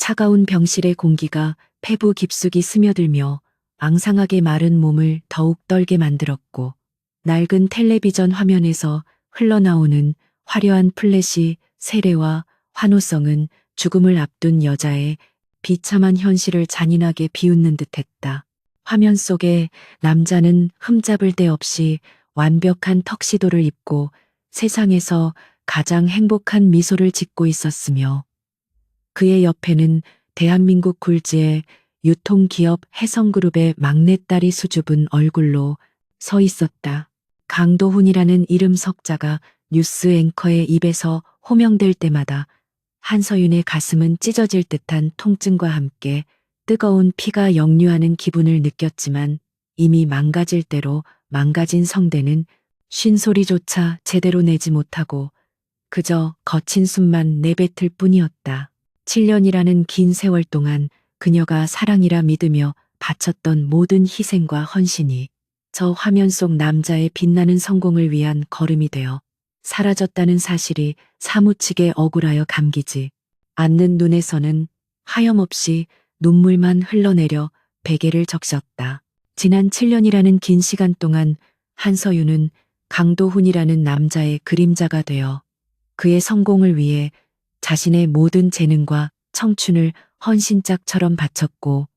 차가운 병실의 공기가 폐부 깊숙이 스며들며 앙상하게 마른 몸을 더욱 떨게 만들었고, 낡은 텔레비전 화면에서 흘러나오는 화려한 플래시, 세례와 환호성은 죽음을 앞둔 여자의 비참한 현실을 잔인하게 비웃는 듯했다. 화면 속에 남자는 흠잡을 데 없이 완벽한 턱시도를 입고 세상에서 가장 행복한 미소를 짓고 있었으며, 그의 옆에는 대한민국 굴지의 유통기업 해성그룹의 막내딸이 수줍은 얼굴로 서 있었다. 강도훈이라는 이름 석자가 뉴스 앵커의 입에서 호명될 때마다 한서윤의 가슴은 찢어질 듯한 통증과 함께 뜨거운 피가 역류하는 기분을 느꼈지만, 이미 망가질 대로 망가진 성대는 쉰소리조차 제대로 내지 못하고 그저 거친 숨만 내뱉을 뿐이었다. 7년이라는 긴 세월 동안 그녀가 사랑이라 믿으며 바쳤던 모든 희생과 헌신이 저 화면 속 남자의 빛나는 성공을 위한 걸음이 되어 사라졌다는 사실이 사무치게 억울하여 감기지 않는 눈에서는 하염없이 눈물만 흘러내려 베개를 적셨다. 지난 7년이라는 긴 시간 동안 한서윤은 강도훈이라는 남자의 그림자가 되어 그의 성공을 위해 자신의 모든 재능과 청춘을 헌신짝처럼 바쳤고,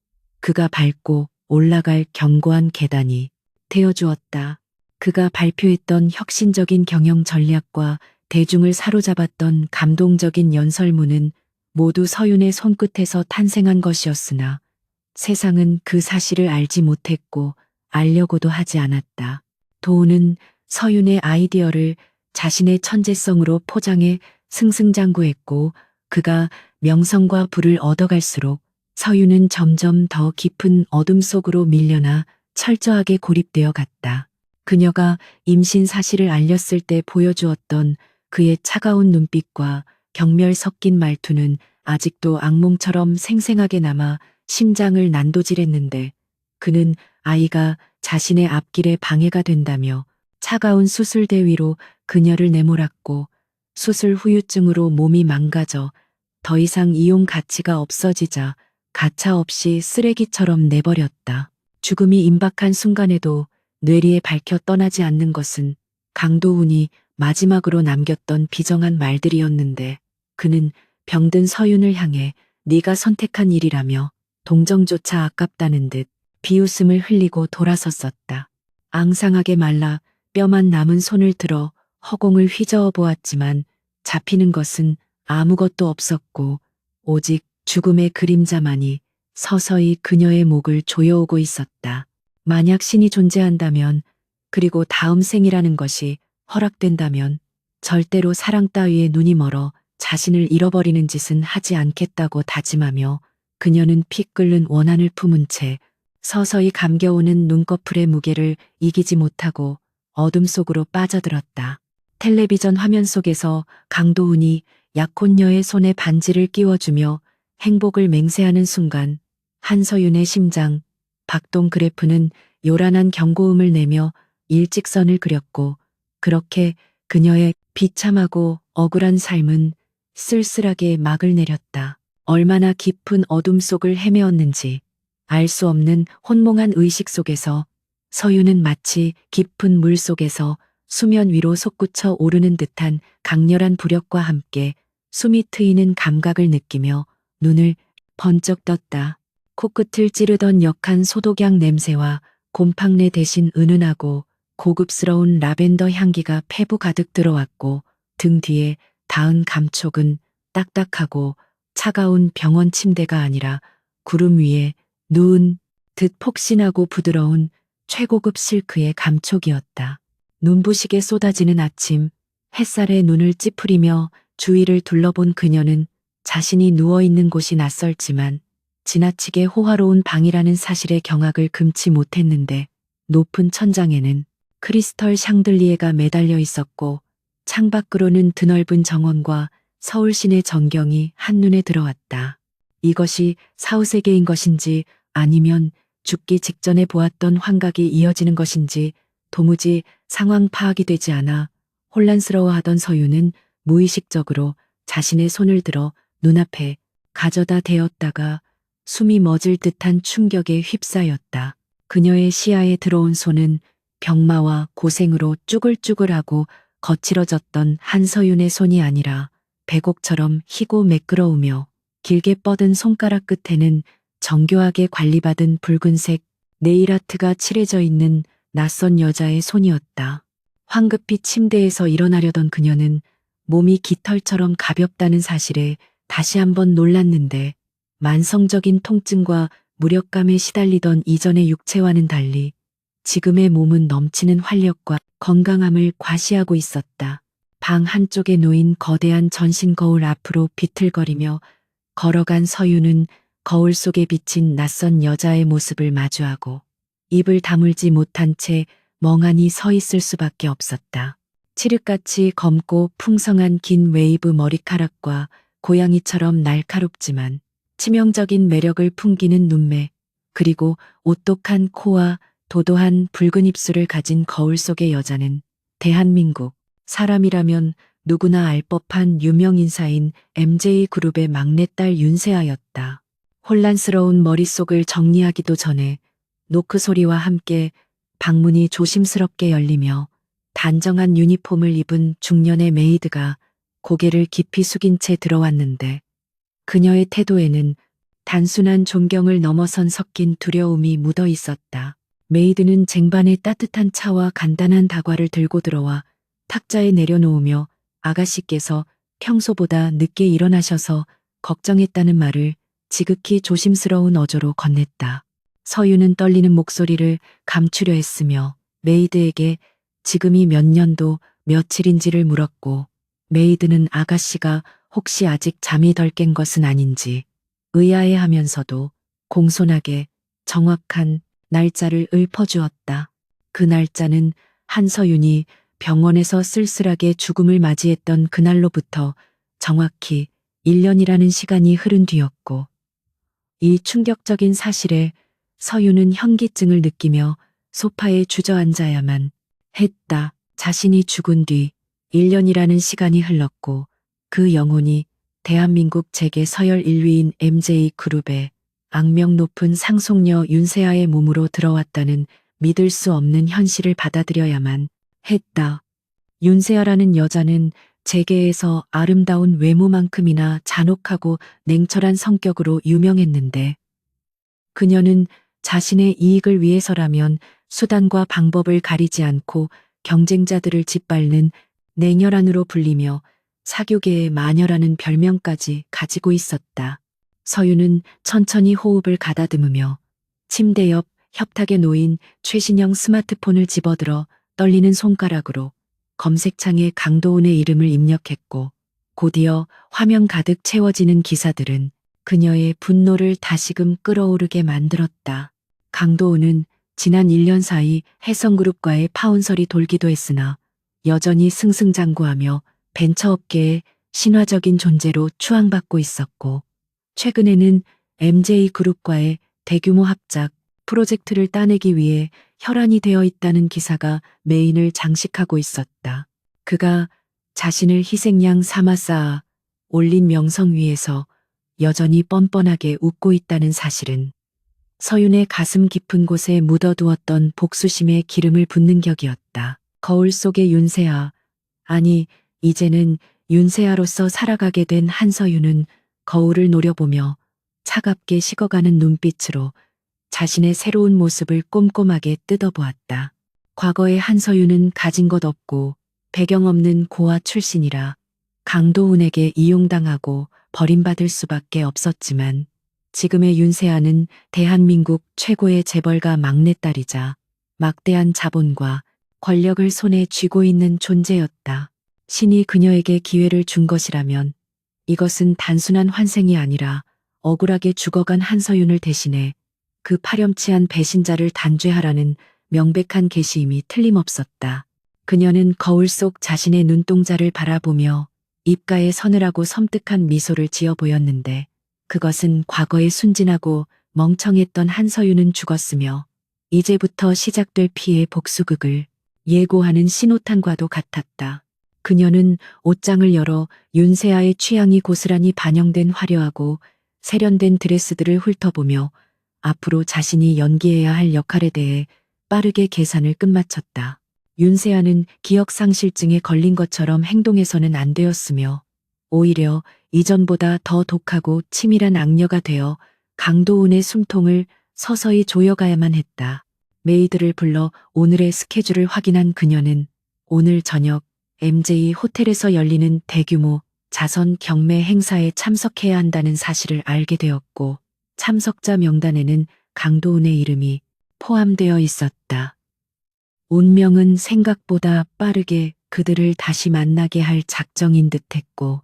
그가 밟고 올라갈 견고한 계단이 되어주었다. 그가 발표했던 혁신적인 경영 전략과 대중을 사로잡았던 감동적인 연설문은 모두 서윤의 손끝에서 탄생한 것이었으나, 세상은 그 사실을 알지 못했고 알려고도 하지 않았다. 도훈은 서윤의 아이디어를 자신의 천재성으로 포장해 승승장구했고, 그가 명성과 부를 얻어갈수록 서윤은 점점 더 깊은 어둠 속으로 밀려나 철저하게 고립되어 갔다. 그녀가 임신 사실을 알렸을 때 보여주었던 그의 차가운 눈빛과 경멸 섞인 말투는 아직도 악몽처럼 생생하게 남아 심장을 난도질했는데, 그는 아이가 자신의 앞길에 방해가 된다며 차가운 수술대 위로 그녀를 내몰았고, 수술 후유증으로 몸이 망가져 더 이상 이용 가치가 없어지자 가차없이 쓰레기처럼 내버렸다. 죽음이 임박한 순간에도 뇌리에 밝혀 떠나지 않는 것은 강도훈이 마지막으로 남겼던 비정한 말들이었는데, 그는 병든 서윤을 향해 네가 선택한 일이라며 동정조차 아깝다는 듯 비웃음을 흘리고 돌아섰었다. 앙상하게 말라 뼈만 남은 손을 들어 허공을 휘저어 보았지만 잡히는 것은 아무것도 없었고, 오직 죽음의 그림자만이 서서히 그녀의 목을 조여오고 있었다. 만약 신이 존재한다면, 그리고 다음 생이라는 것이 허락된다면 절대로 사랑 따위에 눈이 멀어 자신을 잃어버리는 짓은 하지 않겠다고 다짐하며, 그녀는 피 끓는 원한을 품은 채 서서히 감겨오는 눈꺼풀의 무게를 이기지 못하고 어둠 속으로 빠져들었다. 텔레비전 화면 속에서 강도훈이 약혼녀의 손에 반지를 끼워주며 행복을 맹세하는 순간, 한서윤의 심장, 박동 그래프는 요란한 경고음을 내며 일직선을 그렸고, 그렇게 그녀의 비참하고 억울한 삶은 쓸쓸하게 막을 내렸다. 얼마나 깊은 어둠 속을 헤매었는지 알 수 없는 혼몽한 의식 속에서 서윤은 마치 깊은 물 속에서 수면 위로 솟구쳐 오르는 듯한 강렬한 부력과 함께 숨이 트이는 감각을 느끼며 눈을 번쩍 떴다. 코끝을 찌르던 역한 소독약 냄새와 곰팡내 대신 은은하고 고급스러운 라벤더 향기가 폐부 가득 들어왔고, 등 뒤에 닿은 감촉은 딱딱하고 차가운 병원 침대가 아니라 구름 위에 누운 듯 폭신하고 부드러운 최고급 실크의 감촉이었다. 눈부시게 쏟아지는 아침, 햇살에 눈을 찌푸리며 주위를 둘러본 그녀는 자신이 누워있는 곳이 낯설지만 지나치게 호화로운 방이라는 사실에 경악을 금치 못했는데, 높은 천장에는 크리스털 샹들리에가 매달려 있었고, 창밖으로는 드넓은 정원과 서울 시내 전경이 한눈에 들어왔다. 이것이 사후세계인 것인지 아니면 죽기 직전에 보았던 환각이 이어지는 것인지 도무지 상황 파악이 되지 않아 혼란스러워하던 서윤은 무의식적으로 자신의 손을 들어 눈앞에 가져다 대었다가 숨이 멎을 듯한 충격에 휩싸였다. 그녀의 시야에 들어온 손은 병마와 고생으로 쭈글쭈글하고 거칠어졌던 한서윤의 손이 아니라 백옥처럼 희고 매끄러우며 길게 뻗은 손가락 끝에는 정교하게 관리받은 붉은색 네일아트가 칠해져 있는 낯선 여자의 손이었다. 황급히 침대에서 일어나려던 그녀는 몸이 깃털처럼 가볍다는 사실에 다시 한번 놀랐는데 만성적인 통증과 무력감에 시달리던 이전의 육체와는 달리 지금의 몸은 넘치는 활력과 건강함을 과시하고 있었다. 방 한쪽에 놓인 거대한 전신 거울 앞으로 비틀거리며 걸어간 서유는 거울 속에 비친 낯선 여자의 모습을 마주하고 입을 다물지 못한 채 멍하니 서 있을 수밖에 없었다. 칠흑같이 검고 풍성한 긴 웨이브 머리카락과 고양이처럼 날카롭지만 치명적인 매력을 풍기는 눈매, 그리고 오똑한 코와 도도한 붉은 입술을 가진 거울 속의 여자는 대한민국 사람이라면 누구나 알 법한 유명 인사인 MJ그룹의 막내딸 윤세아였다. 혼란스러운 머릿속을 정리하기도 전에 노크 소리와 함께 방문이 조심스럽게 열리며 단정한 유니폼을 입은 중년의 메이드가 고개를 깊이 숙인 채 들어왔는데 그녀의 태도에는 단순한 존경을 넘어선 섞인 두려움이 묻어 있었다. 메이드는 쟁반에 따뜻한 차와 간단한 다과를 들고 들어와 탁자에 내려놓으며 아가씨께서 평소보다 늦게 일어나셔서 걱정했다는 말을 지극히 조심스러운 어조로 건넸다. 서유는 떨리는 목소리를 감추려 했으며 메이드에게 지금이 몇 년도 며칠인지를 물었고 메이드는 아가씨가 혹시 아직 잠이 덜 깬 것은 아닌지 의아해하면서도 공손하게 정확한 날짜를 읊어주었다. 그 날짜는 한서윤이 병원에서 쓸쓸하게 죽음을 맞이했던 그날로부터 정확히 1년이라는 시간이 흐른 뒤였고 이 충격적인 사실에 서윤은 현기증을 느끼며 소파에 주저앉아야만 했다. 자신이 죽은 뒤 1년이라는 시간이 흘렀고 그 영혼이 대한민국 재계 서열 1위인 MJ그룹의 악명 높은 상속녀 윤세아의 몸으로 들어왔다는 믿을 수 없는 현실을 받아들여야만 했다. 윤세아라는 여자는 재계에서 아름다운 외모만큼이나 잔혹하고 냉철한 성격으로 유명했는데 그녀는 자신의 이익을 위해서라면 수단과 방법을 가리지 않고 경쟁자들을 짓밟는 냉혈한으로 불리며 사교계의 마녀라는 별명까지 가지고 있었다. 서유는 천천히 호흡을 가다듬으며 침대 옆 협탁에 놓인 최신형 스마트폰을 집어들어 떨리는 손가락으로 검색창에 강도훈의 이름을 입력했고 곧이어 화면 가득 채워지는 기사들은 그녀의 분노를 다시금 끌어오르게 만들었다. 강도훈은 지난 1년 사이 해성그룹과의 파혼설이 돌기도 했으나 여전히 승승장구하며 벤처업계의 신화적인 존재로 추앙받고 있었고 최근에는 MJ그룹과의 대규모 합작 프로젝트를 따내기 위해 혈안이 되어 있다는 기사가 메인을 장식하고 있었다. 그가 자신을 희생양 삼아 쌓아 올린 명성 위에서 여전히 뻔뻔하게 웃고 있다는 사실은 서윤의 가슴 깊은 곳에 묻어두었던 복수심에 기름을 붓는 격이었다. 거울 속의 윤세아, 아니 이제는 윤세아로서 살아가게 된 한서윤은 거울을 노려보며 차갑게 식어가는 눈빛으로 자신의 새로운 모습을 꼼꼼하게 뜯어보았다. 과거의 한서윤은 가진 것 없고 배경 없는 고아 출신이라 강도훈에게 이용당하고 버림받을 수밖에 없었지만 지금의 윤세아는 대한민국 최고의 재벌가 막내딸이자 막대한 자본과 권력을 손에 쥐고 있는 존재였다. 신이 그녀에게 기회를 준 것이라면 이것은 단순한 환생이 아니라 억울하게 죽어간 한서윤을 대신해 그 파렴치한 배신자를 단죄하라는 명백한 계시임이 틀림없었다. 그녀는 거울 속 자신의 눈동자를 바라보며 입가에 서늘하고 섬뜩한 미소를 지어 보였는데 그것은 과거에 순진하고 멍청했던 한서윤은 죽었으며 이제부터 시작될 피해 복수극을 예고하는 신호탄과도 같았다. 그녀는 옷장을 열어 윤세아의 취향이 고스란히 반영된 화려하고 세련된 드레스들을 훑어보며 앞으로 자신이 연기해야 할 역할에 대해 빠르게 계산을 끝마쳤다. 윤세아는 기억상실증에 걸린 것처럼 행동해서는 안 되었으며 오히려 이전보다 더 독하고 치밀한 악녀가 되어 강도훈의 숨통을 서서히 조여가야만 했다. 메이드를 불러 오늘의 스케줄을 확인한 그녀는 오늘 저녁 MJ 호텔에서 열리는 대규모 자선 경매 행사에 참석해야 한다는 사실을 알게 되었고 참석자 명단에는 강도훈의 이름이 포함되어 있었다. 운명은 생각보다 빠르게 그들을 다시 만나게 할 작정인 듯했고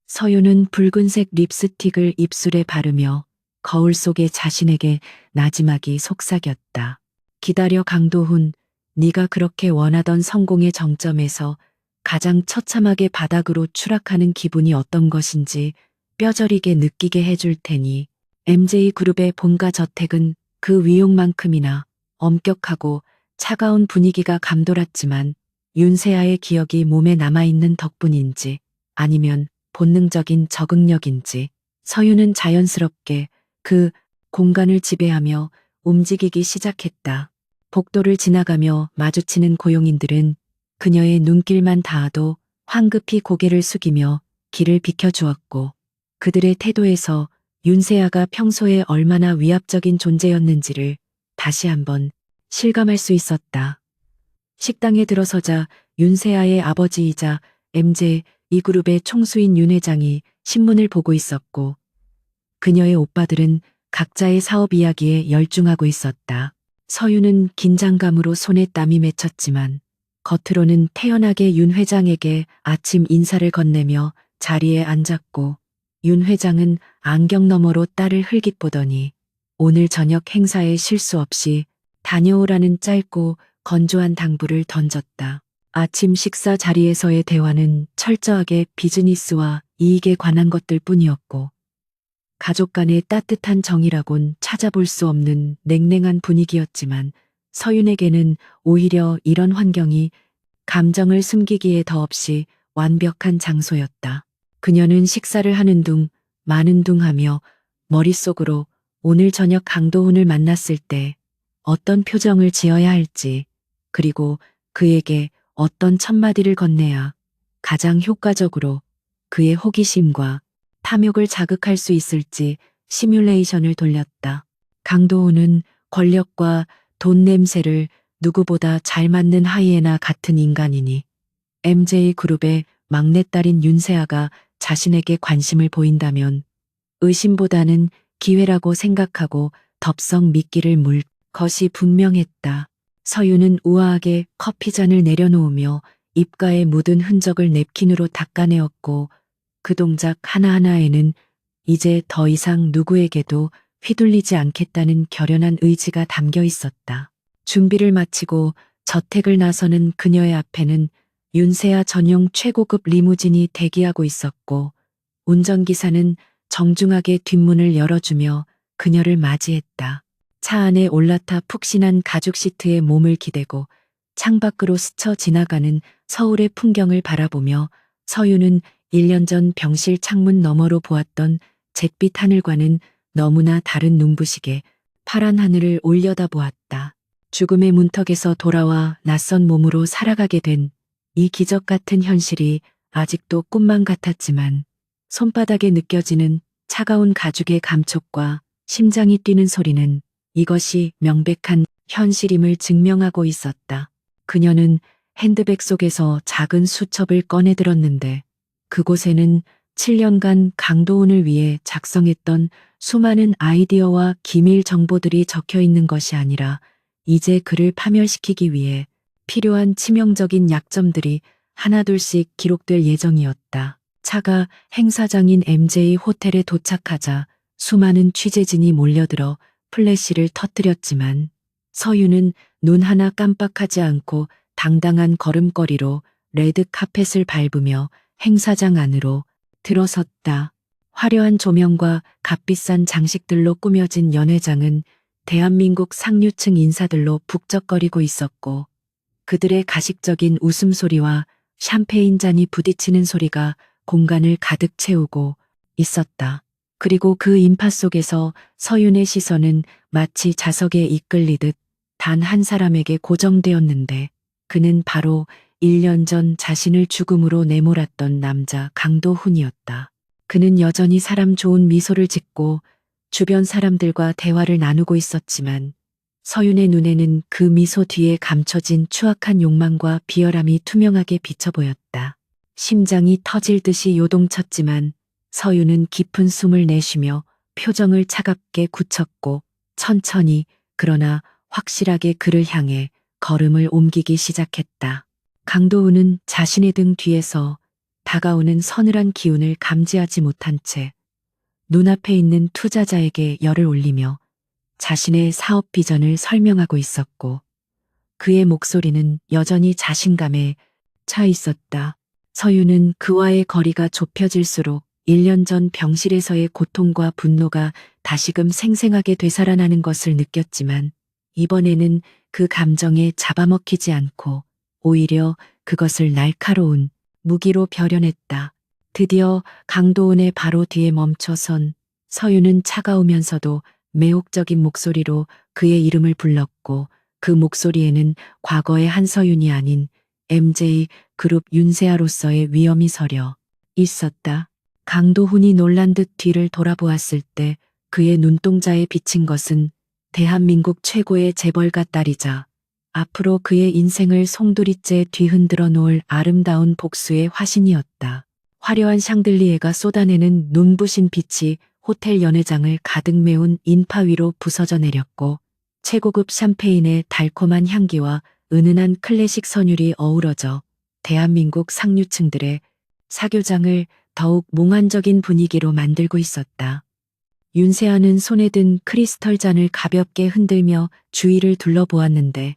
서유는 붉은색 립스틱을 입술에 바르며 거울 속의 자신에게 나지막이 속삭였다. 기다려 강도훈, 네가 그렇게 원하던 성공의 정점에서 가장 처참하게 바닥으로 추락하는 기분이 어떤 것인지 뼈저리게 느끼게 해줄 테니 MJ그룹의 본가 저택은 그 위용만큼이나 엄격하고 차가운 분위기가 감돌았지만 윤세아의 기억이 몸에 남아있는 덕분인지 아니면 본능적인 적응력인지 서유는 자연스럽게 그 공간을 지배하며 움직이기 시작했다. 복도를 지나가며 마주치는 고용인들은 그녀의 눈길만 닿아도 황급히 고개를 숙이며 길을 비켜주었고 그들의 태도에서 윤세아가 평소에 얼마나 위압적인 존재였는지를 다시 한번 실감할 수 있었다. 식당에 들어서자 윤세아의 아버지이자 MJ 이 그룹의 총수인 윤 회장이 신문을 보고 있었고 그녀의 오빠들은 각자의 사업 이야기에 열중하고 있었다. 서유는 긴장감으로 손에 땀이 맺혔지만 겉으로는 태연하게 윤 회장에게 아침 인사를 건네며 자리에 앉았고 윤 회장은 안경 너머로 딸을 흘깃보더니 오늘 저녁 행사에 실수 없이 다녀오라는 짧고 건조한 당부를 던졌다. 아침 식사 자리에서의 대화는 철저하게 비즈니스와 이익에 관한 것들 뿐이었고 가족 간의 따뜻한 정이라곤 찾아볼 수 없는 냉랭한 분위기였지만 서윤에게는 오히려 이런 환경이 감정을 숨기기에 더없이 완벽한 장소였다. 그녀는 식사를 하는 둥 마는 둥 하며 머릿속으로 오늘 저녁 강도훈을 만났을 때 어떤 표정을 지어야 할지 그리고 그에게 어떤 첫마디를 건네야 가장 효과적으로 그의 호기심과 탐욕을 자극할 수 있을지 시뮬레이션을 돌렸다. 강도훈은 권력과 돈 냄새를 누구보다 잘 맡는 하이에나 같은 인간이니 MJ그룹의 막내딸인 윤세아가 자신에게 관심을 보인다면 의심보다는 기회라고 생각하고 덥석 미끼를 물 것이 분명했다. 서유는 우아하게 커피잔을 내려놓으며 입가에 묻은 흔적을 냅킨으로 닦아내었고 그 동작 하나하나에는 이제 더 이상 누구에게도 휘둘리지 않겠다는 결연한 의지가 담겨 있었다. 준비를 마치고 저택을 나서는 그녀의 앞에는 윤세아 전용 최고급 리무진이 대기하고 있었고 운전기사는 정중하게 뒷문을 열어주며 그녀를 맞이했다. 차 안에 올라타 푹신한 가죽 시트에 몸을 기대고 창밖으로 스쳐 지나가는 서울의 풍경을 바라보며 서유는 1년 전 병실 창문 너머로 보았던 잿빛 하늘과는 너무나 다른 눈부시게 파란 하늘을 올려다보았다. 죽음의 문턱에서 돌아와 낯선 몸으로 살아가게 된 이 기적 같은 현실이 아직도 꿈만 같았지만 손바닥에 느껴지는 차가운 가죽의 감촉과 심장이 뛰는 소리는 이것이 명백한 현실임을 증명하고 있었다. 그녀는 핸드백 속에서 작은 수첩을 꺼내들었는데 그곳에는 7년간 강도훈을 위해 작성했던 수많은 아이디어와 기밀 정보들이 적혀 있는 것이 아니라 이제 그를 파멸시키기 위해 필요한 치명적인 약점들이 하나둘씩 기록될 예정이었다. 차가 행사장인 MJ 호텔에 도착하자 수많은 취재진이 몰려들어 플래시를 터뜨렸지만 서유는 눈 하나 깜빡하지 않고 당당한 걸음걸이로 레드 카펫을 밟으며 행사장 안으로 들어섰다. 화려한 조명과 값비싼 장식들로 꾸며진 연회장은 대한민국 상류층 인사들로 북적거리고 있었고 그들의 가식적인 웃음소리와 샴페인 잔이 부딪히는 소리가 공간을 가득 채우고 있었다. 그리고 그 인파 속에서 서윤의 시선은 마치 자석에 이끌리듯 단 한 사람에게 고정되었는데 그는 바로 1년 전 자신을 죽음으로 내몰았던 남자 강도훈이었다. 그는 여전히 사람 좋은 미소를 짓고 주변 사람들과 대화를 나누고 있었지만 서윤의 눈에는 그 미소 뒤에 감춰진 추악한 욕망과 비열함이 투명하게 비쳐 보였다. 심장이 터질 듯이 요동쳤지만 서윤은 깊은 숨을 내쉬며 표정을 차갑게 굳혔고 천천히 그러나 확실하게 그를 향해 걸음을 옮기기 시작했다. 강도훈은 자신의 등 뒤에서 다가오는 서늘한 기운을 감지하지 못한 채 눈앞에 있는 투자자에게 열을 올리며 자신의 사업 비전을 설명하고 있었고 그의 목소리는 여전히 자신감에 차 있었다. 서윤은 그와의 거리가 좁혀질수록 1년 전 병실에서의 고통과 분노가 다시금 생생하게 되살아나는 것을 느꼈지만 이번에는 그 감정에 잡아먹히지 않고 오히려 그것을 날카로운 무기로 벼려냈다. 드디어 강도은의 바로 뒤에 멈춰선 서윤은 차가우면서도 매혹적인 목소리로 그의 이름을 불렀고 그 목소리에는 과거의 한서윤이 아닌 MJ 그룹 윤세아로서의 위엄이 서려 있었다. 강도훈이 놀란 듯 뒤를 돌아보았을 때 그의 눈동자에 비친 것은 대한민국 최고의 재벌가 딸이자 앞으로 그의 인생을 송두리째 뒤흔들어 놓을 아름다운 복수의 화신이었다. 화려한 샹들리에가 쏟아내는 눈부신 빛이 호텔 연회장을 가득 메운 인파 위로 부서져 내렸고 최고급 샴페인의 달콤한 향기와 은은한 클래식 선율이 어우러져 대한민국 상류층들의 사교장을 더욱 몽환적인 분위기로 만들고 있었다. 윤세아는 손에 든 크리스털 잔을 가볍게 흔들며 주위를 둘러보았는데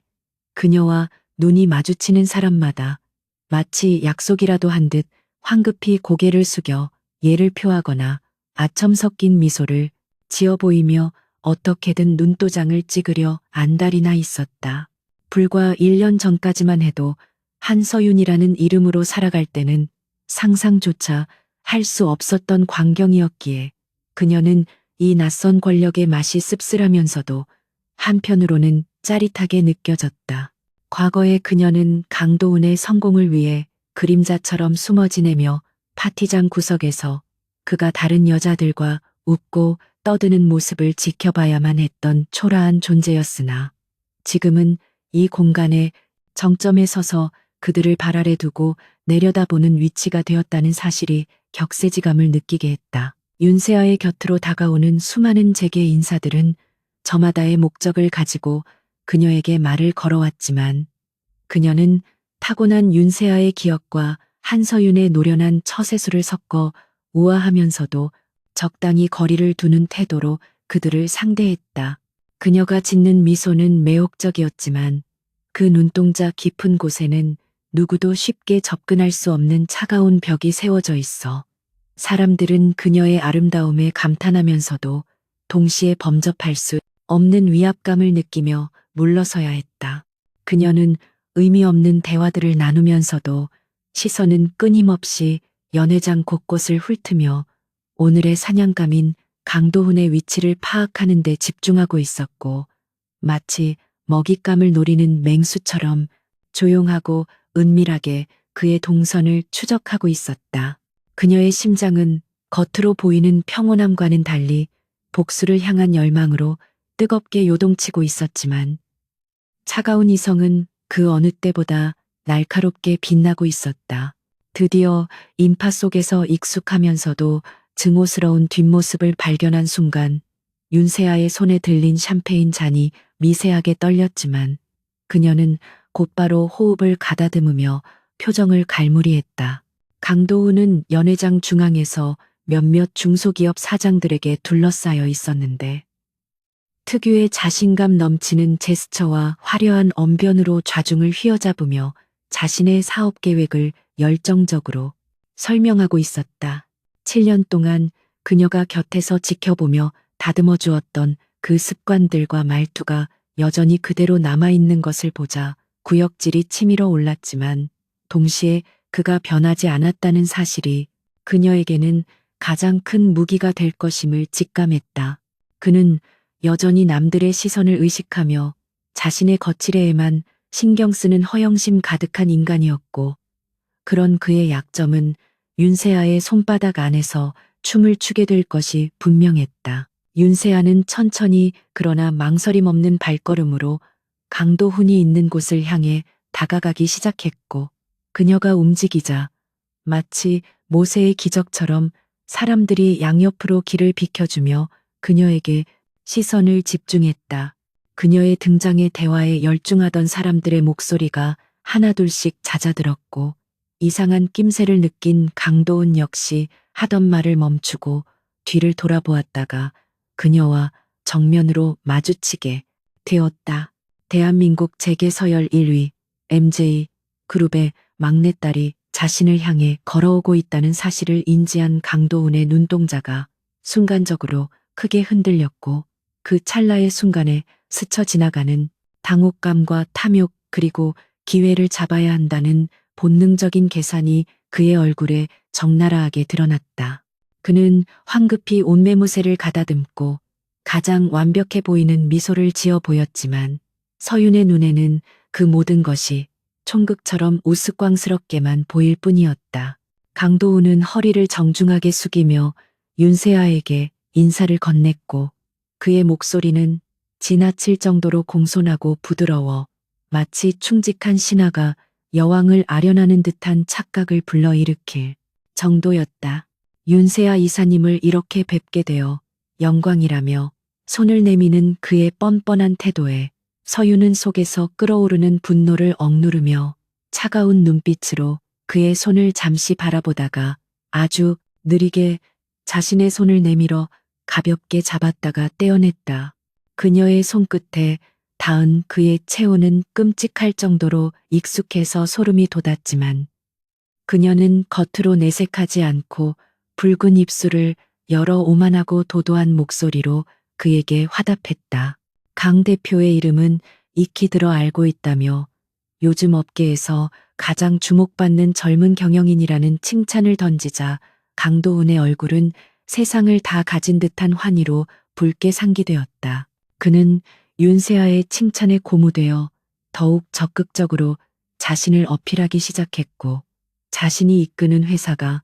그녀와 눈이 마주치는 사람마다 마치 약속이라도 한 듯 황급히 고개를 숙여 예를 표하거나 아첨 섞인 미소를 지어 보이며 어떻게든 눈도장을 찍으려 안달이나 있었다. 불과 1년 전까지만 해도 한서윤이라는 이름으로 살아갈 때는 상상조차 할 수 없었던 광경이었기에 그녀는 이 낯선 권력의 맛이 씁쓸하면서도 한편으로는 짜릿하게 느껴졌다. 과거에 그녀는 강도훈의 성공을 위해 그림자처럼 숨어 지내며 파티장 구석에서 그가 다른 여자들과 웃고 떠드는 모습을 지켜봐야만 했던 초라한 존재였으나 지금은 이 공간의 정점에 서서 그들을 발 아래 두고 내려다보는 위치가 되었다는 사실이 격세지감을 느끼게 했다. 윤세아의 곁으로 다가오는 수많은 재계 인사들은 저마다의 목적을 가지고 그녀에게 말을 걸어왔지만 그녀는 타고난 윤세아의 기억과 한서윤의 노련한 처세술을 섞어 우아하면서도 적당히 거리를 두는 태도로 그들을 상대했다. 그녀가 짓는 미소는 매혹적이었지만 그 눈동자 깊은 곳에는 누구도 쉽게 접근할 수 없는 차가운 벽이 세워져 있어 사람들은 그녀의 아름다움에 감탄하면서도 동시에 범접할 수 없는 위압감을 느끼며 물러서야 했다. 그녀는 의미 없는 대화들을 나누면서도 시선은 끊임없이 연회장 곳곳을 훑으며 오늘의 사냥감인 강도훈의 위치를 파악하는 데 집중하고 있었고 마치 먹잇감을 노리는 맹수처럼 조용하고 은밀하게 그의 동선을 추적하고 있었다. 그녀의 심장은 겉으로 보이는 평온함과는 달리 복수를 향한 열망으로 뜨겁게 요동치고 있었지만 차가운 이성은 그 어느 때보다 날카롭게 빛나고 있었다. 드디어 인파 속에서 익숙하면서도 증오스러운 뒷모습을 발견한 순간 윤세아의 손에 들린 샴페인 잔이 미세하게 떨렸지만 그녀는 곧바로 호흡을 가다듬으며 표정을 갈무리했다. 강도훈은 연회장 중앙에서 몇몇 중소기업 사장들에게 둘러싸여 있었는데 특유의 자신감 넘치는 제스처와 화려한 언변으로 좌중을 휘어잡으며 자신의 사업 계획을 열정적으로 설명하고 있었다. 7년 동안 그녀가 곁에서 지켜보며 다듬어 주었던 그 습관들과 말투가 여전히 그대로 남아있는 것을 보자 구역질이 치밀어 올랐지만 동시에 그가 변하지 않았다는 사실이 그녀에게는 가장 큰 무기가 될 것임을 직감했다. 그는 여전히 남들의 시선을 의식하며 자신의 거칠애에만 신경 쓰는 허영심 가득한 인간이었고, 그런 그의 약점은 윤세아의 손바닥 안에서 춤을 추게 될 것이 분명했다. 윤세아는 천천히 그러나 망설임 없는 발걸음으로 강도훈이 있는 곳을 향해 다가가기 시작했고, 그녀가 움직이자 마치 모세의 기적처럼 사람들이 양옆으로 길을 비켜주며 그녀에게 시선을 집중했다. 그녀의 등장에 대화에 열중하던 사람들의 목소리가 하나둘씩 잦아들었고, 이상한 낌새를 느낀 강도은 역시 하던 말을 멈추고 뒤를 돌아보았다가 그녀와 정면으로 마주치게 되었다. 대한민국 재계서열 1위 MJ 그룹의 막내딸이 자신을 향해 걸어오고 있다는 사실을 인지한 강도훈의 눈동자가 순간적으로 크게 흔들렸고, 그 찰나의 순간에 스쳐 지나가는 당혹감과 탐욕 그리고 기회를 잡아야 한다는 본능적인 계산이 그의 얼굴에 적나라하게 드러났다. 그는 황급히 옷매무새를 가다듬고 가장 완벽해 보이는 미소를 지어 보였지만 서윤의 눈에는 그 모든 것이 총극처럼 우스꽝스럽게만 보일 뿐이었다. 강도훈은 허리를 정중하게 숙이며 윤세아에게 인사를 건넸고, 그의 목소리는 지나칠 정도로 공손하고 부드러워 마치 충직한 신하가 여왕을 아련하는 듯한 착각을 불러일으킬 정도였다. 윤세아 이사님을 이렇게 뵙게 되어 영광이라며 손을 내미는 그의 뻔뻔한 태도에 서윤은 속에서 끓어오르는 분노를 억누르며 차가운 눈빛으로 그의 손을 잠시 바라보다가 아주 느리게 자신의 손을 내밀어 가볍게 잡았다가 떼어냈다. 그녀의 손끝에 닿은 그의 체온은 끔찍할 정도로 익숙해서 소름이 돋았지만 그녀는 겉으로 내색하지 않고 붉은 입술을 열어 오만하고 도도한 목소리로 그에게 화답했다. 강 대표의 이름은 익히 들어 알고 있다며 요즘 업계에서 가장 주목받는 젊은 경영인이라는 칭찬을 던지자 강도훈의 얼굴은 세상을 다 가진 듯한 환희로 붉게 상기되었다. 그는 윤세아의 칭찬에 고무되어 더욱 적극적으로 자신을 어필하기 시작했고, 자신이 이끄는 회사가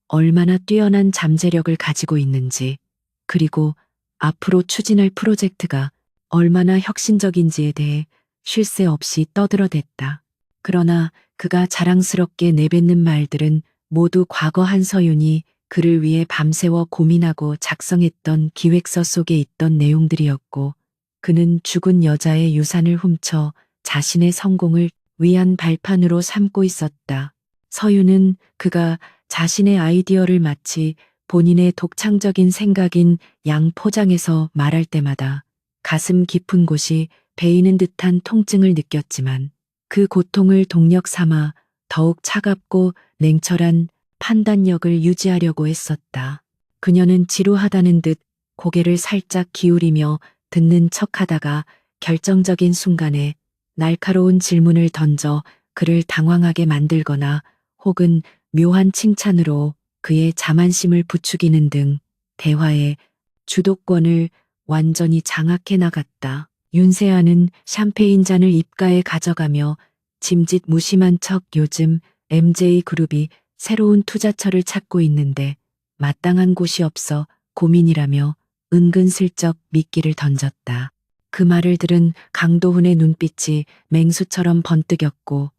얼마나 뛰어난 잠재력을 가지고 있는지, 그리고 앞으로 추진할 프로젝트가 얼마나 혁신적인지에 대해 쉴 새 없이 떠들어댔다. 그러나 그가 자랑스럽게 내뱉는 말들은 모두 과거 한서윤이 그를 위해 밤새워 고민하고 작성했던 기획서 속에 있던 내용들이었고, 그는 죽은 여자의 유산을 훔쳐 자신의 성공을 위한 발판으로 삼고 있었다. 서윤은 그가 자신의 아이디어를 마치 본인의 독창적인 생각인 양 포장해서 말할 때마다 가슴 깊은 곳이 베이는 듯한 통증을 느꼈지만, 그 고통을 동력 삼아 더욱 차갑고 냉철한 판단력을 유지하려고 했었다. 그녀는 지루하다는 듯 고개를 살짝 기울이며 듣는 척하다가 결정적인 순간에 날카로운 질문을 던져 그를 당황하게 만들거나 혹은 묘한 칭찬으로 그의 자만심을 부추기는 등 대화의 주도권을 완전히 장악해 나갔다. 윤세아는 샴페인 잔을 입가에 가져가며 짐짓 무심한 척 요즘 MJ그룹이 새로운 투자처를 찾고 있는데 마땅한 곳이 없어 고민이라며 은근슬쩍 미끼를 던졌다. 그 말을 들은 강도훈의 눈빛이 맹수처럼 번뜩였고,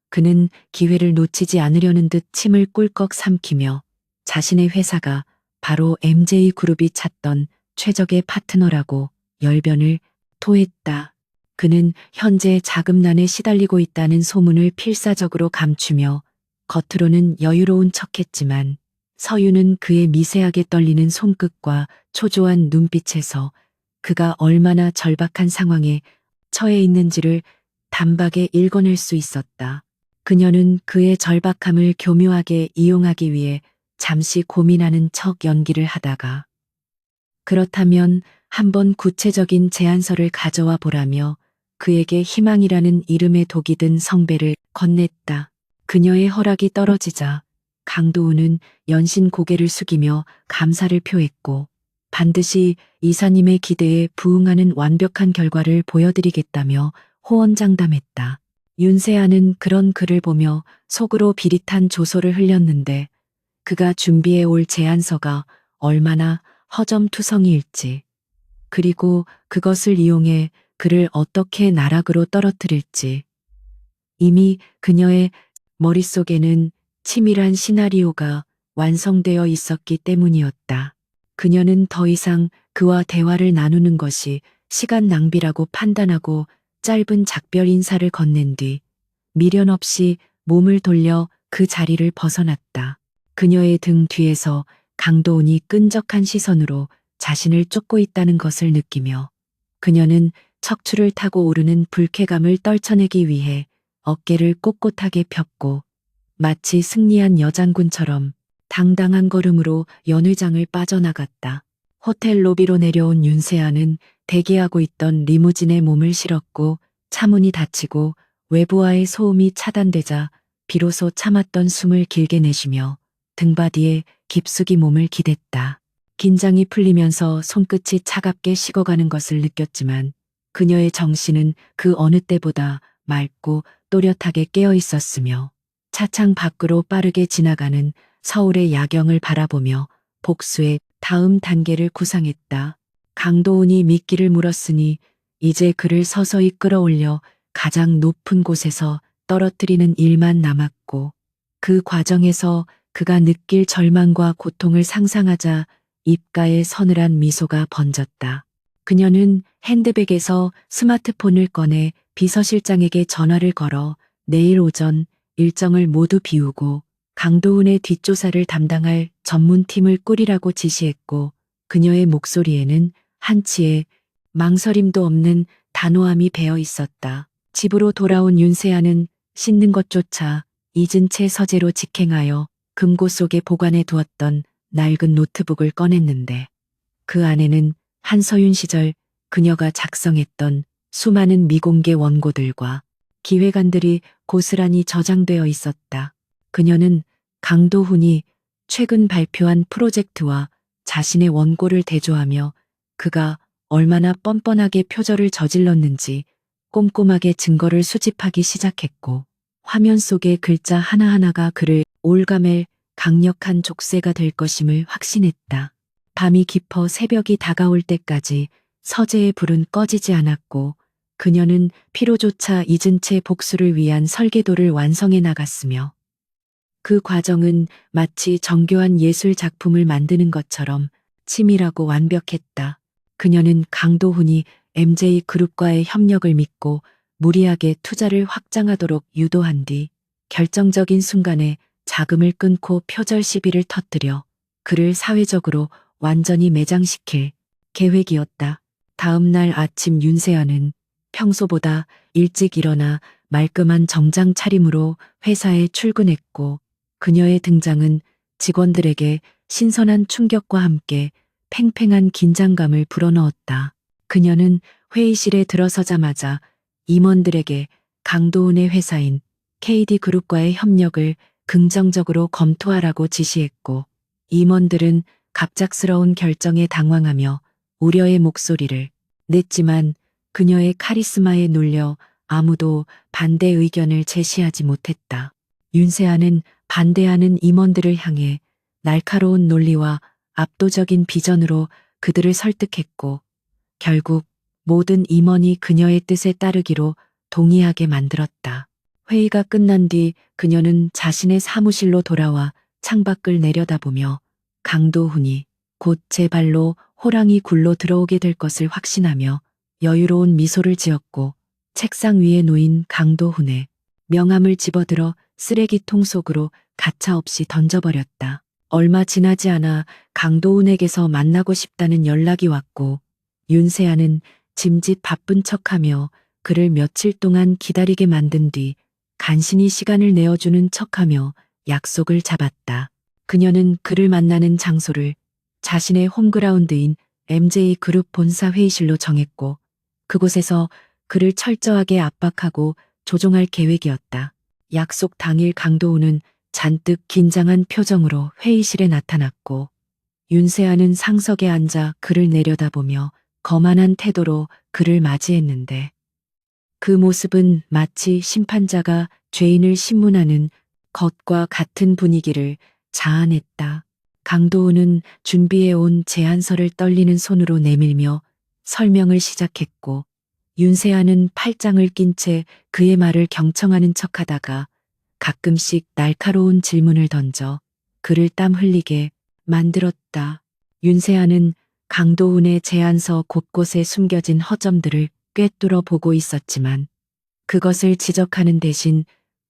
그는 기회를 놓치지 않으려는 듯 침을 꿀꺽 삼키며 자신의 회사가 바로 MJ그룹이 찾던 최적의 파트너라고 열변을 토했다. 그는 현재 자금난에 시달리고 있다는 소문을 필사적으로 감추며 겉으로는 여유로운 척했지만 서윤은 그의 미세하게 떨리는 손끝과 초조한 눈빛에서 그가 얼마나 절박한 상황에 처해 있는지를 단박에 읽어낼 수 있었다. 그녀는 그의 절박함을 교묘하게 이용하기 위해 잠시 고민하는 척 연기를 하다가 그렇다면 한번 구체적인 제안서를 가져와 보라며 그에게 희망이라는 이름의 독이 든 성배를 건넸다. 그녀의 허락이 떨어지자 강도우는 연신 고개를 숙이며 감사를 표했고 반드시 이사님의 기대에 부응하는 완벽한 결과를 보여드리겠다며 호언장담했다. 윤세아는 그런 그를 보며 속으로 비릿한 조소를 흘렸는데 그가 준비해 올 제안서가 얼마나 허점투성이일지, 그리고 그것을 이용해 그를 어떻게 나락으로 떨어뜨릴지 이미 그녀의 머릿속에는 치밀한 시나리오가 완성되어 있었기 때문이었다. 그녀는 더 이상 그와 대화를 나누는 것이 시간 낭비라고 판단하고 짧은 작별 인사를 건넨 뒤 미련 없이 몸을 돌려 그 자리를 벗어났다. 그녀의 등 뒤에서 강도운이 끈적한 시선으로 자신을 쫓고 있다는 것을 느끼며 그녀는 척추를 타고 오르는 불쾌감을 떨쳐내기 위해 어깨를 꼿꼿하게 폈고 마치 승리한 여장군처럼 당당한 걸음으로 연회장을 빠져나갔다. 호텔 로비로 내려온 윤세아는 대기하고 있던 리무진에 몸을 실었고 차문이 닫히고 외부와의 소음이 차단되자 비로소 참았던 숨을 길게 내쉬며 등받이에 깊숙이 몸을 기댔다. 긴장이 풀리면서 손끝이 차갑게 식어가는 것을 느꼈지만 그녀의 정신은 그 어느 때보다 맑고 또렷하게 깨어 있었으며 차창 밖으로 빠르게 지나가는 서울의 야경을 바라보며 복수의 다음 단계를 구상했다. 강도운이 미끼를 물었으니 이제 그를 서서히 끌어올려 가장 높은 곳에서 떨어뜨리는 일만 남았고 그 과정에서 그가 느낄 절망과 고통을 상상하자 입가에 서늘한 미소가 번졌다. 그녀는 핸드백에서 스마트폰을 꺼내 비서실장에게 전화를 걸어 내일 오전 일정을 모두 비우고 강도훈의 뒷조사를 담당할 전문팀을 꾸리라고 지시했고 그녀의 목소리에는 한치의 망설임도 없는 단호함이 배어 있었다. 집으로 돌아온 윤세아는 씻는 것조차 잊은 채 서재로 직행하여 금고 속에 보관해 두었던 낡은 노트북을 꺼냈는데 그 안에는 한서윤 시절 그녀가 작성했던 수많은 미공개 원고들과 기획안들이 고스란히 저장되어 있었다. 그녀는 강도훈이 최근 발표한 프로젝트와 자신의 원고를 대조하며 그가 얼마나 뻔뻔하게 표절을 저질렀는지 꼼꼼하게 증거를 수집하기 시작했고 화면 속의 글자 하나하나가 그를 올가맬 강력한 족쇄가 될 것임을 확신했다. 밤이 깊어 새벽이 다가올 때까지 서재의 불은 꺼지지 않았고 그녀는 피로조차 잊은 채 복수를 위한 설계도를 완성해 나갔으며 그 과정은 마치 정교한 예술 작품을 만드는 것처럼 치밀하고 완벽했다. 그녀는 강도훈이 MJ그룹과의 협력을 믿고 무리하게 투자를 확장하도록 유도한 뒤 결정적인 순간에 자금을 끊고 표절 시비를 터뜨려 그를 사회적으로 완전히 매장시킬 계획이었다. 다음 날 아침 윤세아는 평소보다 일찍 일어나 말끔한 정장 차림으로 회사에 출근했고 그녀의 등장은 직원들에게 신선한 충격과 함께 팽팽한 긴장감을 불어넣었다. 그녀는 회의실에 들어서자마자 임원들에게 강도훈의 회사인 KD그룹과의 협력을 긍정적으로 검토하라고 지시했고 임원들은 갑작스러운 결정에 당황하며 우려의 목소리를 냈지만 그녀의 카리스마에 놀려 아무도 반대 의견을 제시하지 못했다. 윤세아는 반대하는 임원들을 향해 날카로운 논리와 압도적인 비전으로 그들을 설득했고 결국 모든 임원이 그녀의 뜻에 따르기로 동의하게 만들었다. 회의가 끝난 뒤 그녀는 자신의 사무실로 돌아와 창밖을 내려다보며 강도훈이 곧 제 발로 호랑이 굴로 들어오게 될 것을 확신하며 여유로운 미소를 지었고 책상 위에 놓인 강도훈의 명함을 집어들어 쓰레기통 속으로 가차없이 던져버렸다. 얼마 지나지 않아 강도훈에게서 만나고 싶다는 연락이 왔고 윤세아는 짐짓 바쁜 척하며 그를 며칠 동안 기다리게 만든 뒤 간신히 시간을 내어주는 척하며 약속을 잡았다. 그녀는 그를 만나는 장소를 자신의 홈그라운드인 MJ그룹 본사 회의실로 정했고 그곳에서 그를 철저하게 압박하고 조종할 계획이었다. 약속 당일 강도훈은 잔뜩 긴장한 표정으로 회의실에 나타났고 윤세아는 상석에 앉아 그를 내려다보며 거만한 태도로 그를 맞이했는데 그 모습은 마치 심판자가 죄인을 신문하는 것과 같은 분위기를 자아냈다. 강도우는 준비해온 제안서를 떨리는 손으로 내밀며 설명을 시작했고 윤세아는 팔짱을 낀 채 그의 말을 경청하는 척하다가 가끔씩 날카로운 질문을 던져 그를 땀 흘리게 만들었다. 윤세아는 강도훈의 제안서 곳곳에 숨겨진 허점들을 꿰뚫어 보고 있었지만 그것을 지적하는 대신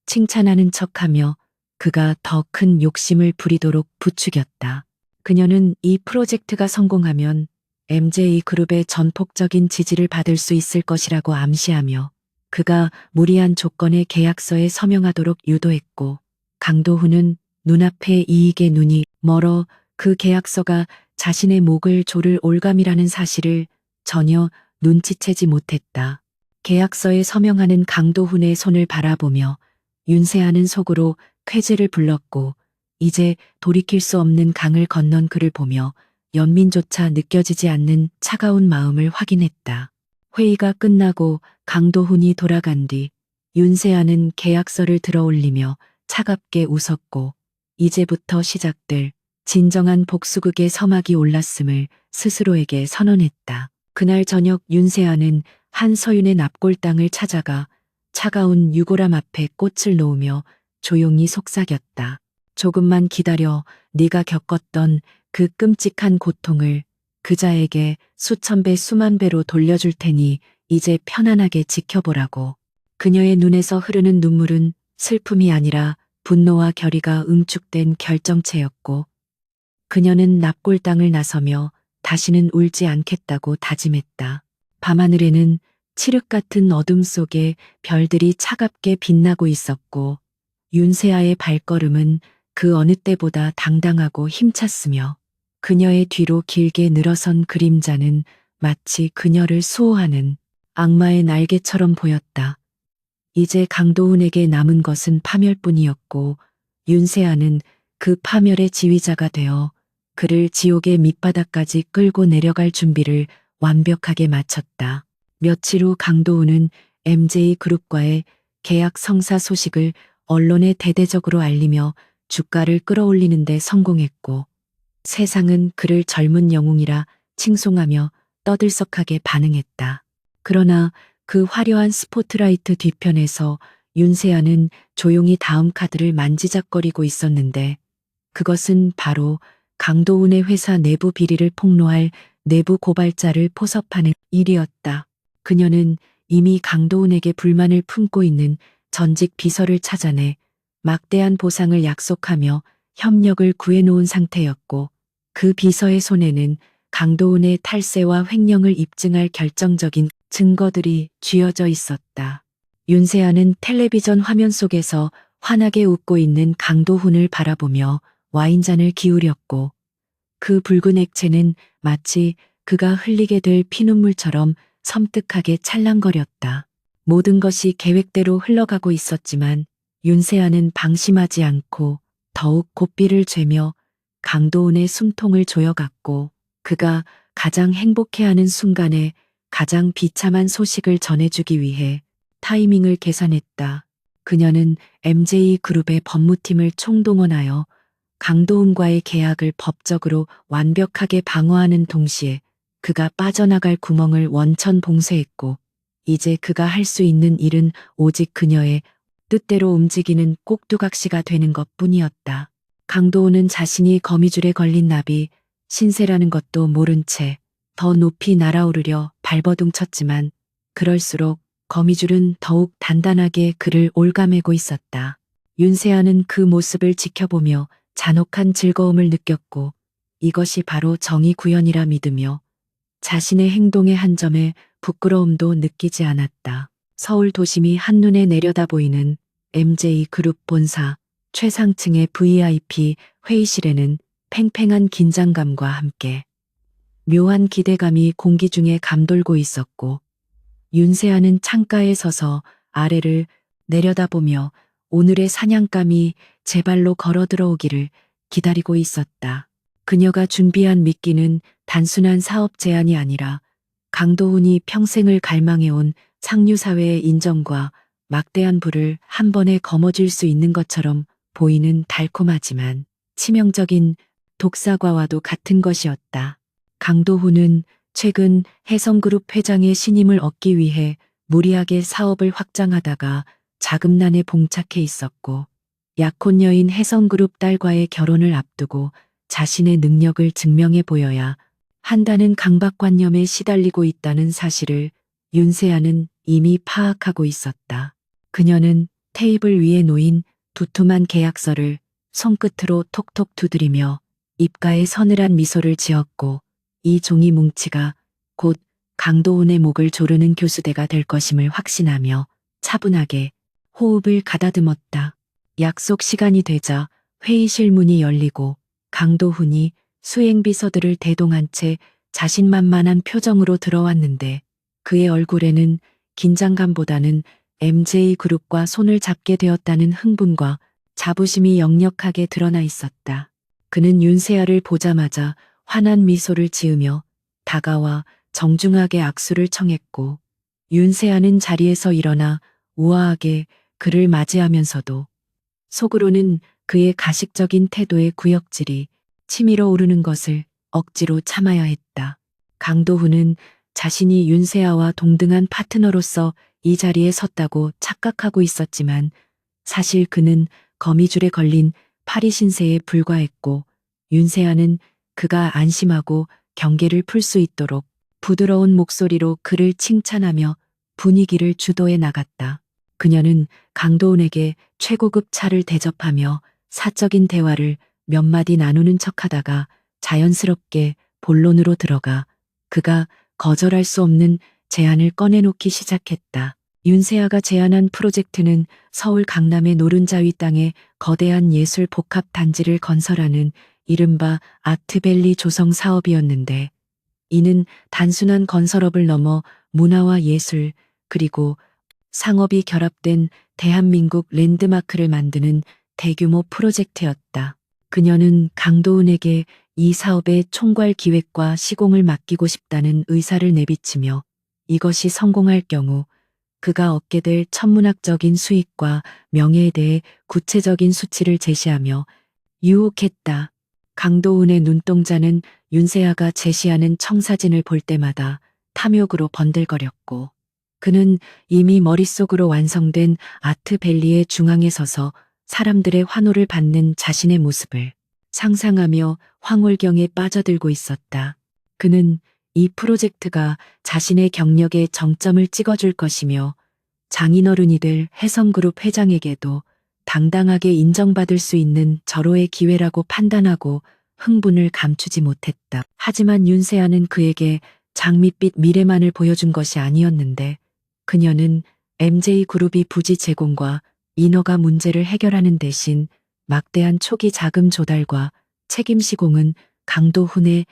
칭찬하는 척하며 그가 더 큰 욕심을 부리도록 부추겼다. 그녀는 이 프로젝트가 성공하면 MJ 그룹의 전폭적인 지지를 받을 수 있을 것이라고 암시하며 그가 무리한 조건의 계약서에 서명하도록 유도했고 강도훈은 눈앞의 이익에 눈이 멀어 그 계약서가 자신의 목을 조를 올감이라는 사실을 전혀 눈치채지 못했다. 계약서에 서명하는 강도훈의 손을 바라보며 윤세아는 속으로 쾌재를 불렀고 이제 돌이킬 수 없는 강을 건넌 그를 보며 연민조차 느껴지지 않는 차가운 마음을 확인했다. 회의가 끝나고 강도훈이 돌아간 뒤 윤세아는 계약서를 들어올리며 차갑게 웃었고 이제부터 시작될 진정한 복수극의 서막이 올랐음을 스스로에게 선언했다. 그날 저녁 윤세아는 한서윤의 납골당을 찾아가 차가운 유골함 앞에 꽃을 놓으며 조용히 속삭였다. 조금만 기다려 네가 겪었던 그 끔찍한 고통을 그자에게 수천 배 수만 배로 돌려줄 테니 이제 편안하게 지켜보라고. 그녀의 눈에서 흐르는 눈물은 슬픔이 아니라 분노와 결의가 응축된 결정체였고 그녀는 납골당을 나서며 다시는 울지 않겠다고 다짐했다. 밤하늘에는 칠흑 같은 어둠 속에 별들이 차갑게 빛나고 있었고 윤세아의 발걸음은 그 어느 때보다 당당하고 힘찼으며 그녀의 뒤로 길게 늘어선 그림자는 마치 그녀를 수호하는 악마의 날개처럼 보였다. 이제 강도훈에게 남은 것은 파멸뿐이었고 윤세아는 그 파멸의 지휘자가 되어 그를 지옥의 밑바닥까지 끌고 내려갈 준비를 완벽하게 마쳤다. 며칠 후 강도훈은 MJ 그룹과의 계약 성사 소식을 언론에 대대적으로 알리며 주가를 끌어올리는 데 성공했고 세상은 그를 젊은 영웅이라 칭송하며 떠들썩하게 반응했다. 그러나 그 화려한 스포트라이트 뒤편에서 윤세아는 조용히 다음 카드를 만지작거리고 있었는데 그것은 바로 강도훈의 회사 내부 비리를 폭로할 내부 고발자를 포섭하는 일이었다. 그녀는 이미 강도훈에게 불만을 품고 있는 전직 비서를 찾아내 막대한 보상을 약속하며 협력을 구해놓은 상태였고 그 비서의 손에는 강도훈의 탈세와 횡령을 입증할 결정적인 증거들이 쥐어져 있었다. 윤세아는 텔레비전 화면 속에서 환하게 웃고 있는 강도훈을 바라보며 와인잔을 기울였고 그 붉은 액체는 마치 그가 흘리게 될 피눈물처럼 섬뜩하게 찰랑거렸다. 모든 것이 계획대로 흘러가고 있었지만 윤세아는 방심하지 않고 더욱 고삐를 죄며 강도훈의 숨통을 조여갔고 그가 가장 행복해하는 순간에 가장 비참한 소식을 전해주기 위해 타이밍을 계산했다. 그녀는 MJ 그룹의 법무팀을 총동원하여 강도훈과의 계약을 법적으로 완벽하게 방어하는 동시에 그가 빠져나갈 구멍을 원천 봉쇄했고 이제 그가 할 수 있는 일은 오직 그녀의 뜻대로 움직이는 꼭두각시가 되는 것뿐이었다. 강도훈은 자신이 거미줄에 걸린 나비 신세라는 것도 모른 채 더 높이 날아오르려 발버둥 쳤지만 그럴수록 거미줄은 더욱 단단하게 그를 올가매고 있었다. 윤세아는 그 모습을 지켜보며 잔혹한 즐거움을 느꼈고 이것이 바로 정의 구현이라 믿으며 자신의 행동의 한 점에 부끄러움도 느끼지 않았다. 서울 도심이 한눈에 내려다 보이는 MJ 그룹 본사 최상층의 VIP 회의실에는 팽팽한 긴장감과 함께 묘한 기대감이 공기 중에 감돌고 있었고 윤세아는 창가에 서서 아래를 내려다보며 오늘의 사냥감이 제 발로 걸어 들어오기를 기다리고 있었다. 그녀가 준비한 미끼는 단순한 사업 제안이 아니라 강도훈이 평생을 갈망해온 상류사회의 인정과 막대한 부를 한 번에 거머쥘 수 있는 것처럼 보이는 달콤하지만 치명적인 독사과와도 같은 것이었다. 강도훈은 최근 혜성그룹 회장의 신임을 얻기 위해 무리하게 사업을 확장하다가 자금난에 봉착해 있었고, 약혼 여인 혜성그룹 딸과의 결혼을 앞두고 자신의 능력을 증명해 보여야 한다는 강박관념에 시달리고 있다는 사실을 윤세아는 이미 파악하고 있었다. 그녀는 테이블 위에 놓인 두툼한 계약서를 손끝으로 톡톡 두드리며 입가에 서늘한 미소를 지었고, 이 종이 뭉치가 곧 강도훈의 목을 조르는 교수대가 될 것임을 확신하며 차분하게 호흡을 가다듬었다. 약속 시간이 되자 회의실 문이 열리고 강도훈이 수행비서들을 대동한 채 자신만만한 표정으로 들어왔는데, 그의 얼굴에는 긴장감보다는 MJ그룹과 손을 잡게 되었다는 흥분과 자부심이 역력하게 드러나 있었다. 그는 윤세아를 보자마자 환한 미소를 지으며 다가와 정중하게 악수를 청했고, 윤세아는 자리에서 일어나 우아하게 그를 맞이하면서도 속으로는 그의 가식적인 태도의 구역질이 치밀어 오르는 것을 억지로 참아야 했다. 강도훈은 자신이 윤세아와 동등한 파트너로서 이 자리에 섰다고 착각하고 있었지만, 사실 그는 거미줄에 걸린 파리 신세에 불과했고, 윤세아는 그가 안심하고 경계를 풀 수 있도록 부드러운 목소리로 그를 칭찬하며 분위기를 주도해 나갔다. 그녀는 강도훈에게 최고급 차를 대접하며 사적인 대화를 몇 마디 나누는 척하다가 자연스럽게 본론으로 들어가 그가 거절할 수 없는 제안을 꺼내놓기 시작했다. 윤세아가 제안한 프로젝트는 서울 강남의 노른자위 땅에 거대한 예술 복합 단지를 건설하는 이른바 아트밸리 조성 사업이었는데, 이는 단순한 건설업을 넘어 문화와 예술 그리고 상업이 결합된 대한민국 랜드마크를 만드는 대규모 프로젝트였다. 그녀는 강도훈에게 이 사업의 총괄 기획과 시공을 맡기고 싶다는 의사를 내비치며, 이것이 성공할 경우 그가 얻게 될 천문학적인 수익과 명예에 대해 구체적인 수치를 제시하며 유혹했다. 강도훈의 눈동자는 윤세아가 제시하는 청사진을 볼 때마다 탐욕으로 번들거렸고, 그는 이미 머릿속으로 완성된 아트밸리의 중앙에 서서 사람들의 환호를 받는 자신의 모습을 상상하며 황홀경에 빠져들고 있었다. 그는 이 프로젝트가 자신의 경력의 정점을 찍어줄 것이며, 장인어른이 될 혜성그룹 회장에게도 당당하게 인정받을 수 있는 절호의 기회라고 판단하고 흥분을 감추지 못했다. 하지만 윤세아는 그에게 장밋빛 미래만을 보여준 것이 아니었는데, 그녀는 MJ그룹이 부지 제공과 인허가 문제를 해결하는 대신 막대한 초기 자금 조달과 책임 시공은 강도훈의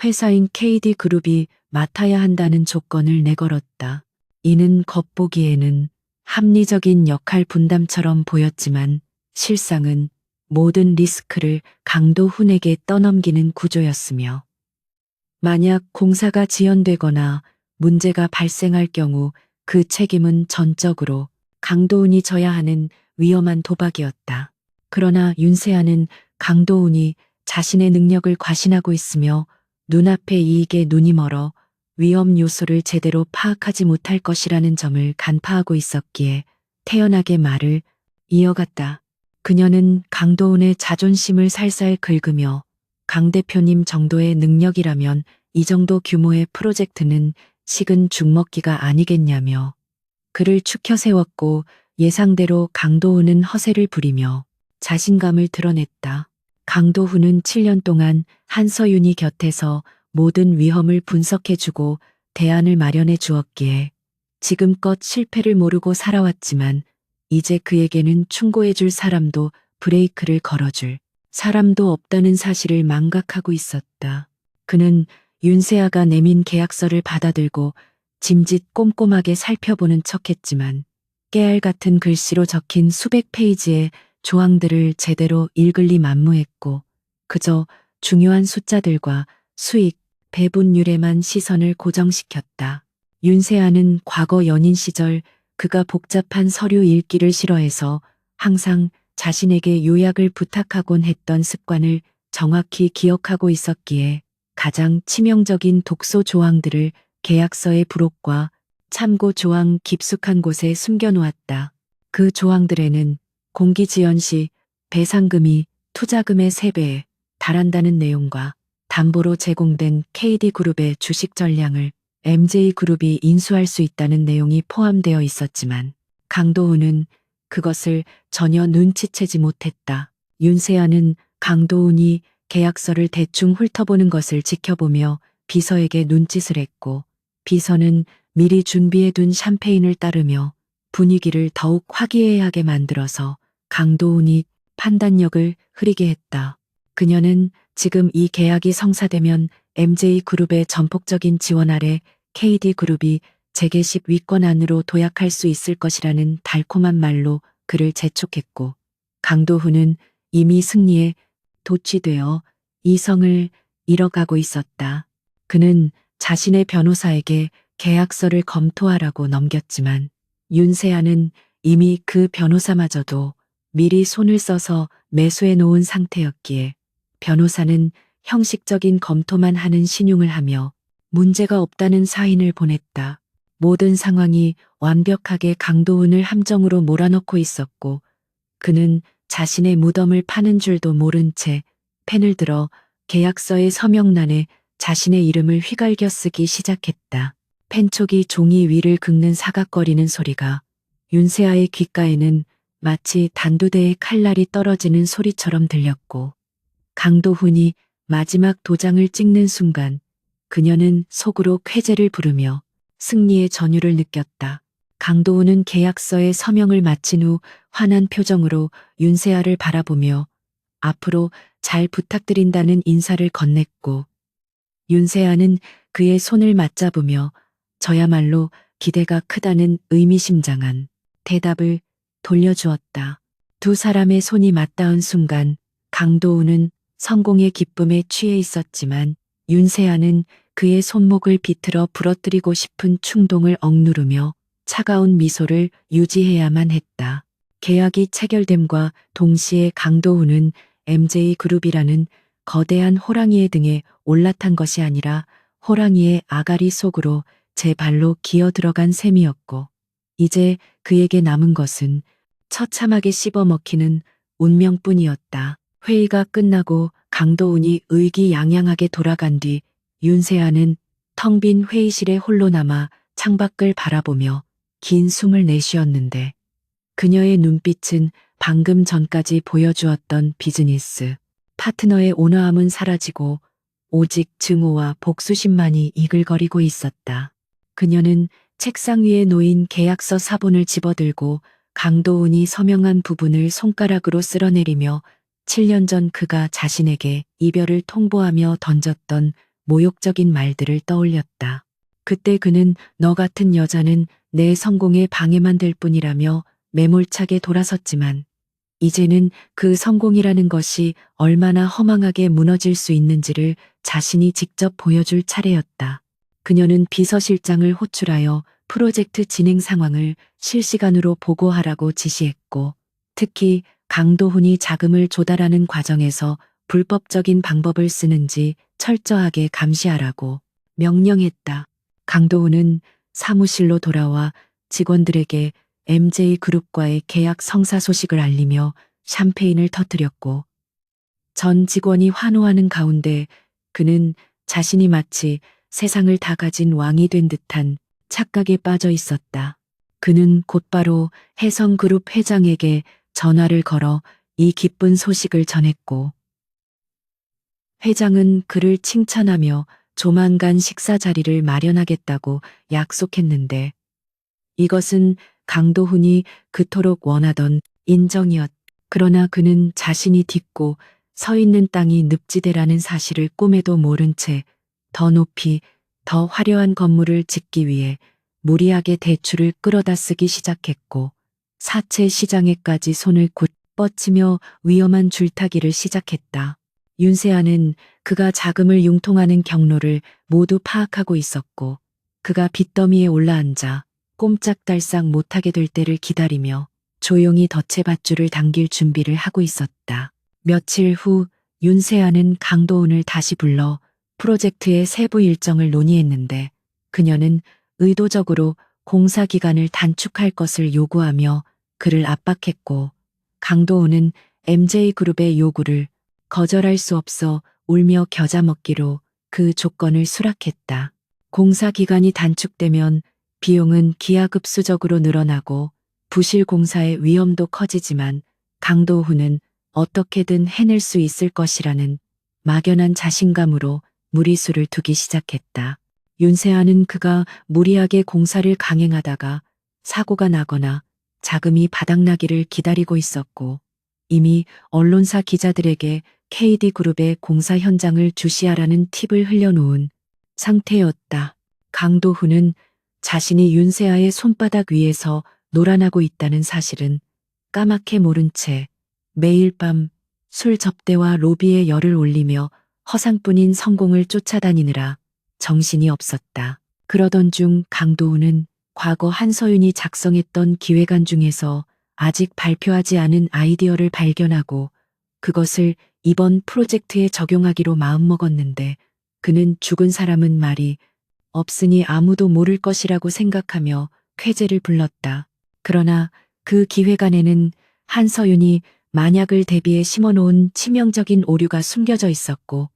회사인 KD그룹이 맡아야 한다는 조건을 내걸었다. 이는 겉보기에는 합리적인 역할 분담처럼 보였지만 실상은 모든 리스크를 강도훈에게 떠넘기는 구조였으며, 만약 공사가 지연되거나 문제가 발생할 경우 그 책임은 전적으로 강도훈이 져야 하는 위험한 도박이었다. 그러나 윤세아는 강도훈이 자신의 능력을 과신하고 있으며 눈앞의 이익에 눈이 멀어 위험 요소를 제대로 파악하지 못할 것이라는 점을 간파하고 있었기에 태연하게 말을 이어갔다. 그녀는 강도훈의 자존심을 살살 긁으며 강 대표님 정도의 능력이라면 이 정도 규모의 프로젝트는 식은 죽먹기가 아니겠냐며 그를 추켜 세웠고, 예상대로 강도훈은 허세를 부리며 자신감을 드러냈다. 강도훈은 7년 동안 한서윤이 곁에서 모든 위험을 분석해주고 대안을 마련해 주었기에 지금껏 실패를 모르고 살아왔지만, 이제 그에게는 충고해줄 사람도 브레이크를 걸어줄 사람도 없다는 사실을 망각하고 있었다. 그는 윤세아가 내민 계약서를 받아들고 짐짓 꼼꼼하게 살펴보는 척했지만 깨알 같은 글씨로 적힌 수백 페이지의 조항들을 제대로 읽을 리 만무했고 그저 중요한 숫자들과 수익, 배분율에만 시선을 고정시켰다. 윤세아는 과거 연인 시절 그가 복잡한 서류 읽기를 싫어해서 항상 자신에게 요약을 부탁하곤 했던 습관을 정확히 기억하고 있었기에 가장 치명적인 독소 조항들을 계약서의 부록과 참고 조항 깊숙한 곳에 숨겨놓았다. 그 조항들에는 공기지원 시 배상금이 투자금의 3배에 달한다는 내용과 담보로 제공된 KD그룹의 주식 전량을 MJ그룹이 인수할 수 있다는 내용이 포함되어 있었지만 강도훈은 그것을 전혀 눈치채지 못했다. 윤세아는 강도훈이 계약서를 대충 훑어보는 것을 지켜보며 비서에게 눈짓을 했고 비서는 미리 준비해둔 샴페인을 따르며 분위기를 더욱 화기애애하게 만들어서 강도훈이 판단력을 흐리게 했다. 그녀는 지금 이 계약이 성사되면 MJ그룹의 전폭적인 지원 아래 KD그룹이 재계식 위권 안으로 도약할 수 있을 것이라는 달콤한 말로 그를 재촉했고 강도훈은 이미 승리에 도취되어 이성을 잃어가고 있었다. 그는 자신의 변호사에게 계약서를 검토하라고 넘겼지만 윤세아는 이미 그 변호사마저도 미리 손을 써서 매수해 놓은 상태였기에 변호사는 형식적인 검토만 하는 신용을 하며 문제가 없다는 사인을 보냈다. 모든 상황이 완벽하게 강도훈을 함정으로 몰아넣고 있었고 그는 자신의 무덤을 파는 줄도 모른 채 펜을 들어 계약서의 서명란에 자신의 이름을 휘갈겨 쓰기 시작했다. 펜촉이 종이 위를 긁는 사각거리는 소리가 윤세아의 귓가에는 마치 단두대의 칼날이 떨어지는 소리처럼 들렸고 강도훈이 마지막 도장을 찍는 순간 그녀는 속으로 쾌재를 부르며 승리의 전율을 느꼈다. 강도훈은 계약서에 서명을 마친 후 환한 표정으로 윤세아를 바라보며 앞으로 잘 부탁드린다는 인사를 건넸고 윤세아는 그의 손을 맞잡으며 저야말로 기대가 크다는 의미심장한 대답을 돌려주었다. 두 사람의 손이 맞닿은 순간 강도훈은 성공의 기쁨에 취해 있었지만 윤세아는 그의 손목을 비틀어 부러뜨리고 싶은 충동을 억누르며 차가운 미소를 유지해야만 했다. 계약이 체결됨과 동시에 강도훈은 MJ그룹이라는 거대한 호랑이의 등에 올라탄 것이 아니라 호랑이의 아가리 속으로 제 발로 기어 들어간 셈이었고 이제 그에게 남은 것은 처참하게 씹어먹히는 운명뿐이었다. 회의가 끝나고 강도훈이 의기양양하게 돌아간 뒤 윤세아는 텅 빈 회의실에 홀로 남아 창밖을 바라보며 긴 숨을 내쉬었는데 그녀의 눈빛은 방금 전까지 보여주었던 비즈니스 파트너의 온화함은 사라지고 오직 증오와 복수심만이 이글거리고 있었다. 그녀는 책상 위에 놓인 계약서 사본을 집어들고 강도훈이 서명한 부분을 손가락으로 쓸어내리며 7년 전 그가 자신에게 이별을 통보하며 던졌던 모욕적인 말들을 떠올렸다. 그때 그는 너 같은 여자는 내 성공에 방해만 될 뿐이라며 매몰차게 돌아섰지만 이제는 그 성공이라는 것이 얼마나 허망하게 무너질 수 있는지를 자신이 직접 보여줄 차례였다. 그녀는 비서실장을 호출하여 프로젝트 진행 상황을 실시간으로 보고하라고 지시했고 특히 강도훈이 자금을 조달하는 과정에서 불법적인 방법을 쓰는지 철저하게 감시하라고 명령했다. 강도훈은 사무실로 돌아와 직원들에게 MJ그룹과의 계약 성사 소식을 알리며 샴페인을 터뜨렸고 전 직원이 환호하는 가운데 그는 자신이 마치 세상을 다 가진 왕이 된 듯한 착각에 빠져 있었다. 그는 곧바로 혜성그룹 회장에게 전화를 걸어 이 기쁜 소식을 전했고 회장은 그를 칭찬하며 조만간 식사 자리를 마련하겠다고 약속했는데 이것은 강도훈이 그토록 원하던 인정이었다. 그러나 그는 자신이 딛고 서 있는 땅이 늪지대라는 사실을 꿈에도 모른 채 더 높이 더 화려한 건물을 짓기 위해 무리하게 대출을 끌어다 쓰기 시작했고 사채 시장에까지 손을 곧 뻗치며 위험한 줄타기를 시작했다. 윤세아는 그가 자금을 융통하는 경로를 모두 파악하고 있었고, 그가 빚더미에 올라앉아 꼼짝달싹 못하게 될 때를 기다리며 조용히 덫에 밧줄을 당길 준비를 하고 있었다. 며칠 후 윤세아는 강도훈을 다시 불러 프로젝트의 세부 일정을 논의했는데, 그녀는 의도적으로 공사 기간을 단축할 것을 요구하며 그를 압박했고, 강도훈은 MJ그룹의 요구를 거절할 수 없어 울며 겨자 먹기로 그 조건을 수락했다. 공사 기간이 단축되면 비용은 기하급수적으로 늘어나고 부실 공사의 위험도 커지지만 강도훈은 어떻게든 해낼 수 있을 것이라는 막연한 자신감으로 무리수를 두기 시작했다. 윤세아는 그가 무리하게 공사를 강행하다가 사고가 나거나 자금이 바닥나기를 기다리고 있었고, 이미 언론사 기자들에게 KD그룹의 공사 현장을 주시하라는 팁을 흘려놓은 상태였다. 강도훈은 자신이 윤세아의 손바닥 위에서 놀아나고 있다는 사실은 까맣게 모른 채 매일 밤 술 접대와 로비에 열을 올리며 허상뿐인 성공을 쫓아다니느라 정신이 없었다. 그러던 중 강도훈은 과거 한서윤이 작성했던 기획안 중에서 아직 발표하지 않은 아이디어를 발견하고 그것을 이번 프로젝트에 적용하기로 마음먹었는데, 그는 죽은 사람은 말이 없으니 아무도 모를 것이라고 생각하며 쾌재를 불렀다. 그러나 그 기획안에는 한서윤이 만약을 대비해 심어놓은 치명적인 오류가 숨겨져 있었고,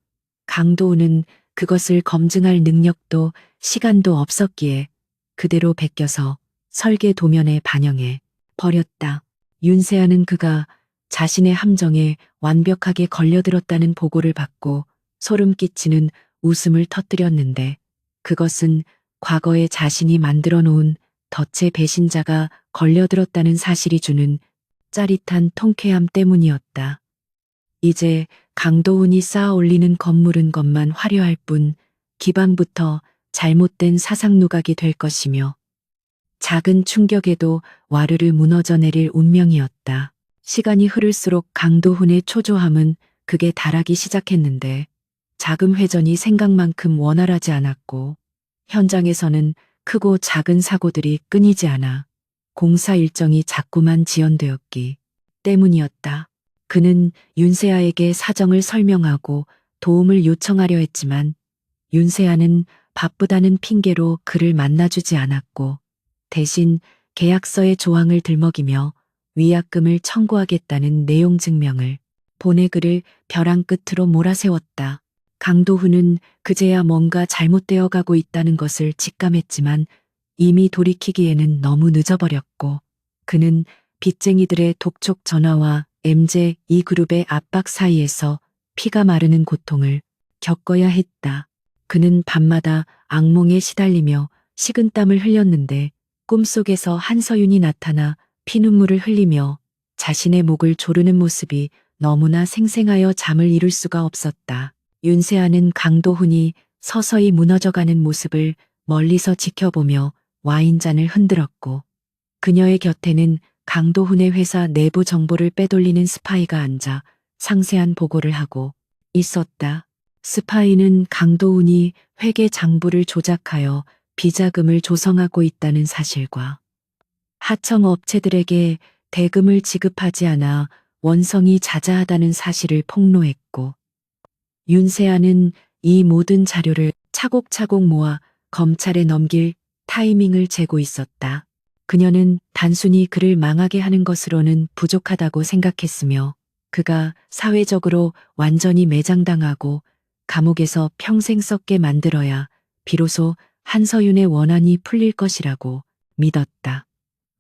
강도훈은 그것을 검증할 능력도 시간도 없었기에 그대로 베껴서 설계 도면에 반영해 버렸다. 윤세아는 그가 자신의 함정에 완벽하게 걸려들었다는 보고를 받고 소름 끼치는 웃음을 터뜨렸는데, 그것은 과거에 자신이 만들어 놓은 덫의 배신자가 걸려들었다는 사실이 주는 짜릿한 통쾌함 때문이었다. 이제 강도훈이 쌓아 올리는 건물은 것만 화려할 뿐 기반부터 잘못된 사상 누각이 될 것이며, 작은 충격에도 와르르 무너져 내릴 운명이었다. 시간이 흐를수록 강도훈의 초조함은 극에 달하기 시작했는데, 자금 회전이 생각만큼 원활하지 않았고 현장에서는 크고 작은 사고들이 끊이지 않아 공사 일정이 자꾸만 지연되었기 때문이었다. 그는 윤세아에게 사정을 설명하고 도움을 요청하려 했지만 윤세아는 바쁘다는 핑계로 그를 만나주지 않았고, 대신 계약서의 조항을 들먹이며 위약금을 청구하겠다는 내용 증명을 보내 그를 벼랑 끝으로 몰아세웠다. 강도훈은 그제야 뭔가 잘못되어 가고 있다는 것을 직감했지만 이미 돌이키기에는 너무 늦어버렸고, 그는 빚쟁이들의 독촉 전화와 MJ2그룹의 압박 사이에서 피가 마르는 고통을 겪어야 했다. 그는 밤마다 악몽에 시달리며 식은땀을 흘렸는데, 꿈속에서 한서윤이 나타나 피눈물을 흘리며 자신의 목을 조르는 모습이 너무나 생생하여 잠을 이룰 수가 없었다. 윤세아는 강도훈이 서서히 무너져가는 모습을 멀리서 지켜보며 와인잔을 흔들었고, 그녀의 곁에는 강도훈의 회사 내부 정보를 빼돌리는 스파이가 앉아 상세한 보고를 하고 있었다. 스파이는 강도훈이 회계 장부를 조작하여 비자금을 조성하고 있다는 사실과 하청 업체들에게 대금을 지급하지 않아 원성이 자자하다는 사실을 폭로했고, 윤세아는 이 모든 자료를 차곡차곡 모아 검찰에 넘길 타이밍을 재고 있었다. 그녀는 단순히 그를 망하게 하는 것으로는 부족하다고 생각했으며, 그가 사회적으로 완전히 매장당하고 감옥에서 평생 썩게 만들어야 비로소 한서윤의 원한이 풀릴 것이라고 믿었다.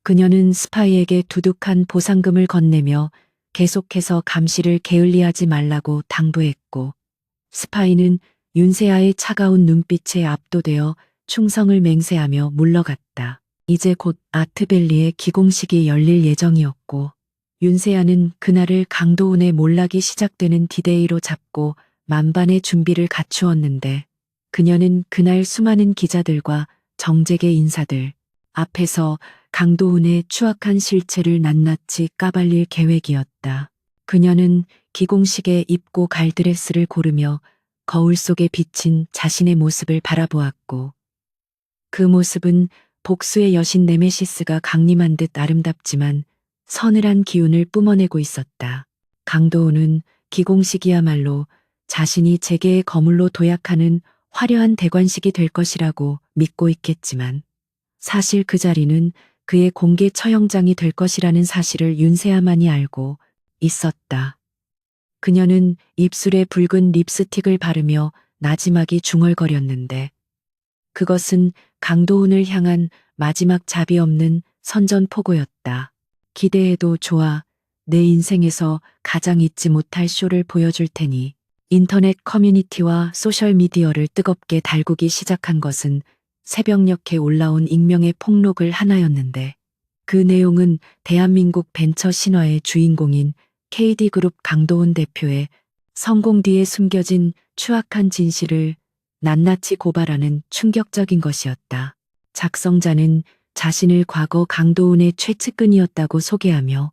그녀는 스파이에게 두둑한 보상금을 건네며 계속해서 감시를 게을리하지 말라고 당부했고, 스파이는 윤세아의 차가운 눈빛에 압도되어 충성을 맹세하며 물러갔다. 이제 곧 아트밸리의 기공식이 열릴 예정이었고, 윤세아는 그날을 강도훈의 몰락이 시작되는 디데이로 잡고 만반의 준비를 갖추었는데, 그녀는 그날 수많은 기자들과 정재계 인사들 앞에서 강도훈의 추악한 실체를 낱낱이 까발릴 계획이었다. 그녀는 기공식에 입고 갈 드레스를 고르며 거울 속에 비친 자신의 모습을 바라보았고, 그 모습은 복수의 여신 네메시스가 강림한 듯 아름답지만 서늘한 기운을 뿜어내고 있었다. 강도훈은 기공식이야말로 자신이 재계의 거물로 도약하는 화려한 대관식이 될 것이라고 믿고 있겠지만, 사실 그 자리는 그의 공개 처형장이 될 것이라는 사실을 윤세아만이 알고 있었다. 그녀는 입술에 붉은 립스틱을 바르며 나지막이 중얼거렸는데, 그것은 강도훈을 향한 마지막 자비 없는 선전포고였다. 기대해도 좋아. 내 인생에서 가장 잊지 못할 쇼를 보여줄 테니. 인터넷 커뮤니티와 소셜미디어를 뜨겁게 달구기 시작한 것은 새벽녘에 올라온 익명의 폭록을 하나였는데, 그 내용은 대한민국 벤처 신화의 주인공인 KD그룹 강도훈 대표의 성공 뒤에 숨겨진 추악한 진실을 낱낱이 고발하는 충격적인 것이었다. 작성자는 자신을 과거 강도훈의 최측근이었다고 소개하며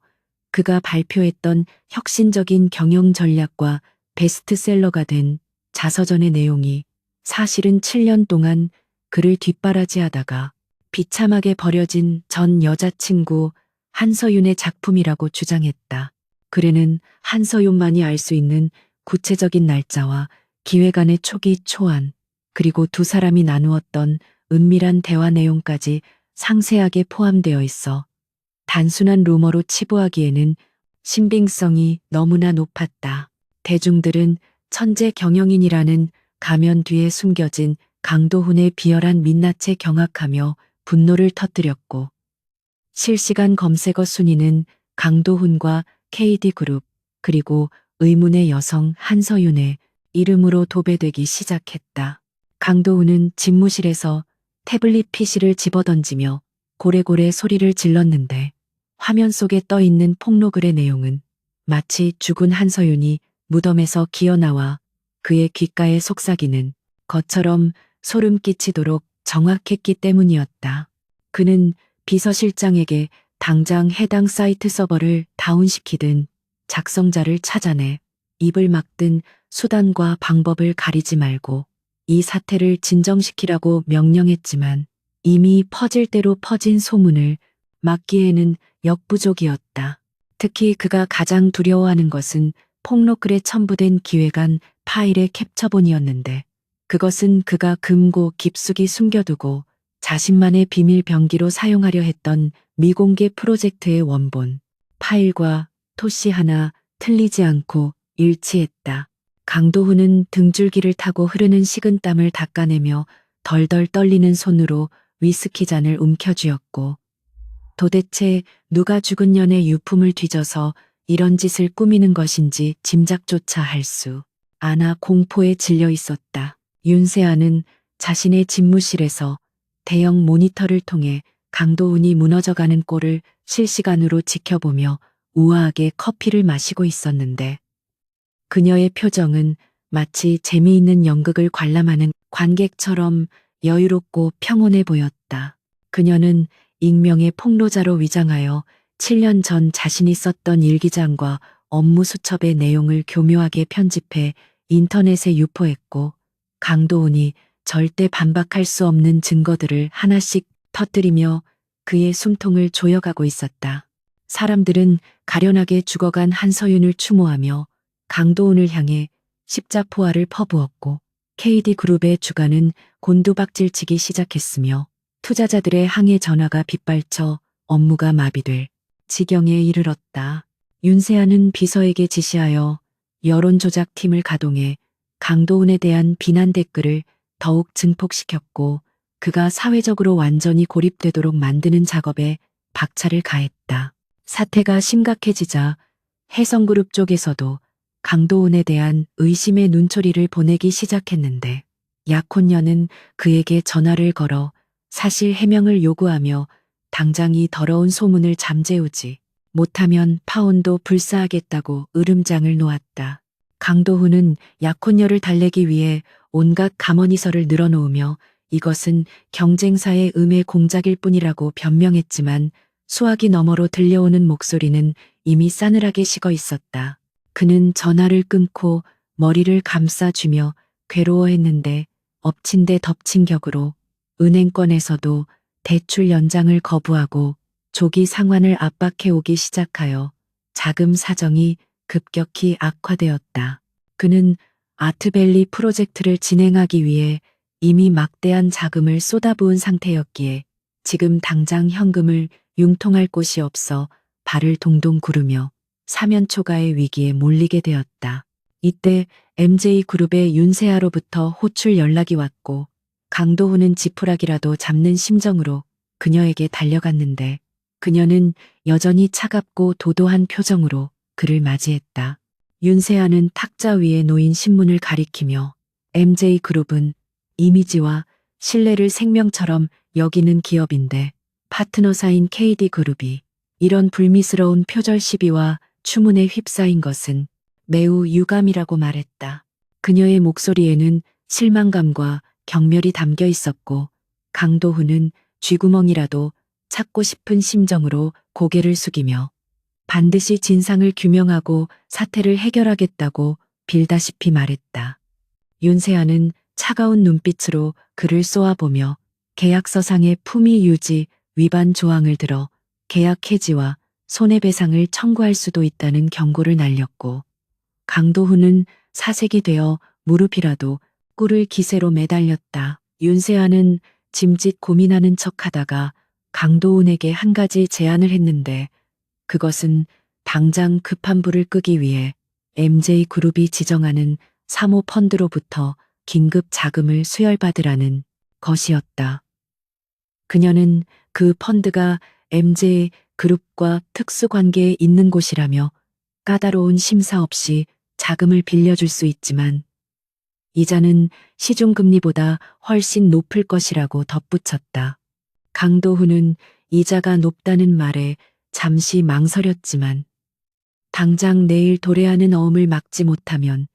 그가 발표했던 혁신적인 경영 전략과 베스트셀러가 된 자서전의 내용이 사실은 7년 동안 그를 뒷바라지하다가 비참하게 버려진 전 여자친구 한서윤의 작품이라고 주장했다. 글에는 한서윤만이 알 수 있는 구체적인 날짜와 기획안의 초기 초안, 그리고 두 사람이 나누었던 은밀한 대화 내용까지 상세하게 포함되어 있어 단순한 루머로 치부하기에는 신빙성이 너무나 높았다. 대중들은 천재 경영인이라는 가면 뒤에 숨겨진 강도훈의 비열한 민낯에 경악하며 분노를 터뜨렸고, 실시간 검색어 순위는 강도훈과 KD그룹, 그리고 의문의 여성 한서윤의 이름으로 도배되기 시작했다. 강도훈은 집무실에서 태블릿 PC를 집어던지며 고래고래 소리를 질렀는데, 화면 속에 떠 있는 폭로글의 내용은 마치 죽은 한서윤이 무덤에서 기어나와 그의 귓가에 속삭이는 것처럼 소름 끼치도록 정확했기 때문이었다. 그는 비서실장에게 당장 해당 사이트 서버를 다운시키든 작성자를 찾아내 입을 막든 수단과 방법을 가리지 말고 이 사태를 진정시키라고 명령했지만, 이미 퍼질 대로 퍼진 소문을 막기에는 역부족이었다. 특히 그가 가장 두려워하는 것은 폭로글에 첨부된 기획안 파일의 캡처본이었는데, 그것은 그가 금고 깊숙이 숨겨두고 자신만의 비밀 병기로 사용하려 했던 미공개 프로젝트의 원본 파일과 토시 하나 틀리지 않고 일치했다. 강도훈은 등줄기를 타고 흐르는 식은땀을 닦아내며 덜덜 떨리는 손으로 위스키 잔을 움켜쥐었고, 도대체 누가 죽은 년의 유품을 뒤져서 이런 짓을 꾸미는 것인지 짐작조차 할 수 않아 공포에 질려 있었다. 윤세아는 자신의 집무실에서 대형 모니터를 통해 강도훈이 무너져가는 꼴을 실시간으로 지켜보며 우아하게 커피를 마시고 있었는데, 그녀의 표정은 마치 재미있는 연극을 관람하는 관객처럼 여유롭고 평온해 보였다. 그녀는 익명의 폭로자로 위장하여 7년 전 자신이 썼던 일기장과 업무 수첩의 내용을 교묘하게 편집해 인터넷에 유포했고, 강도훈이 절대 반박할 수 없는 증거들을 하나씩 터뜨리며 그의 숨통을 조여가고 있었다. 사람들은 가련하게 죽어간 한서윤을 추모하며 강도훈을 향해 십자포화를 퍼부었고, KD그룹의 주가는 곤두박질치기 시작했으며 투자자들의 항해 전화가 빗발쳐 업무가 마비될 지경에 이르렀다. 윤세아는 비서에게 지시하여 여론조작팀을 가동해 강도훈에 대한 비난 댓글을 더욱 증폭시켰고, 그가 사회적으로 완전히 고립되도록 만드는 작업에 박차를 가했다. 사태가 심각해지자 해성그룹 쪽에서도 강도훈에 대한 의심의 눈초리를 보내기 시작했는데, 약혼녀는 그에게 전화를 걸어 사실 해명을 요구하며 당장 이 더러운 소문을 잠재우지 못하면 파혼도 불사하겠다고 으름장을 놓았다. 강도훈은 약혼녀를 달래기 위해 온갖 감언이설을 늘어놓으며 이것은 경쟁사의 음해 공작일 뿐이라고 변명했지만 수화기 너머로 들려오는 목소리는 이미 싸늘하게 식어 있었다. 그는 전화를 끊고 머리를 감싸쥐며 괴로워했는데 엎친 데 덮친 격으로 은행권에서도 대출 연장을 거부하고 조기 상환을 압박해오기 시작하여 자금 사정이 급격히 악화되었다. 그는 아트밸리 프로젝트를 진행하기 위해 이미 막대한 자금을 쏟아부은 상태였기에 지금 당장 현금을 융통할 곳이 없어 발을 동동 구르며 사면초가의 위기에 몰리게 되었다. 이때 MJ그룹의 윤세아로부터 호출 연락이 왔고 강도훈은 지푸라기라도 잡는 심정으로 그녀에게 달려갔는데 그녀는 여전히 차갑고 도도한 표정으로 그를 맞이했다. 윤세아는 탁자 위에 놓인 신문을 가리키며 MJ그룹은 이미지와 신뢰를 생명처럼 여기는 기업인데 파트너사인 KD그룹이 이런 불미스러운 표절 시비와 추문에 휩싸인 것은 매우 유감이라고 말했다. 그녀의 목소리에는 실망감과 경멸이 담겨 있었고 강도훈은 쥐구멍이라도 찾고 싶은 심정으로 고개를 숙이며 반드시 진상을 규명하고 사태를 해결하겠다고 빌다시피 말했다. 윤세아는 차가운 눈빛으로 그를 쏘아보며 계약서상의 품위 유지 위반 조항을 들어 계약 해지와 손해배상을 청구할 수도 있다는 경고를 날렸고 강도훈은 사색이 되어 무릎이라도 꿇을 기세로 매달렸다. 윤세아는 짐짓 고민하는 척하다가 강도훈에게 한 가지 제안을 했는데 그것은 당장 급한 불을 끄기 위해 MJ그룹이 지정하는 사모펀드로부터 긴급 자금을 수혈받으라는 것이었다. 그녀는 그 펀드가 MJ그룹과 특수관계에 있는 곳이라며 까다로운 심사 없이 자금을 빌려줄 수 있지만 이자는 시중금리보다 훨씬 높을 것이라고 덧붙였다. 강도훈은 이자가 높다는 말에 잠시 망설였지만 당장 내일 도래하는 어음을 막지 못하면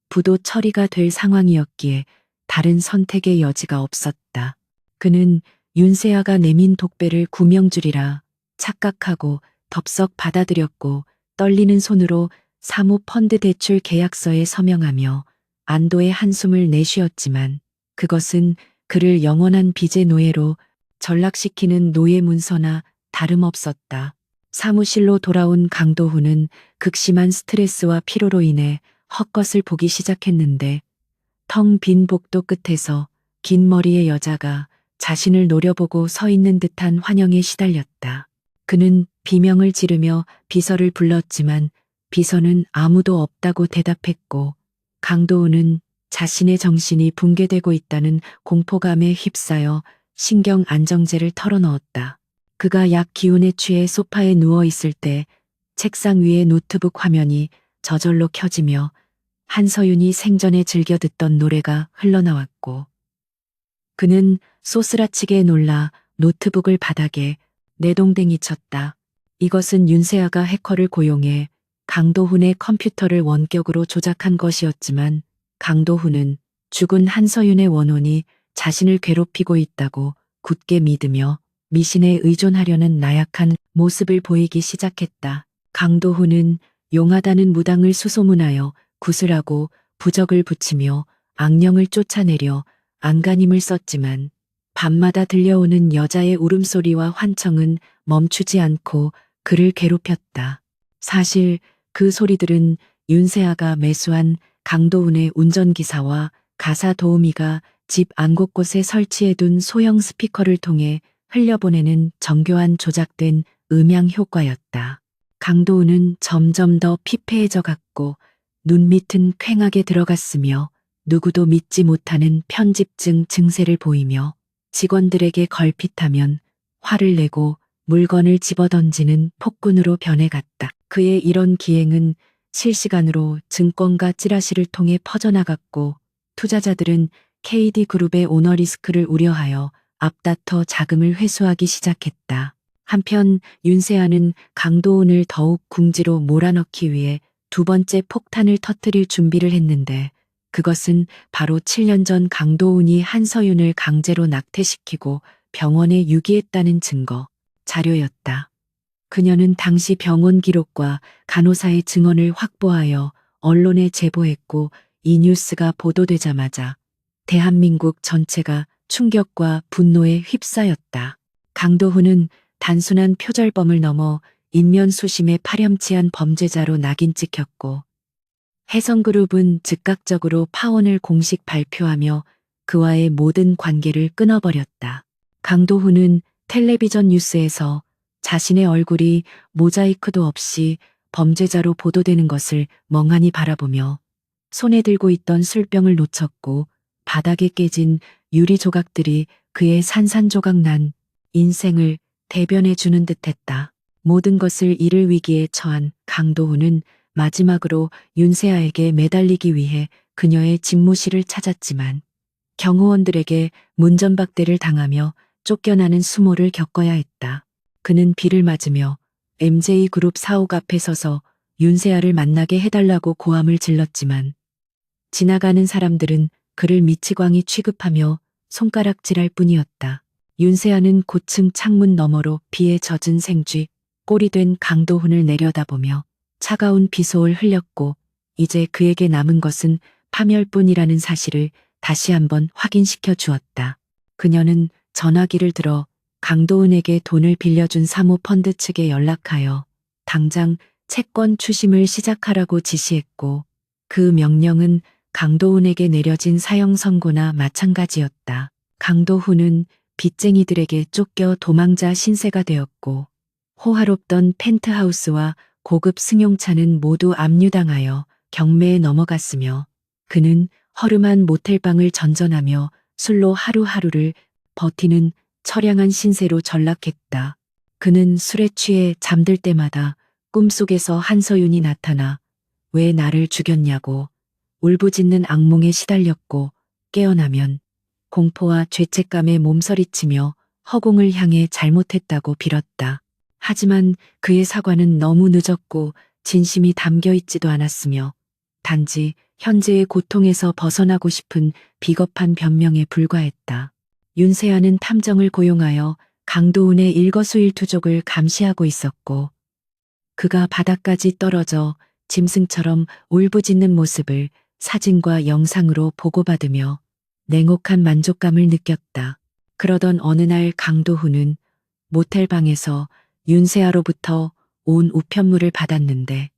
부도 처리가 될 상황이었기에 다른 선택의 여지가 없었다. 그는 윤세아가 내민 독배를 구명줄이라 착각하고 덥석 받아들였고 떨리는 손으로 사모펀드 대출 계약서에 서명하며 안도의 한숨을 내쉬었지만 그것은 그를 영원한 빚의 노예로 전락시키는 노예 문서나 다름없었다. 사무실로 돌아온 강도훈은 극심한 스트레스와 피로로 인해 헛것을 보기 시작했는데 텅 빈 복도 끝에서 긴 머리의 여자가 자신을 노려보고 서 있는 듯한 환영에 시달렸다. 그는 비명을 지르며 비서를 불렀지만 비서는 아무도 없다고 대답했고 강도훈은 자신의 정신이 붕괴되고 있다는 공포감에 휩싸여 신경 안정제를 털어넣었다. 그가 약 기운에 취해 소파에 누워 있을 때 책상 위에 노트북 화면이 저절로 켜지며 한서윤이 생전에 즐겨 듣던 노래가 흘러나왔고 그는 소스라치게 놀라 노트북을 바닥에 내동댕이 쳤다. 이것은 윤세아가 해커를 고용해 강도훈의 컴퓨터를 원격으로 조작한 것이었지만 강도훈은 죽은 한서윤의 원혼이 자신을 괴롭히고 있다고 굳게 믿으며 미신에 의존하려는 나약한 모습을 보이기 시작했다. 강도훈은 용하다는 무당을 수소문하여 구슬하고 부적을 붙이며 악령을 쫓아내려 안간힘을 썼지만 밤마다 들려오는 여자의 울음소리와 환청은 멈추지 않고 그를 괴롭혔다. 사실 그 소리들은 윤세아가 매수한 강도훈의 운전기사와 가사 도우미가 집 안 곳곳에 설치해둔 소형 스피커를 통해 흘려보내는 정교한 조작된 음향 효과였다. 강도훈은 점점 더 피폐해져 갔고 눈밑은 퀭하게 들어갔으며 누구도 믿지 못하는 편집증 증세를 보이며 직원들에게 걸핏하면 화를 내고 물건을 집어던지는 폭군으로 변해갔다. 그의 이런 기행은 실시간으로 증권가 찌라시를 통해 퍼져나갔고 투자자들은 KD그룹의 오너리스크를 우려하여 앞다퉈 자금을 회수하기 시작했다. 한편 윤세아는 강도훈을 더욱 궁지로 몰아넣기 위해 두 번째 폭탄을 터뜨릴 준비를 했는데 그것은 바로 7년 전 강도훈이 한서윤을 강제로 낙태시키고 병원에 유기했다는 증거, 자료였다. 그녀는 당시 병원 기록과 간호사의 증언을 확보하여 언론에 제보했고 이 뉴스가 보도되자마자 대한민국 전체가 충격과 분노에 휩싸였다. 강도훈은 단순한 표절범을 넘어 인면수심에 파렴치한 범죄자로 낙인 찍혔고 혜성그룹은 즉각적으로 파혼을 공식 발표하며 그와의 모든 관계를 끊어버렸다. 강도훈은 텔레비전 뉴스에서 자신의 얼굴이 모자이크도 없이 범죄자로 보도되는 것을 멍하니 바라보며 손에 들고 있던 술병을 놓쳤고 바닥에 깨진 유리 조각들이 그의 산산조각 난 인생을 대변해 주는 듯했다. 모든 것을 잃을 위기에 처한 강도훈은 마지막으로 윤세아에게 매달리기 위해 그녀의 집무실을 찾았지만 경호원들에게 문전박대를 당하며 쫓겨나는 수모를 겪어야 했다. 그는 비를 맞으며 MJ그룹 사옥 앞에 서서 윤세아를 만나게 해달라고 고함을 질렀지만 지나가는 사람들은 그를 미치광이 취급하며 손가락질할 뿐이었다. 윤세아는 고층 창문 너머로 비에 젖은 생쥐, 꼴이 된 강도훈을 내려다보며 차가운 비소를 흘렸고 이제 그에게 남은 것은 파멸뿐이라는 사실을 다시 한번 확인시켜 주었다. 그녀는 전화기를 들어 강도훈에게 돈을 빌려준 사모펀드 측에 연락하여 당장 채권 추심을 시작하라고 지시했고 그 명령은 강도훈에게 내려진 사형 선고나 마찬가지였다. 강도훈은 빚쟁이들에게 쫓겨 도망자 신세가 되었고 호화롭던 펜트하우스와 고급 승용차는 모두 압류당하여 경매에 넘어갔으며 그는 허름한 모텔방을 전전하며 술로 하루하루를 버티는 처량한 신세로 전락했다. 그는 술에 취해 잠들 때마다 꿈속에서 한서윤이 나타나 왜 나를 죽였냐고 울부짖는 악몽에 시달렸고 깨어나면 공포와 죄책감에 몸서리치며 허공을 향해 잘못했다고 빌었다. 하지만 그의 사과는 너무 늦었고 진심이 담겨 있지도 않았으며 단지 현재의 고통에서 벗어나고 싶은 비겁한 변명에 불과했다. 윤세아는 탐정을 고용하여 강도훈의 일거수일투족을 감시하고 있었고 그가 바닥까지 떨어져 짐승처럼 울부짖는 모습을 사진과 영상으로 보고받으며 냉혹한 만족감을 느꼈다. 그러던 어느 날 강도훈은 모텔방에서 윤세아로부터 온 우편물을 받았는데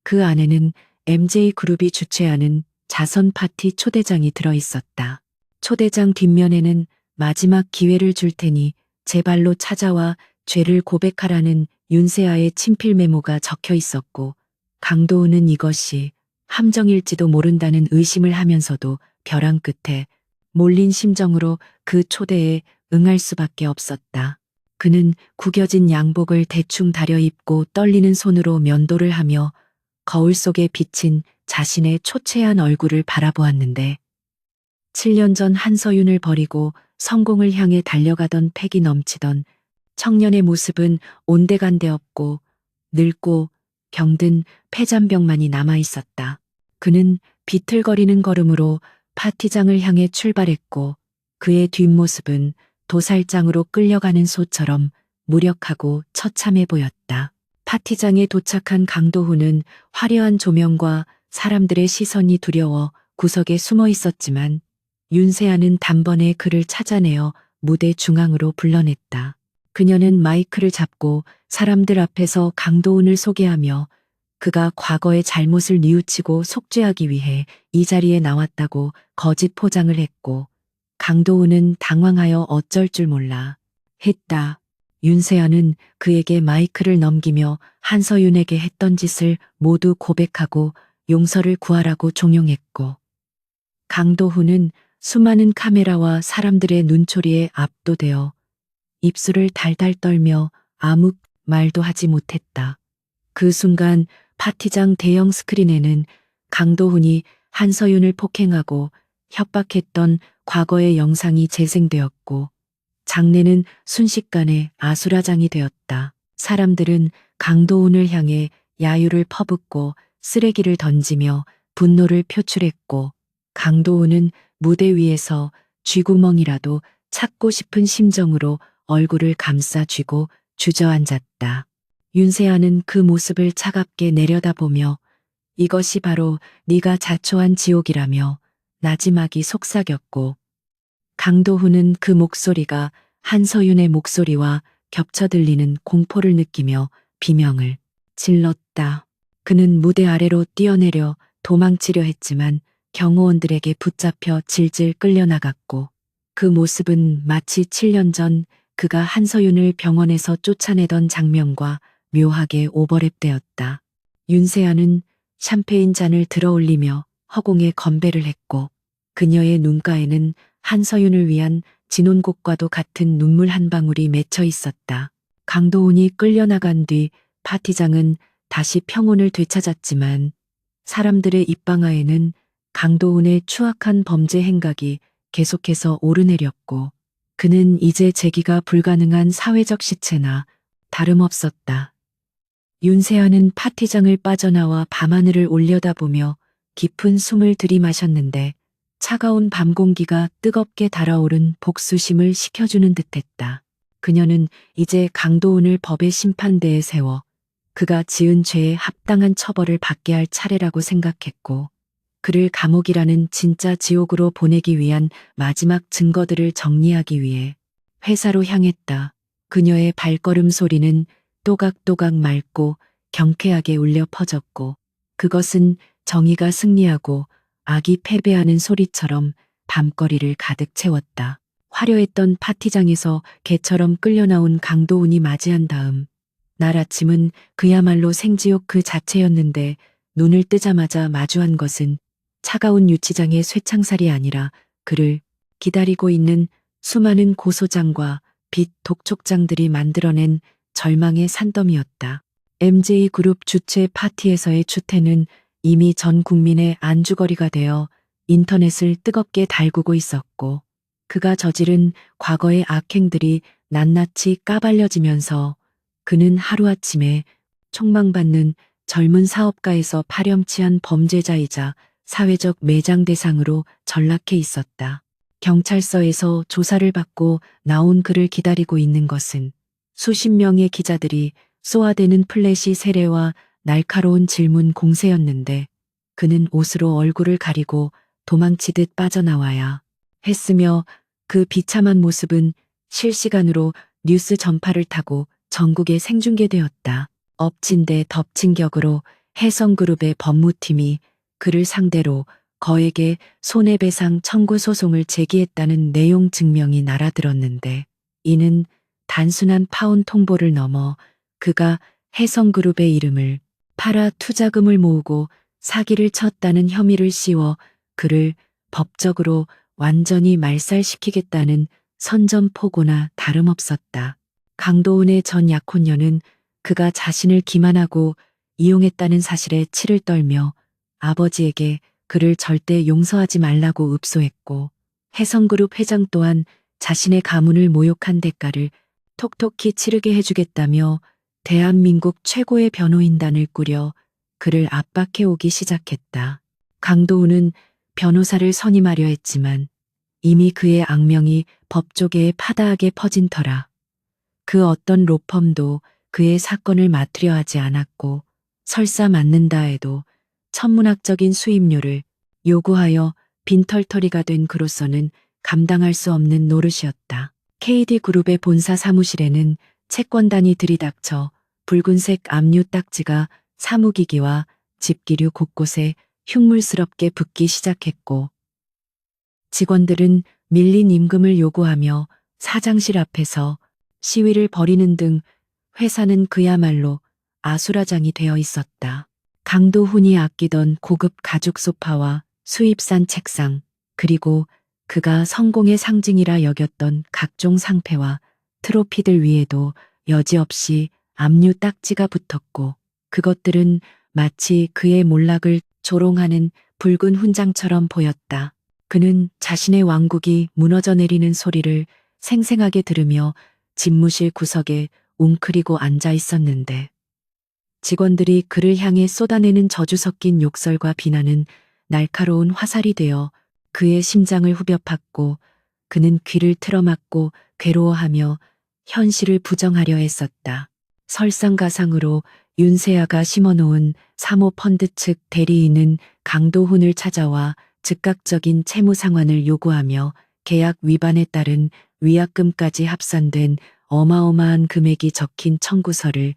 그 안에는 MJ그룹이 주최하는 자선 파티 초대장이 들어 있었다. 초대장 뒷면에는 마지막 기회를 줄 테니 제발로 찾아와 죄를 고백하라는 윤세아의 친필 메모가 적혀 있었고 강도훈은 이것이 함정일지도 모른다는 의심을 하면서도 벼랑 끝에 몰린 심정으로 그 초대에 응할 수밖에 없었다. 그는 구겨진 양복을 대충 다려 입고 떨리는 손으로 면도를 하며 거울 속에 비친 자신의 초췌한 얼굴을 바라보았는데 7년 전 한서윤을 버리고 성공을 향해 달려가던 패기 넘치던 청년의 모습은 온데간데 없고 늙고 병든 폐잔병만이 남아 있었다. 그는 비틀거리는 걸음으로 파티장을 향해 출발했고 그의 뒷모습은 도살장으로 끌려가는 소처럼 무력하고 처참해 보였다. 파티장에 도착한 강도훈은 화려한 조명과 사람들의 시선이 두려워 구석에 숨어 있었지만 윤세아는 단번에 그를 찾아내어 무대 중앙으로 불러냈다. 그녀는 마이크를 잡고 사람들 앞에서 강도훈을 소개하며 그가 과거의 잘못을 뉘우치고 속죄하기 위해 이 자리에 나왔다고 거짓 포장을 했고 강도훈은 당황하여 어쩔 줄 몰라 했다. 윤세아는 그에게 마이크를 넘기며 한서윤에게 했던 짓을 모두 고백하고 용서를 구하라고 종용했고 강도훈은 수많은 카메라와 사람들의 눈초리에 압도되어 입술을 달달 떨며 아무 말도 하지 못했다. 그 순간 파티장 대형 스크린에는 강도훈이 한서윤을 폭행하고 협박했던 과거의 영상이 재생되었고 장례는 순식간에 아수라장이 되었다. 사람들은 강도훈을 향해 야유를 퍼붓고 쓰레기를 던지며 분노를 표출했고 강도우는 무대 위에서 쥐구멍이라도 찾고 싶은 심정으로 얼굴을 감싸 쥐고 주저앉았다. 윤세아는 그 모습을 차갑게 내려다보며 이것이 바로 네가 자초한 지옥이라며 나지막이 속삭였고, 강도훈은 그 목소리가 한서윤의 목소리와 겹쳐 들리는 공포를 느끼며 비명을 질렀다. 그는 무대 아래로 뛰어내려 도망치려 했지만 경호원들에게 붙잡혀 질질 끌려나갔고, 그 모습은 마치 7년 전 그가 한서윤을 병원에서 쫓아내던 장면과 묘하게 오버랩되었다. 윤세아는 샴페인 잔을 들어 올리며 허공에 건배를 했고, 그녀의 눈가에는 한서윤을 위한 진혼곡과도 같은 눈물 한 방울이 맺혀 있었다. 강도훈이 끌려나간 뒤 파티장은 다시 평온을 되찾았지만 사람들의 입방아에는 강도훈의 추악한 범죄 행각이 계속해서 오르내렸고, 그는 이제 재기가 불가능한 사회적 시체나 다름없었다. 윤세아는 파티장을 빠져나와 밤하늘을 올려다보며 깊은 숨을 들이마셨는데 차가운 밤 공기가 뜨겁게 달아오른 복수심을 식혀주는 듯했다. 그녀는 이제 강도훈을 법의 심판대에 세워 그가 지은 죄에 합당한 처벌을 받게 할 차례라고 생각했고, 그를 감옥이라는 진짜 지옥으로 보내기 위한 마지막 증거들을 정리하기 위해 회사로 향했다. 그녀의 발걸음 소리는 또각또각 맑고 경쾌하게 울려 퍼졌고, 그것은 정의가 승리하고 악이 패배하는 소리처럼 밤거리를 가득 채웠다. 화려했던 파티장에서 개처럼 끌려나온 강도훈이 맞이한 다음 날 아침은 그야말로 생지옥 그 자체였는데, 눈을 뜨자마자 마주한 것은 차가운 유치장의 쇠창살이 아니라 그를 기다리고 있는 수많은 고소장과 빛 독촉장들이 만들어낸 절망의 산더미였다. MJ그룹 주최 파티에서의 추태는 이미 전 국민의 안주거리가 되어 인터넷을 뜨겁게 달구고 있었고, 그가 저지른 과거의 악행들이 낱낱이 까발려지면서 그는 하루아침에 촉망받는 젊은 사업가에서 파렴치한 범죄자이자 사회적 매장 대상으로 전락해 있었다. 경찰서에서 조사를 받고 나온 그를 기다리고 있는 것은 수십 명의 기자들이 쏘아대는 플래시 세례와 날카로운 질문 공세였는데, 그는 옷으로 얼굴을 가리고 도망치듯 빠져나와야 했으며, 그 비참한 모습은 실시간으로 뉴스 전파를 타고 전국에 생중계되었다. 엎친 데 덮친 격으로 혜성그룹의 법무팀이 그를 상대로 거액의 손해배상 청구 소송을 제기했다는 내용 증명이 날아들었는데, 이는 단순한 파혼 통보를 넘어 그가 혜성그룹의 이름을 팔아 투자금을 모으고 사기를 쳤다는 혐의를 씌워 그를 법적으로 완전히 말살시키겠다는 선전포고나 다름없었다. 강도훈의 전 약혼녀는 그가 자신을 기만하고 이용했다는 사실에 치를 떨며 아버지에게 그를 절대 용서하지 말라고 읍소했고, 혜성그룹 회장 또한 자신의 가문을 모욕한 대가를 톡톡히 치르게 해주겠다며 대한민국 최고의 변호인단을 꾸려 그를 압박해오기 시작했다. 강도훈은 변호사를 선임하려 했지만 이미 그의 악명이 법조계에 파다하게 퍼진 터라 그 어떤 로펌도 그의 사건을 맡으려 하지 않았고, 설사 맡는다 해도 천문학적인 수임료를 요구하여 빈털터리가 된 그로서는 감당할 수 없는 노릇이었다. KD그룹의 본사 사무실에는 채권단이 들이닥쳐 붉은색 압류 딱지가 사무기기와 집기류 곳곳에 흉물스럽게 붙기 시작했고, 직원들은 밀린 임금을 요구하며 사장실 앞에서 시위를 벌이는 등 회사는 그야말로 아수라장이 되어 있었다. 강도훈이 아끼던 고급 가죽 소파와 수입산 책상, 그리고 그가 성공의 상징이라 여겼던 각종 상패와 트로피들 위에도 여지없이 압류 딱지가 붙었고, 그것들은 마치 그의 몰락을 조롱하는 붉은 훈장처럼 보였다. 그는 자신의 왕국이 무너져 내리는 소리를 생생하게 들으며 집무실 구석에 웅크리고 앉아 있었는데, 직원들이 그를 향해 쏟아내는 저주 섞인 욕설과 비난은 날카로운 화살이 되어 그의 심장을 후벼 팠고 그는 귀를 틀어막고 괴로워하며 현실을 부정하려 했었다. 설상가상으로 윤세아가 심어놓은 사모펀드 측 대리인은 강도훈을 찾아와 즉각적인 채무 상환을 요구하며 계약 위반에 따른 위약금까지 합산된 어마어마한 금액이 적힌 청구서를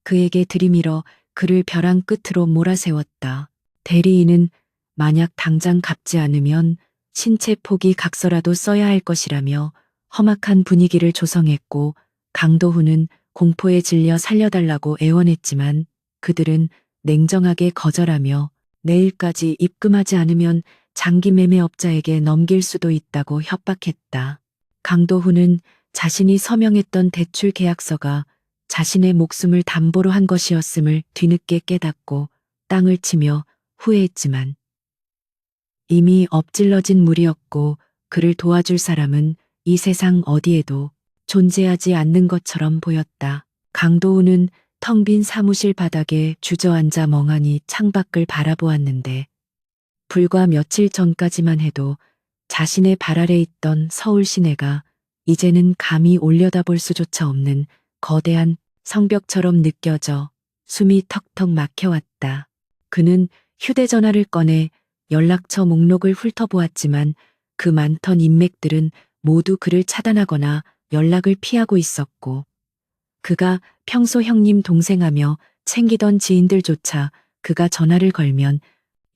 그에게 들이밀어 그를 벼랑 끝으로 몰아세웠다. 대리인은 만약 당장 갚지 않으면 신체 포기 각서라도 써야 할 것이라며 험악한 분위기를 조성했고 강도훈은 공포에 질려 살려달라고 애원했지만 그들은 냉정하게 거절하며 내일까지 입금하지 않으면 장기 매매업자에게 넘길 수도 있다고 협박했다. 강도훈은 자신이 서명했던 대출 계약서가 자신의 목숨을 담보로 한 것이었음을 뒤늦게 깨닫고 땅을 치며 후회했지만 이미 엎질러진 물이었고 그를 도와줄 사람은 이 세상 어디에도 존재하지 않는 것처럼 보였다. 강도훈은 텅 빈 사무실 바닥에 주저앉아 멍하니 창밖을 바라보았는데 불과 며칠 전까지만 해도 자신의 발 아래 있던 서울 시내가 이제는 감히 올려다볼 수조차 없는 거대한 성벽처럼 느껴져 숨이 턱턱 막혀왔다. 그는 휴대전화를 꺼내 연락처 목록을 훑어보았지만 그 많던 인맥들은 모두 그를 차단하거나 연락을 피하고 있었고 그가 평소 형님 동생하며 챙기던 지인들조차 그가 전화를 걸면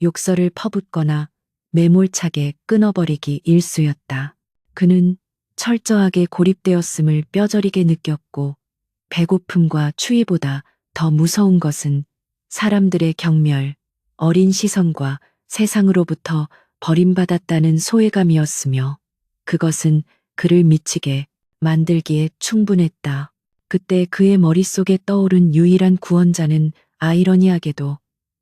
욕설을 퍼붓거나 매몰차게 끊어버리기 일쑤였다. 그는 철저하게 고립되었음을 뼈저리게 느꼈고 배고픔과 추위보다 더 무서운 것은 사람들의 경멸, 어린 시선과 세상으로부터 버림받았다는 소외감이었으며 그것은 그를 미치게 만들기에 충분했다. 그때 그의 머릿속에 떠오른 유일한 구원자는 아이러니하게도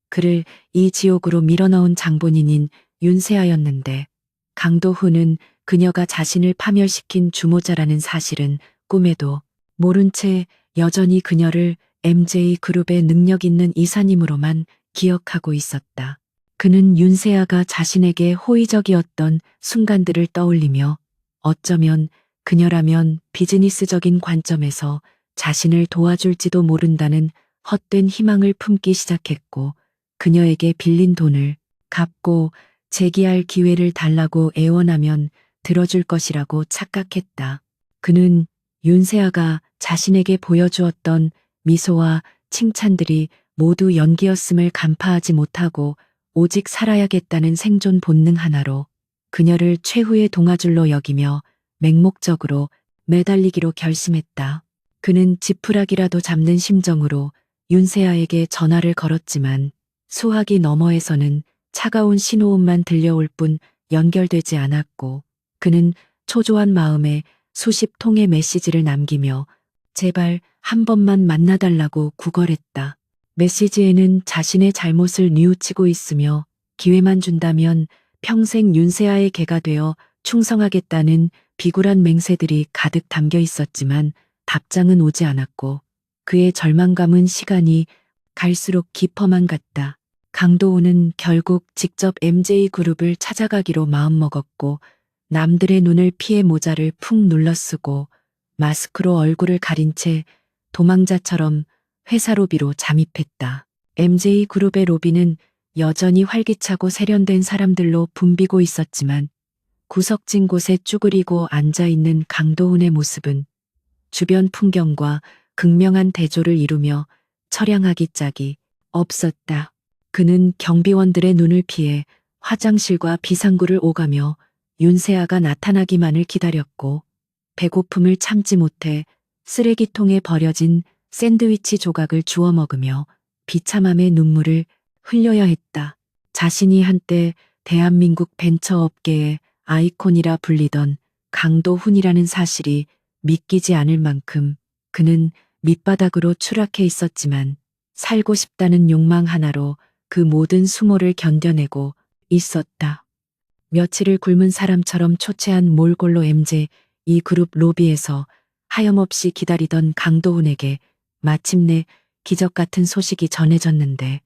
그를 이 지옥으로 밀어넣은 장본인인 윤세아였는데 강도훈은 그녀가 자신을 파멸시킨 주모자라는 사실은 꿈에도 모른 채 여전히 그녀를 MJ그룹의 능력 있는 이사님으로만 기억하고 있었다. 그는 윤세아가 자신에게 호의적이었던 순간들을 떠올리며 어쩌면 그녀라면 비즈니스적인 관점에서 자신을 도와줄지도 모른다는 헛된 희망을 품기 시작했고 그녀에게 빌린 돈을 갚고 재기할 기회를 달라고 애원하면 들어줄 것이라고 착각했다. 그는 윤세아가 자신에게 보여주었던 미소와 칭찬들이 모두 연기였음을 간파하지 못하고 오직 살아야겠다는 생존 본능 하나로 그녀를 최후의 동아줄로 여기며 맹목적으로 매달리기로 결심했다. 그는 지푸라기라도 잡는 심정으로 윤세아에게 전화를 걸었지만 수화기 너머에서는 차가운 신호음만 들려올 뿐 연결되지 않았고 그는 초조한 마음에 수십 통의 메시지를 남기며 제발 한 번만 만나달라고 구걸했다. 메시지에는 자신의 잘못을 뉘우치고 있으며 기회만 준다면 평생 윤세아의 개가 되어 충성하겠다는 비굴한 맹세들이 가득 담겨 있었지만 답장은 오지 않았고 그의 절망감은 시간이 갈수록 깊어만 갔다. 강도훈은 결국 직접 MJ그룹을 찾아가기로 마음먹었고 남들의 눈을 피해 모자를 푹 눌러쓰고 마스크로 얼굴을 가린 채 도망자처럼 회사 로비로 잠입했다. MJ그룹의 로비는 여전히 활기차고 세련된 사람들로 붐비고 있었지만 구석진 곳에 쭈그리고 앉아있는 강도훈의 모습은 주변 풍경과 극명한 대조를 이루며 처량하기 짝이 없었다. 그는 경비원들의 눈을 피해 화장실과 비상구를 오가며 윤세아가 나타나기만을 기다렸고 배고픔을 참지 못해 쓰레기통에 버려진 샌드위치 조각을 주워 먹으며 비참함의 눈물을 흘려야 했다. 자신이 한때 대한민국 벤처업계의 아이콘이라 불리던 강도훈이라는 사실이 믿기지 않을 만큼 그는 밑바닥으로 추락해 있었지만 살고 싶다는 욕망 하나로 그 모든 수모를 견뎌내고 있었다. 며칠을 굶은 사람처럼 초췌한 몰골로 MJ 이 그룹 로비에서 하염없이 기다리던 강도훈에게 마침내 기적 같은 소식이 전해졌는데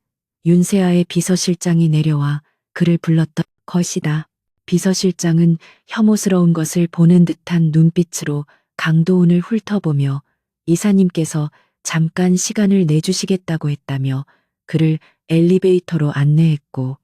윤세아의 비서실장이 내려와 그를 불렀던 것이다. 비서실장은 혐오스러운 것을 보는 듯한 눈빛으로 강도훈을 훑어보며 이사님께서 잠깐 시간을 내주시겠다고 했다며 그를 엘리베이터로 안내했고,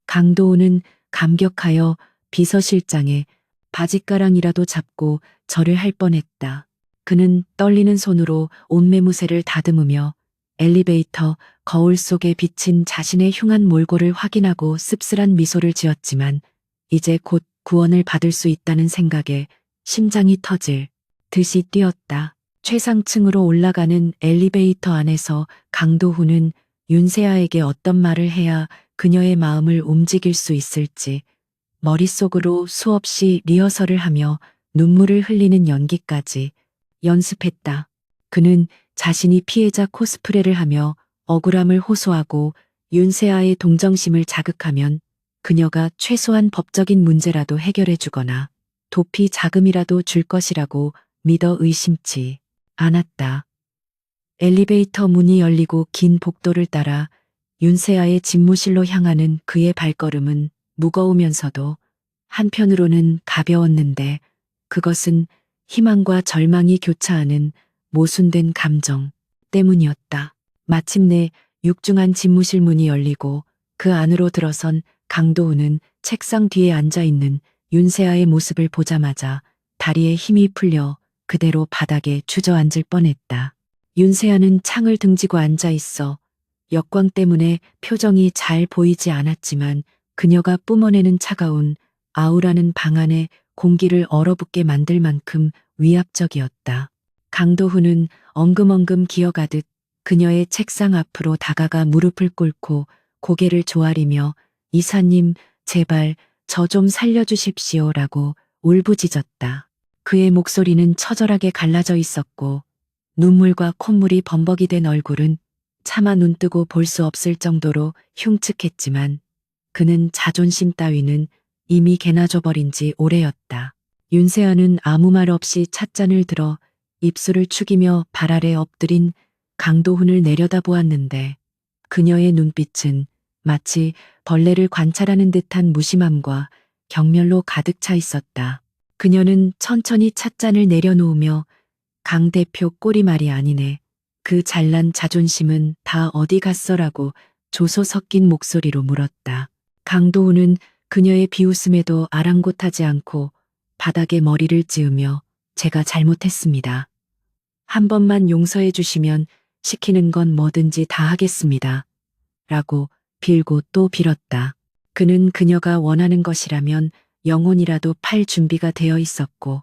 강도훈은 감격하여 비서실장의 바짓가랑이라도 잡고 절을 할 뻔했다. 그는 떨리는 손으로 옷매무새를 다듬으며 엘리베이터 거울 속에 비친 자신의 흉한 몰골을 확인하고 씁쓸한 미소를 지었지만 이제 곧 구원을 받을 수 있다는 생각에 심장이 터질 듯이 뛰었다. 최상층으로 올라가는 엘리베이터 안에서 강도훈은 윤세아에게 어떤 말을 해야 그녀의 마음을 움직일 수 있을지 머릿속으로 수없이 리허설을 하며 눈물을 흘리는 연기까지 연습했다. 그는 자신이 피해자 코스프레를 하며 억울함을 호소하고 윤세아의 동정심을 자극하면 그녀가 최소한 법적인 문제라도 해결해 주거나 도피 자금이라도 줄 것이라고 믿어 의심치 않았다. 엘리베이터 문이 열리고 긴 복도를 따라 윤세아의 집무실로 향하는 그의 발걸음은 무거우면서도 한편으로는 가벼웠는데 그것은 희망과 절망이 교차하는 모순된 감정 때문이었다. 마침내 육중한 집무실 문이 열리고 그 안으로 들어선 강도훈은 책상 뒤에 앉아 있는 윤세아의 모습을 보자마자 다리에 힘이 풀려 그대로 바닥에 주저앉을 뻔했다. 윤세아는 창을 등지고 앉아 있어 역광 때문에 표정이 잘 보이지 않았지만 그녀가 뿜어내는 차가운 아우라는 방 안의 공기를 얼어붙게 만들 만큼 위압적이었다. 강도훈은 엉금엉금 기어가듯 그녀의 책상 앞으로 다가가 무릎을 꿇고 고개를 조아리며 이사님, 제발 저 좀 살려주십시오라고 울부짖었다. 그의 목소리는 처절하게 갈라져 있었고 눈물과 콧물이 범벅이 된 얼굴은 차마 눈뜨고 볼 수 없을 정도로 흉측했지만 그는 자존심 따위는 이미 개나 줘버린 지 오래였다. 윤세아는 아무 말 없이 찻잔을 들어 입술을 축이며 발 아래 엎드린 강도훈을 내려다보았는데 그녀의 눈빛은 마치 벌레를 관찰하는 듯한 무심함과 경멸로 가득 차 있었다. 그녀는 천천히 찻잔을 내려놓으며 강 대표 꼴이 말이 아니네. 그 잘난 자존심은 다 어디 갔어라고 조소 섞인 목소리로 물었다. 강도훈은 그녀의 비웃음에도 아랑곳하지 않고 바닥에 머리를 찌으며 제가 잘못했습니다. 한 번만 용서해 주시면 시키는 건 뭐든지 다 하겠습니다. 라고 빌고 또 빌었다. 그는 그녀가 원하는 것이라면 영혼이라도 팔 준비가 되어 있었고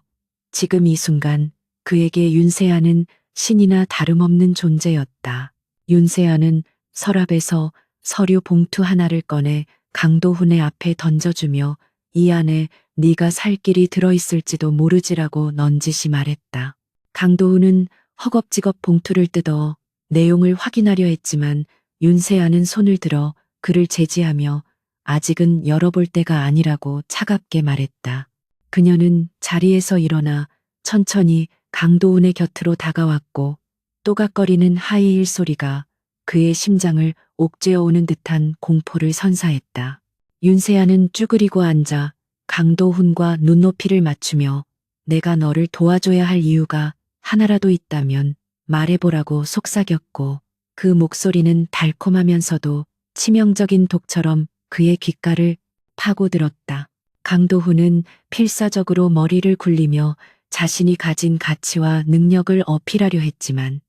지금 이 순간 그에게 윤세아는 신이나 다름없는 존재였다. 윤세아는 서랍에서 서류 봉투 하나를 꺼내 강도훈의 앞에 던져주며 이 안에 네가 살 길이 들어있을지도 모르지라고 넌지시 말했다. 강도훈은 허겁지겁 봉투를 뜯어 내용을 확인하려 했지만 윤세아는 손을 들어 그를 제지하며 아직은 열어볼 때가 아니라고 차갑게 말했다. 그녀는 자리에서 일어나 천천히 강도훈의 곁으로 다가왔고 또각거리는 하이힐 소리가 그의 심장을 옥죄어오는 듯한 공포를 선사했다. 윤세아는 쭈그리고 앉아 강도훈과 눈높이를 맞추며 내가 너를 도와줘야 할 이유가 하나라도 있다면 말해보라고 속삭였고 그 목소리는 달콤하면서도 치명적인 독처럼 그의 귓가를 파고들었다. 강도훈은 필사적으로 머리를 굴리며 자신이 가진 가치와 능력을 어필하려 했지만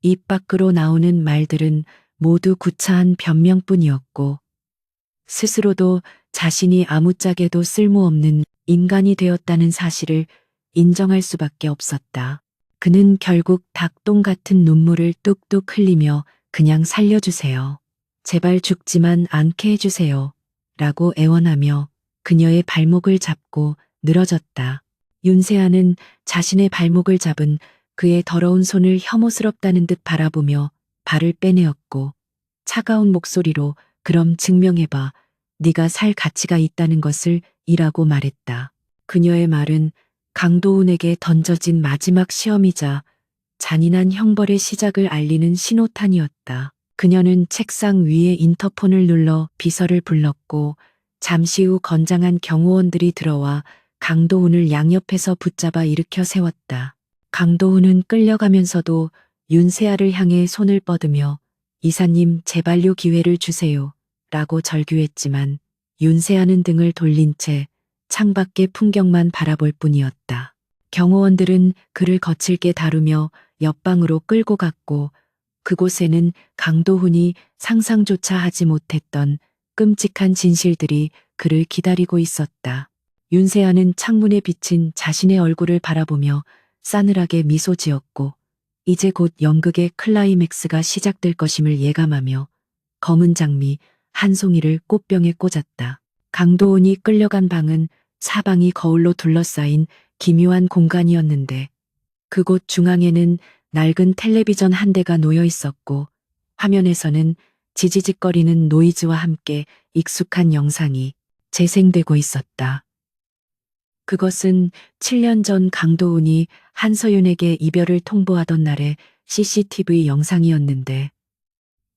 입 밖으로 나오는 말들은 모두 구차한 변명뿐이었고 스스로도 자신이 아무짝에도 쓸모없는 인간이 되었다는 사실을 인정할 수밖에 없었다. 그는 결국 닭똥 같은 눈물을 뚝뚝 흘리며 그냥 살려주세요. 제발 죽지만 않게 해주세요. 라고 애원하며 그녀의 발목을 잡고 늘어졌다. 윤세아는 자신의 발목을 잡은 그의 더러운 손을 혐오스럽다는 듯 바라보며 발을 빼내었고 차가운 목소리로 그럼 증명해봐. 네가 살 가치가 있다는 것을 이라고 말했다. 그녀의 말은 강도훈에게 던져진 마지막 시험이자 잔인한 형벌의 시작을 알리는 신호탄이었다. 그녀는 책상 위에 인터폰을 눌러 비서를 불렀고 잠시 후 건장한 경호원들이 들어와 강도훈을 양옆에서 붙잡아 일으켜 세웠다. 강도훈은 끌려가면서도 윤세아를 향해 손을 뻗으며 이사님 제발요 기회를 주세요 라고 절규했지만 윤세아는 등을 돌린 채 창밖의 풍경만 바라볼 뿐이었다. 경호원들은 그를 거칠게 다루며 옆방으로 끌고 갔고 그곳에는 강도훈이 상상조차 하지 못했던 끔찍한 진실들이 그를 기다리고 있었다. 윤세아는 창문에 비친 자신의 얼굴을 바라보며 싸늘하게 미소 지었고 이제 곧 연극의 클라이맥스가 시작될 것임을 예감하며 검은 장미 한 송이를 꽃병에 꽂았다. 강도훈이 끌려간 방은 사방이 거울로 둘러싸인 기묘한 공간이었는데 그곳 중앙에는 낡은 텔레비전 한 대가 놓여 있었고 화면에서는 지지직거리는 노이즈와 함께 익숙한 영상이 재생되고 있었다. 그것은 7년 전 강도훈이 한서윤에게 이별을 통보하던 날의 CCTV 영상이었는데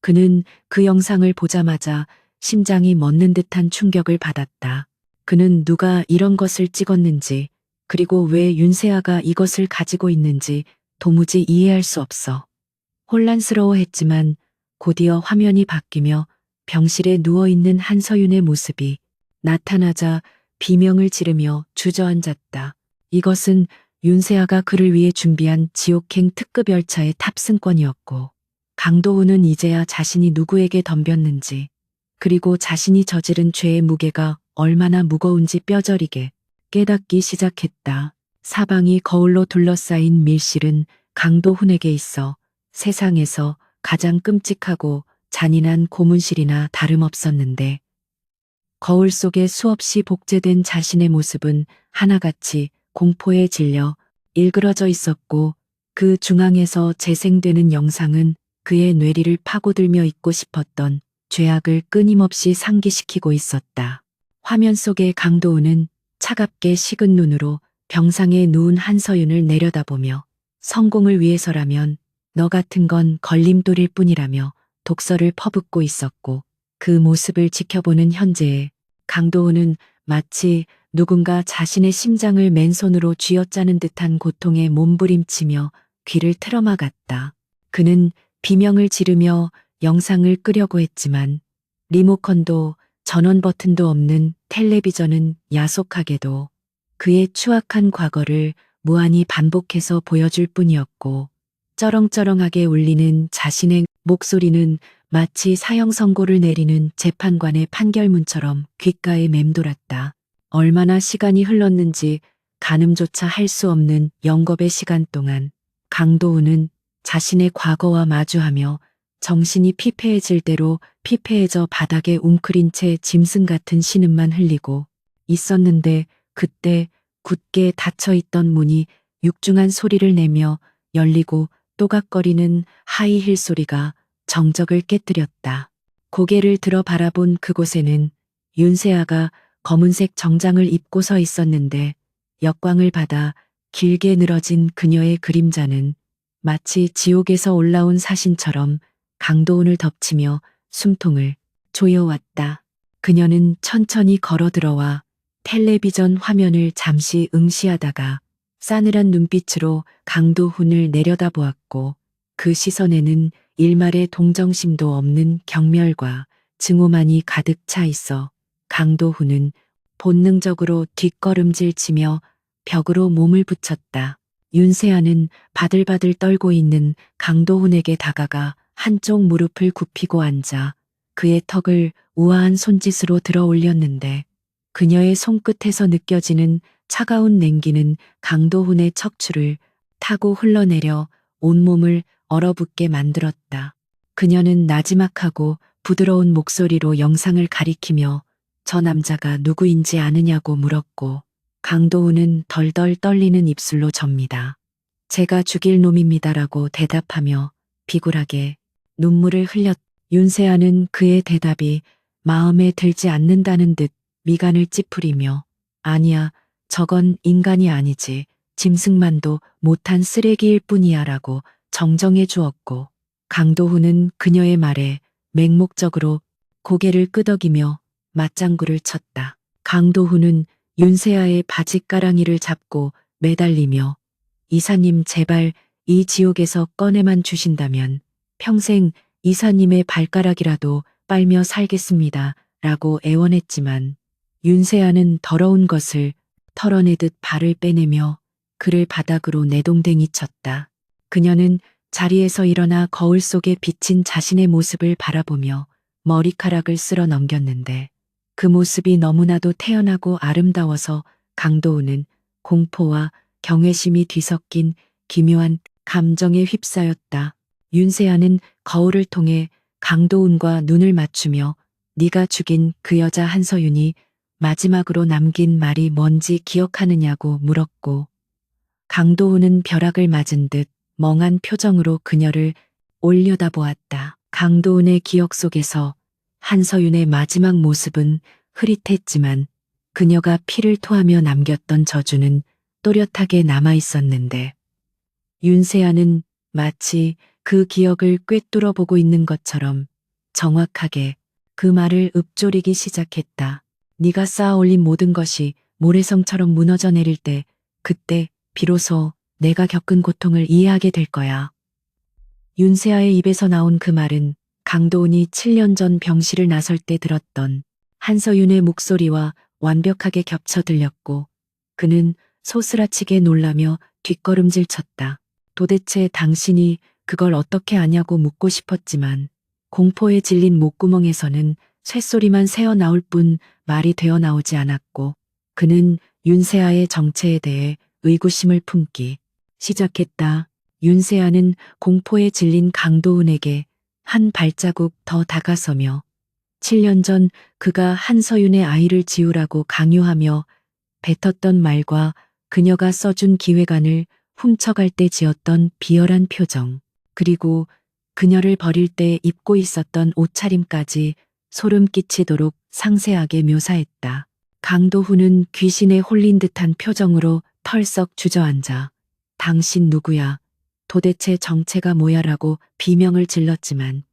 그는 그 영상을 보자마자 심장이 멎는 듯한 충격을 받았다. 그는 누가 이런 것을 찍었는지 그리고 왜 윤세아가 이것을 가지고 있는지 도무지 이해할 수 없어. 혼란스러워했지만 곧이어 화면이 바뀌며 병실에 누워있는 한서윤의 모습이 나타나자 비명을 지르며 주저앉았다. 이것은 윤세아가 그를 위해 준비한 지옥행 특급 열차의 탑승권이었고 강도훈은 이제야 자신이 누구에게 덤볐는지 그리고 자신이 저지른 죄의 무게가 얼마나 무거운지 뼈저리게 깨닫기 시작했다. 사방이 거울로 둘러싸인 밀실은 강도훈에게 있어 세상에서 가장 끔찍하고 잔인한 고문실이나 다름없었는데 거울 속에 수없이 복제된 자신의 모습은 하나같이 공포에 질려 일그러져 있었고 그 중앙에서 재생되는 영상은 그의 뇌리를 파고들며 잊고 싶었던 죄악을 끊임없이 상기시키고 있었다. 화면 속의 강도훈은 차갑게 식은 눈으로 병상에 누운 한서윤을 내려다보며 성공을 위해서라면 너 같은 건 걸림돌일 뿐이라며 독서를 퍼붓고 있었고 그 모습을 지켜보는 현재에 강도훈은 마치 누군가 자신의 심장을 맨손으로 쥐어짜는 듯한 고통에 몸부림치며 귀를 틀어막았다. 그는 비명을 지르며 영상을 끄려고 했지만 리모컨도 전원 버튼도 없는 텔레비전은 야속하게도 그의 추악한 과거를 무한히 반복해서 보여줄 뿐이었고 쩌렁쩌렁하게 울리는 자신의 목소리는 마치 사형 선고를 내리는 재판관의 판결문처럼 귓가에 맴돌았다. 얼마나 시간이 흘렀는지 가늠조차 할 수 없는 영겁의 시간 동안 강도훈은 자신의 과거와 마주하며 정신이 피폐해질 대로 피폐해져 바닥에 웅크린 채 짐승 같은 신음만 흘리고 있었는데 그때 굳게 닫혀있던 문이 육중한 소리를 내며 열리고 또각거리는 하이힐 소리가 정적을 깨뜨렸다. 고개를 들어 바라본 그곳에는 윤세아가 검은색 정장을 입고 서 있었는데 역광을 받아 길게 늘어진 그녀의 그림자는 마치 지옥에서 올라온 사신처럼 강도훈을 덮치며 숨통을 조여왔다. 그녀는 천천히 걸어 들어와 텔레비전 화면을 잠시 응시하다가 싸늘한 눈빛으로 강도훈을 내려다보았고 그 시선에는 일말의 동정심도 없는 경멸과 증오만이 가득 차 있어 강도훈은 본능적으로 뒷걸음질치며 벽으로 몸을 붙였다. 윤세아는 바들바들 떨고 있는 강도훈에게 다가가 한쪽 무릎을 굽히고 앉아 그의 턱을 우아한 손짓으로 들어 올렸는데 그녀의 손끝에서 느껴지는 차가운 냉기는 강도훈의 척추를 타고 흘러내려 온몸을 얼어붙게 만들었다. 그녀는 나지막하고 부드러운 목소리로 영상을 가리키며 저 남자가 누구인지 아느냐고 물었고 강도훈은 덜덜 떨리는 입술로 접니다. 제가 죽일 놈입니다라고 대답하며 비굴하게 눈물을 흘렸. 윤세아는 그의 대답이 마음에 들지 않는다는 듯 미간을 찌푸리며 아니야, 저건 인간이 아니지. 짐승만도 못한 쓰레기일 뿐이야 라고 정정해 주었고 강도훈은 그녀의 말에 맹목적으로 고개를 끄덕이며 맞장구를 쳤다. 강도훈은 윤세아의 바지가랑이를 잡고 매달리며 이사님 제발 이 지옥에서 꺼내만 주신다면 평생 이사님의 발가락이라도 빨며 살겠습니다. 라고 애원했지만 윤세아는 더러운 것을 털어내듯 발을 빼내며 그를 바닥으로 내동댕이 쳤다. 그녀는 자리에서 일어나 거울 속에 비친 자신의 모습을 바라보며 머리카락을 쓸어 넘겼는데 그 모습이 너무나도 태연하고 아름다워서 강도우는 공포와 경외심이 뒤섞인 기묘한 감정에 휩싸였다. 윤세아는 거울을 통해 강도훈과 눈을 맞추며 네가 죽인 그 여자 한서윤이 마지막으로 남긴 말이 뭔지 기억하느냐고 물었고 강도훈은 벼락을 맞은 듯 멍한 표정으로 그녀를 올려다보았다. 강도훈의 기억 속에서 한서윤의 마지막 모습은 흐릿했지만 그녀가 피를 토하며 남겼던 저주는 또렷하게 남아 있었는데 윤세아는 마치 그 기억을 꿰뚫어 보고 있는 것처럼 정확하게 그 말을 읊조리기 시작했다. 네가 쌓아 올린 모든 것이 모래성처럼 무너져 내릴 때 그때 비로소 내가 겪은 고통을 이해하게 될 거야. 윤세아의 입에서 나온 그 말은 강도훈이 7년 전 병실을 나설 때 들었던 한서윤의 목소리와 완벽하게 겹쳐 들렸고 그는 소스라치게 놀라며 뒷걸음질 쳤다. 도대체 당신이 그걸 어떻게 아냐고 묻고 싶었지만 공포에 질린 목구멍에서는 쇳소리만 새어 나올 뿐 말이 되어 나오지 않았고 그는 윤세아의 정체에 대해 의구심을 품기 시작했다. 윤세아는 공포에 질린 강도훈에게 한 발자국 더 다가서며 7년 전 그가 한서윤의 아이를 지우라고 강요하며 뱉었던 말과 그녀가 써준 기획안을 훔쳐갈 때 지었던 비열한 표정, 그리고 그녀를 버릴 때 입고 있었던 옷차림까지 소름 끼치도록 상세하게 묘사했다. 강도훈은 귀신에 홀린 듯한 표정으로 털썩 주저앉아 당신 누구야? 도대체 정체가 뭐야라고 비명을 질렀지만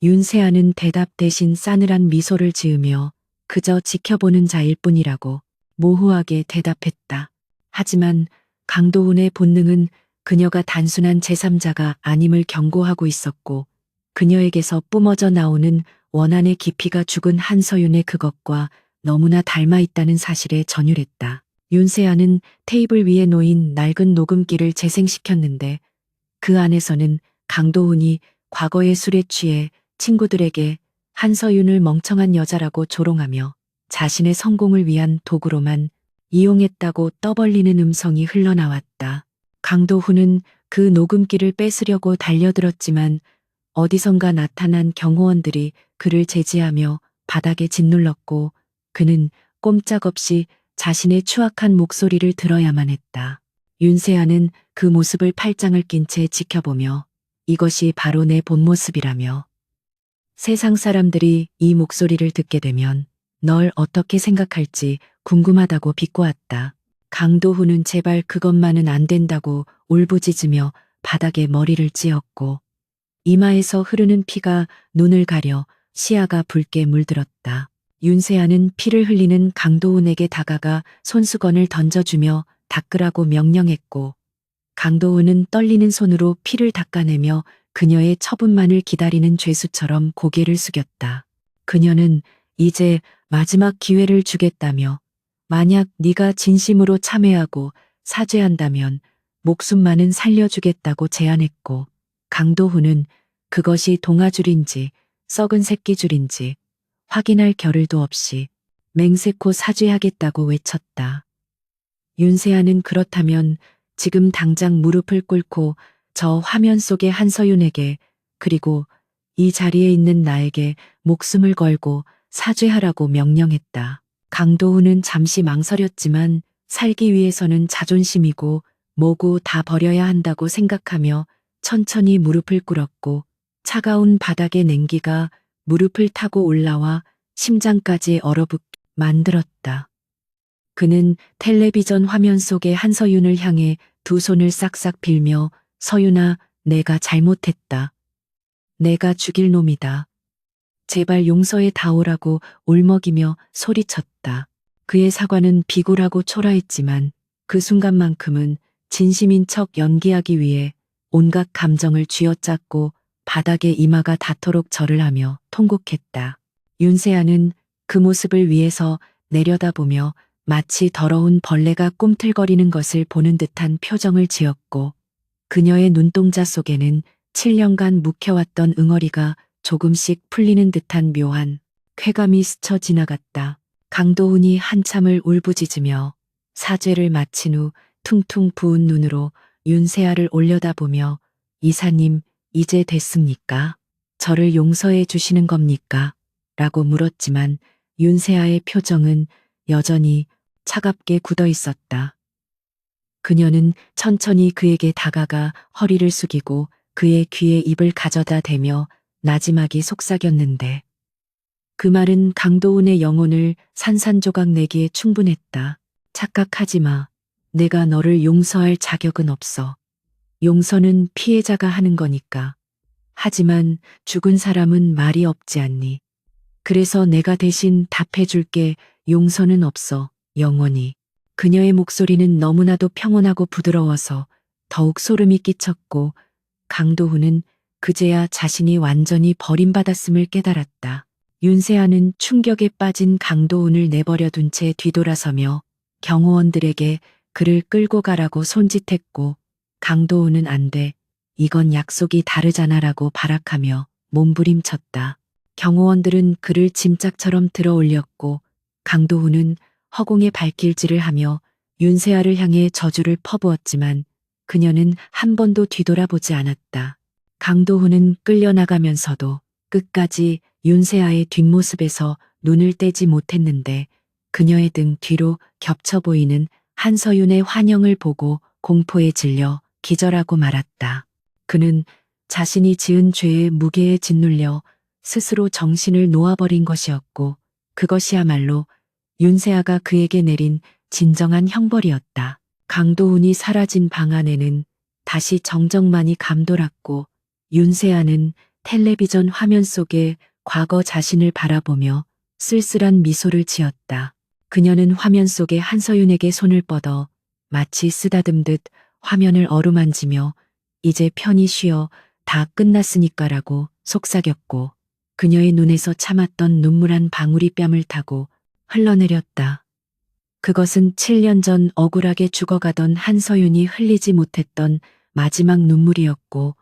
윤세아는 대답 대신 싸늘한 미소를 지으며 그저 지켜보는 자일 뿐이라고 모호하게 대답했다. 하지만 강도훈의 본능은 그녀가 단순한 제3자가 아님을 경고하고 있었고 그녀에게서 뿜어져 나오는 원한의 깊이가 죽은 한서윤의 그것과 너무나 닮아 있다는 사실에 전율했다. 윤세아는 테이블 위에 놓인 낡은 녹음기를 재생시켰는데 그 안에서는 강도훈이 과거의 술에 취해 친구들에게 한서윤을 멍청한 여자라고 조롱하며 자신의 성공을 위한 도구로만 이용했다고 떠벌리는 음성이 흘러나왔다. 강도훈은 그 녹음기를 뺏으려고 달려들었지만 어디선가 나타난 경호원들이 그를 제지하며 바닥에 짓눌렀고 그는 꼼짝없이 자신의 추악한 목소리를 들어야만 했다. 윤세아는 그 모습을 팔짱을 낀 채 지켜보며 이것이 바로 내 본 모습이라며 세상 사람들이 이 목소리를 듣게 되면 널 어떻게 생각할지 궁금하다고 비꼬았다. 강도훈은 제발 그것만은 안 된다고 울부짖으며 바닥에 머리를 찧었고 이마에서 흐르는 피가 눈을 가려 시야가 붉게 물들었다. 윤세아는 피를 흘리는 강도훈에게 다가가 손수건을 던져주며 닦으라고 명령했고 강도훈은 떨리는 손으로 피를 닦아내며 그녀의 처분만을 기다리는 죄수처럼 고개를 숙였다. 그녀는 이제 마지막 기회를 주겠다며 만약 네가 진심으로 참회하고 사죄한다면 목숨만은 살려주겠다고 제안했고 강도훈은 그것이 동아줄인지 썩은 새끼줄인지 확인할 겨를도 없이 맹세코 사죄하겠다고 외쳤다. 윤세아는 그렇다면 지금 당장 무릎을 꿇고 저 화면 속의 한서윤에게 그리고 이 자리에 있는 나에게 목숨을 걸고 사죄하라고 명령했다. 강도훈은 잠시 망설였지만 살기 위해서는 자존심이고 뭐고 다 버려야 한다고 생각하며 천천히 무릎을 꿇었고 차가운 바닥의 냉기가 무릎을 타고 올라와 심장까지 얼어붙게 만들었다. 그는 텔레비전 화면 속의 한서윤을 향해 두 손을 싹싹 빌며 서윤아, 내가 잘못했다. 내가 죽일 놈이다. 제발 용서해 다오라고 울먹이며 소리쳤다. 그의 사과는 비굴하고 초라했지만 그 순간만큼은 진심인 척 연기하기 위해 온갖 감정을 쥐어짰고 바닥에 이마가 닿도록 절을 하며 통곡했다. 윤세아는 그 모습을 위에서 내려다보며 마치 더러운 벌레가 꿈틀거리는 것을 보는 듯한 표정을 지었고 그녀의 눈동자 속에는 7년간 묵혀왔던 응어리가 조금씩 풀리는 듯한 묘한 쾌감이 스쳐 지나갔다. 강도훈이 한참을 울부짖으며 사죄를 마친 후 퉁퉁 부은 눈으로 윤세아를 올려다보며 이사님, 이제 됐습니까? 저를 용서해 주시는 겁니까? 라고 물었지만 윤세아의 표정은 여전히 차갑게 굳어 있었다. 그녀는 천천히 그에게 다가가 허리를 숙이고 그의 귀에 입을 가져다 대며 나지막이 속삭였는데 그 말은 강도훈의 영혼을 산산조각 내기에 충분했다. 착각하지 마. 내가 너를 용서할 자격은 없어. 용서는 피해자가 하는 거니까. 하지만 죽은 사람은 말이 없지 않니? 그래서 내가 대신 답해줄게. 용서는 없어. 영원히. 그녀의 목소리는 너무나도 평온하고 부드러워서 더욱 소름이 끼쳤고 강도훈은 그제야 자신이 완전히 버림받았음을 깨달았다. 윤세아는 충격에 빠진 강도훈을 내버려둔 채 뒤돌아서며 경호원들에게 그를 끌고 가라고 손짓했고 강도훈은 안 돼. 이건 약속이 다르잖아라고 발악하며 몸부림쳤다. 경호원들은 그를 짐짝처럼 들어 올렸고 강도훈은 허공에 발길질을 하며 윤세아를 향해 저주를 퍼부었지만 그녀는 한 번도 뒤돌아보지 않았다. 강도훈은 끌려나가면서도 끝까지 윤세아의 뒷모습에서 눈을 떼지 못했는데 그녀의 등 뒤로 겹쳐 보이는 한서윤의 환영을 보고 공포에 질려 기절하고 말았다. 그는 자신이 지은 죄의 무게에 짓눌려 스스로 정신을 놓아버린 것이었고 그것이야말로 윤세아가 그에게 내린 진정한 형벌이었다. 강도훈이 사라진 방 안에는 다시 정적만이 감돌았고 윤세아는 텔레비전 화면 속에 과거 자신을 바라보며 쓸쓸한 미소를 지었다. 그녀는 화면 속의 한서윤에게 손을 뻗어 마치 쓰다듬듯 화면을 어루만지며 이제 편히 쉬어 다 끝났으니까라고 속삭였고 그녀의 눈에서 참았던 눈물 한 방울이 뺨을 타고 흘러내렸다. 그것은 7년 전 억울하게 죽어가던 한서윤이 흘리지 못했던 마지막 눈물이었고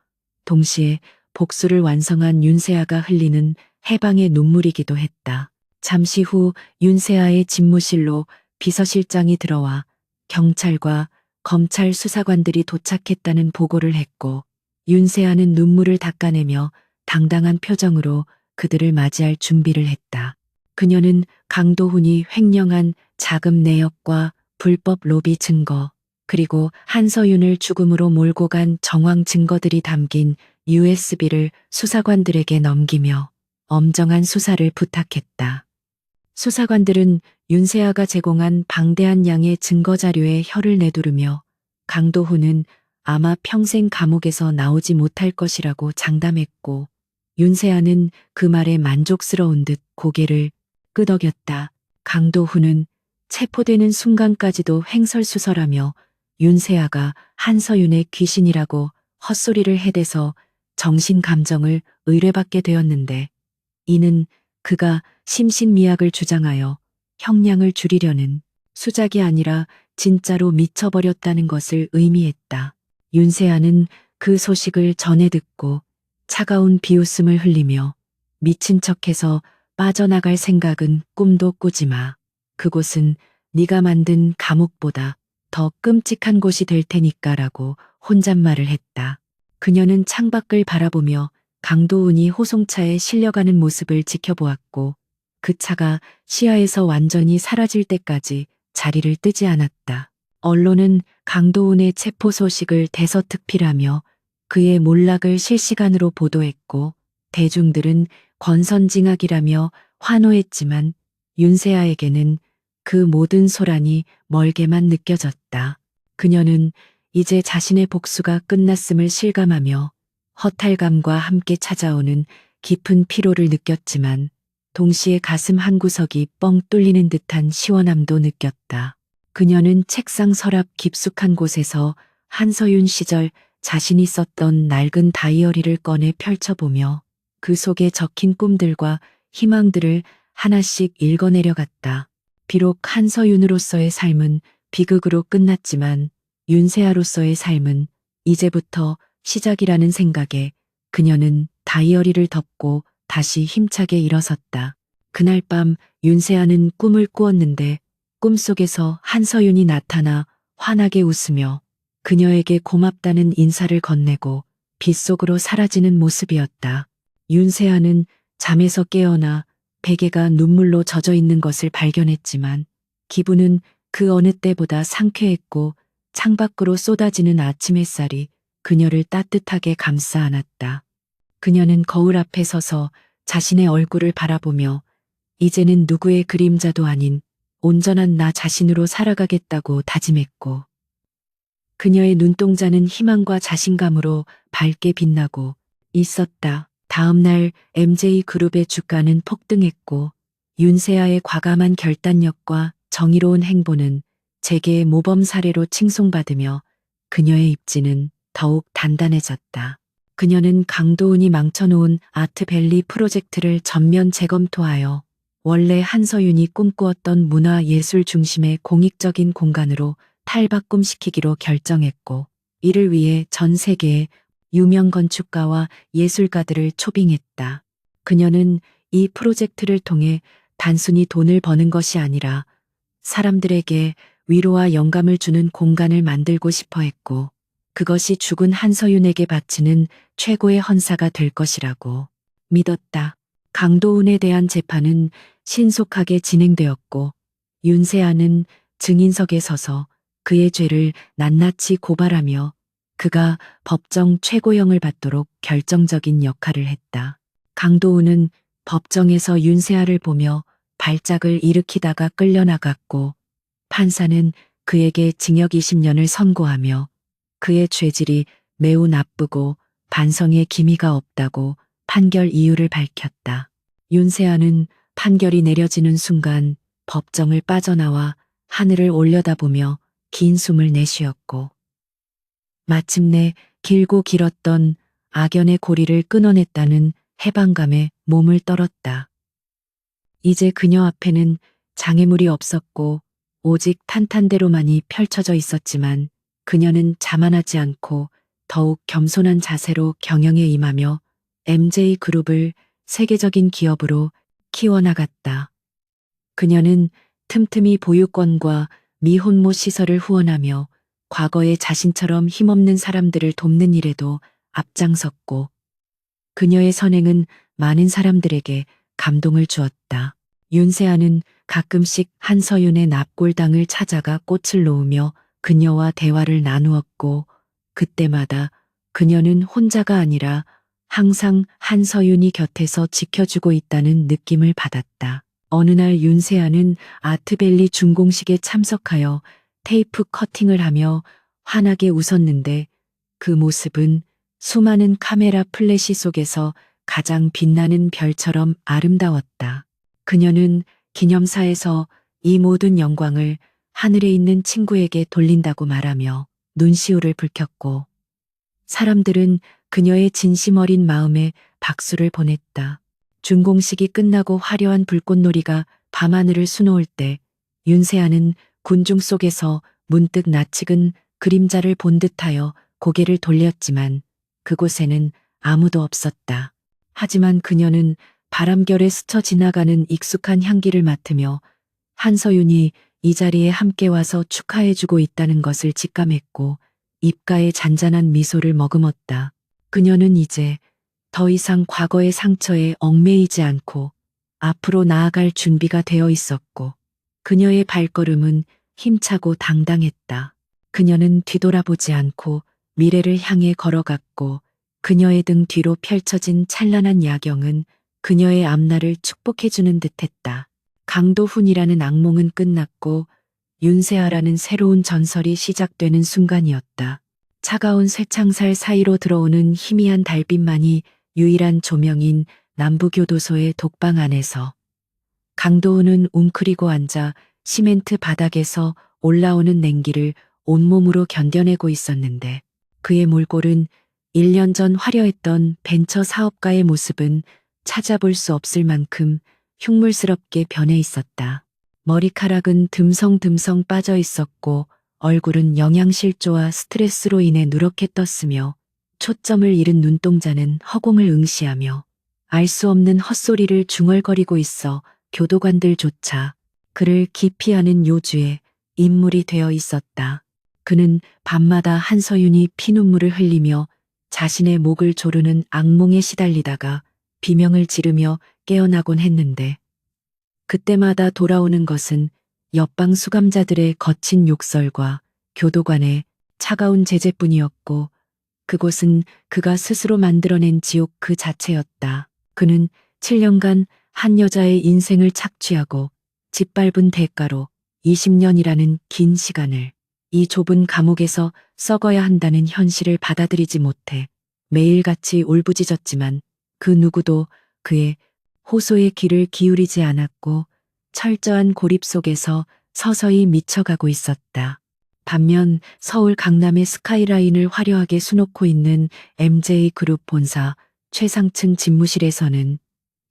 동시에 복수를 완성한 윤세아가 흘리는 해방의 눈물이기도 했다. 잠시 후 윤세아의 집무실로 비서실장이 들어와 경찰과 검찰 수사관들이 도착했다는 보고를 했고 윤세아는 눈물을 닦아내며 당당한 표정으로 그들을 맞이할 준비를 했다. 그녀는 강도훈이 횡령한 자금 내역과 불법 로비 증거 그리고 한서윤을 죽음으로 몰고 간 정황 증거들이 담긴 USB를 수사관들에게 넘기며 엄정한 수사를 부탁했다. 수사관들은 윤세아가 제공한 방대한 양의 증거 자료에 혀를 내두르며 강도훈은 아마 평생 감옥에서 나오지 못할 것이라고 장담했고 윤세아는 그 말에 만족스러운 듯 고개를 끄덕였다. 강도훈은 체포되는 순간까지도 횡설수설하며 윤세아가 한서윤의 귀신이라고 헛소리를 해대서 정신 감정을 의뢰받게 되었는데 이는 그가 심신미약을 주장하여 형량을 줄이려는 수작이 아니라 진짜로 미쳐버렸다는 것을 의미했다. 윤세아는 그 소식을 전해 듣고 차가운 비웃음을 흘리며 미친 척해서 빠져나갈 생각은 꿈도 꾸지 마. 그곳은 네가 만든 감옥보다 더 끔찍한 곳이 될 테니까라고 혼잣말을 했다. 그녀는 창밖을 바라보며 강도훈이 호송차에 실려가는 모습을 지켜보았고 그 차가 시야에서 완전히 사라질 때까지 자리를 뜨지 않았다. 언론은 강도훈의 체포 소식을 대서특필하며 그의 몰락을 실시간으로 보도했고 대중들은 권선징악이라며 환호했지만 윤세아에게는 그 모든 소란이 멀게만 느껴졌다. 그녀는 이제 자신의 복수가 끝났음을 실감하며 허탈감과 함께 찾아오는 깊은 피로를 느꼈지만 동시에 가슴 한구석이 뻥 뚫리는 듯한 시원함도 느꼈다. 그녀는 책상 서랍 깊숙한 곳에서 한서윤 시절 자신이 썼던 낡은 다이어리를 꺼내 펼쳐보며 그 속에 적힌 꿈들과 희망들을 하나씩 읽어내려갔다. 비록 한서윤으로서의 삶은 비극으로 끝났지만 윤세아로서의 삶은 이제부터 시작이라는 생각에 그녀는 다이어리를 덮고 다시 힘차게 일어섰다. 그날 밤 윤세아는 꿈을 꾸었는데 꿈속에서 한서윤이 나타나 환하게 웃으며 그녀에게 고맙다는 인사를 건네고 빗속으로 사라지는 모습이었다. 윤세아는 잠에서 깨어나 베개가 눈물로 젖어 있는 것을 발견했지만 기분은 그 어느 때보다 상쾌했고 창밖으로 쏟아지는 아침 햇살이 그녀를 따뜻하게 감싸 안았다. 그녀는 거울 앞에 서서 자신의 얼굴을 바라보며 이제는 누구의 그림자도 아닌 온전한 나 자신으로 살아가겠다고 다짐했고 그녀의 눈동자는 희망과 자신감으로 밝게 빛나고 있었다. 다음 날 MJ그룹의 주가는 폭등했고 윤세아의 과감한 결단력과 정의로운 행보는 재계의 모범 사례로 칭송받으며 그녀의 입지는 더욱 단단해졌다. 그녀는 강도훈이 망쳐놓은 아트밸리 프로젝트를 전면 재검토하여 원래 한서윤이 꿈꾸었던 문화예술 중심의 공익적인 공간으로 탈바꿈시키기로 결정했고 이를 위해 전 세계의 유명 건축가와 예술가들을 초빙했다. 그녀는 이 프로젝트를 통해 단순히 돈을 버는 것이 아니라 사람들에게 위로와 영감을 주는 공간을 만들고 싶어 했고 그것이 죽은 한서윤에게 바치는 최고의 헌사가 될 것이라고 믿었다. 강도훈에 대한 재판은 신속하게 진행되었고 윤세아는 증인석에 서서 그의 죄를 낱낱이 고발하며 그가 법정 최고형을 받도록 결정적인 역할을 했다. 강도훈은 법정에서 윤세아를 보며 발작을 일으키다가 끌려나갔고 판사는 그에게 징역 20년을 선고하며 그의 죄질이 매우 나쁘고 반성의 기미가 없다고 판결 이유를 밝혔다. 윤세아는 판결이 내려지는 순간 법정을 빠져나와 하늘을 올려다보며 긴 숨을 내쉬었고 마침내 길고 길었던 악연의 고리를 끊어냈다는 해방감에 몸을 떨었다. 이제 그녀 앞에는 장애물이 없었고 오직 탄탄대로만이 펼쳐져 있었지만 그녀는 자만하지 않고 더욱 겸손한 자세로 경영에 임하며 MJ그룹을 세계적인 기업으로 키워나갔다. 그녀는 틈틈이 보육원과 미혼모 시설을 후원하며 과거의 자신처럼 힘없는 사람들을 돕는 일에도 앞장섰고 그녀의 선행은 많은 사람들에게 감동을 주었다. 윤세아는 가끔씩 한서윤의 납골당을 찾아가 꽃을 놓으며 그녀와 대화를 나누었고 그때마다 그녀는 혼자가 아니라 항상 한서윤이 곁에서 지켜주고 있다는 느낌을 받았다. 어느 날 윤세아는 아트밸리 준공식에 참석하여 테이프 커팅을 하며 환하게 웃었는데 그 모습은 수많은 카메라 플래시 속에서 가장 빛나는 별처럼 아름다웠다. 그녀는 기념사에서 이 모든 영광을 하늘에 있는 친구에게 돌린다고 말하며 눈시울을 붉혔고 사람들은 그녀의 진심 어린 마음에 박수를 보냈다. 준공식이 끝나고 화려한 불꽃놀이가 밤하늘을 수놓을 때 윤세아는 군중 속에서 문득 낯익은 그림자를 본 듯하여 고개를 돌렸지만 그곳에는 아무도 없었다. 하지만 그녀는 바람결에 스쳐 지나가는 익숙한 향기를 맡으며 한서윤이 이 자리에 함께 와서 축하해주고 있다는 것을 직감했고 입가에 잔잔한 미소를 머금었다. 그녀는 이제 더 이상 과거의 상처에 얽매이지 않고 앞으로 나아갈 준비가 되어 있었고 그녀의 발걸음은 힘차고 당당했다. 그녀는 뒤돌아보지 않고 미래를 향해 걸어갔고 그녀의 등 뒤로 펼쳐진 찬란한 야경은 그녀의 앞날을 축복해주는 듯했다. 강도훈이라는 악몽은 끝났고 윤세아라는 새로운 전설이 시작되는 순간이었다. 차가운 쇠창살 사이로 들어오는 희미한 달빛만이 유일한 조명인 남부교도소의 독방 안에서 강도훈은 웅크리고 앉아 시멘트 바닥에서 올라오는 냉기를 온몸으로 견뎌내고 있었는데 그의 몰골은 1년 전 화려했던 벤처 사업가의 모습은 찾아볼 수 없을 만큼 흉물스럽게 변해 있었다. 머리카락은 듬성듬성 빠져 있었고 얼굴은 영양실조와 스트레스로 인해 누렇게 떴으며 초점을 잃은 눈동자는 허공을 응시하며 알 수 없는 헛소리를 중얼거리고 있어 교도관들조차 그를 깊이 아는 요주의 인물이 되어 있었다. 그는 밤마다 한서윤이 피눈물을 흘리며 자신의 목을 조르는 악몽에 시달리다가 비명을 지르며 깨어나곤 했는데 그때마다 돌아오는 것은 옆방 수감자들의 거친 욕설과 교도관의 차가운 제재뿐이었고 그곳은 그가 스스로 만들어낸 지옥 그 자체였다. 그는 7년간 한 여자의 인생을 착취하고 짓밟은 대가로 20년이라는 긴 시간을 이 좁은 감옥에서 썩어야 한다는 현실을 받아들이지 못해 매일같이 울부짖었지만 그 누구도 그의 호소의 귀를 기울이지 않았고 철저한 고립 속에서 서서히 미쳐가고 있었다. 반면 서울 강남의 스카이라인을 화려하게 수놓고 있는 MJ그룹 본사 최상층 집무실에서는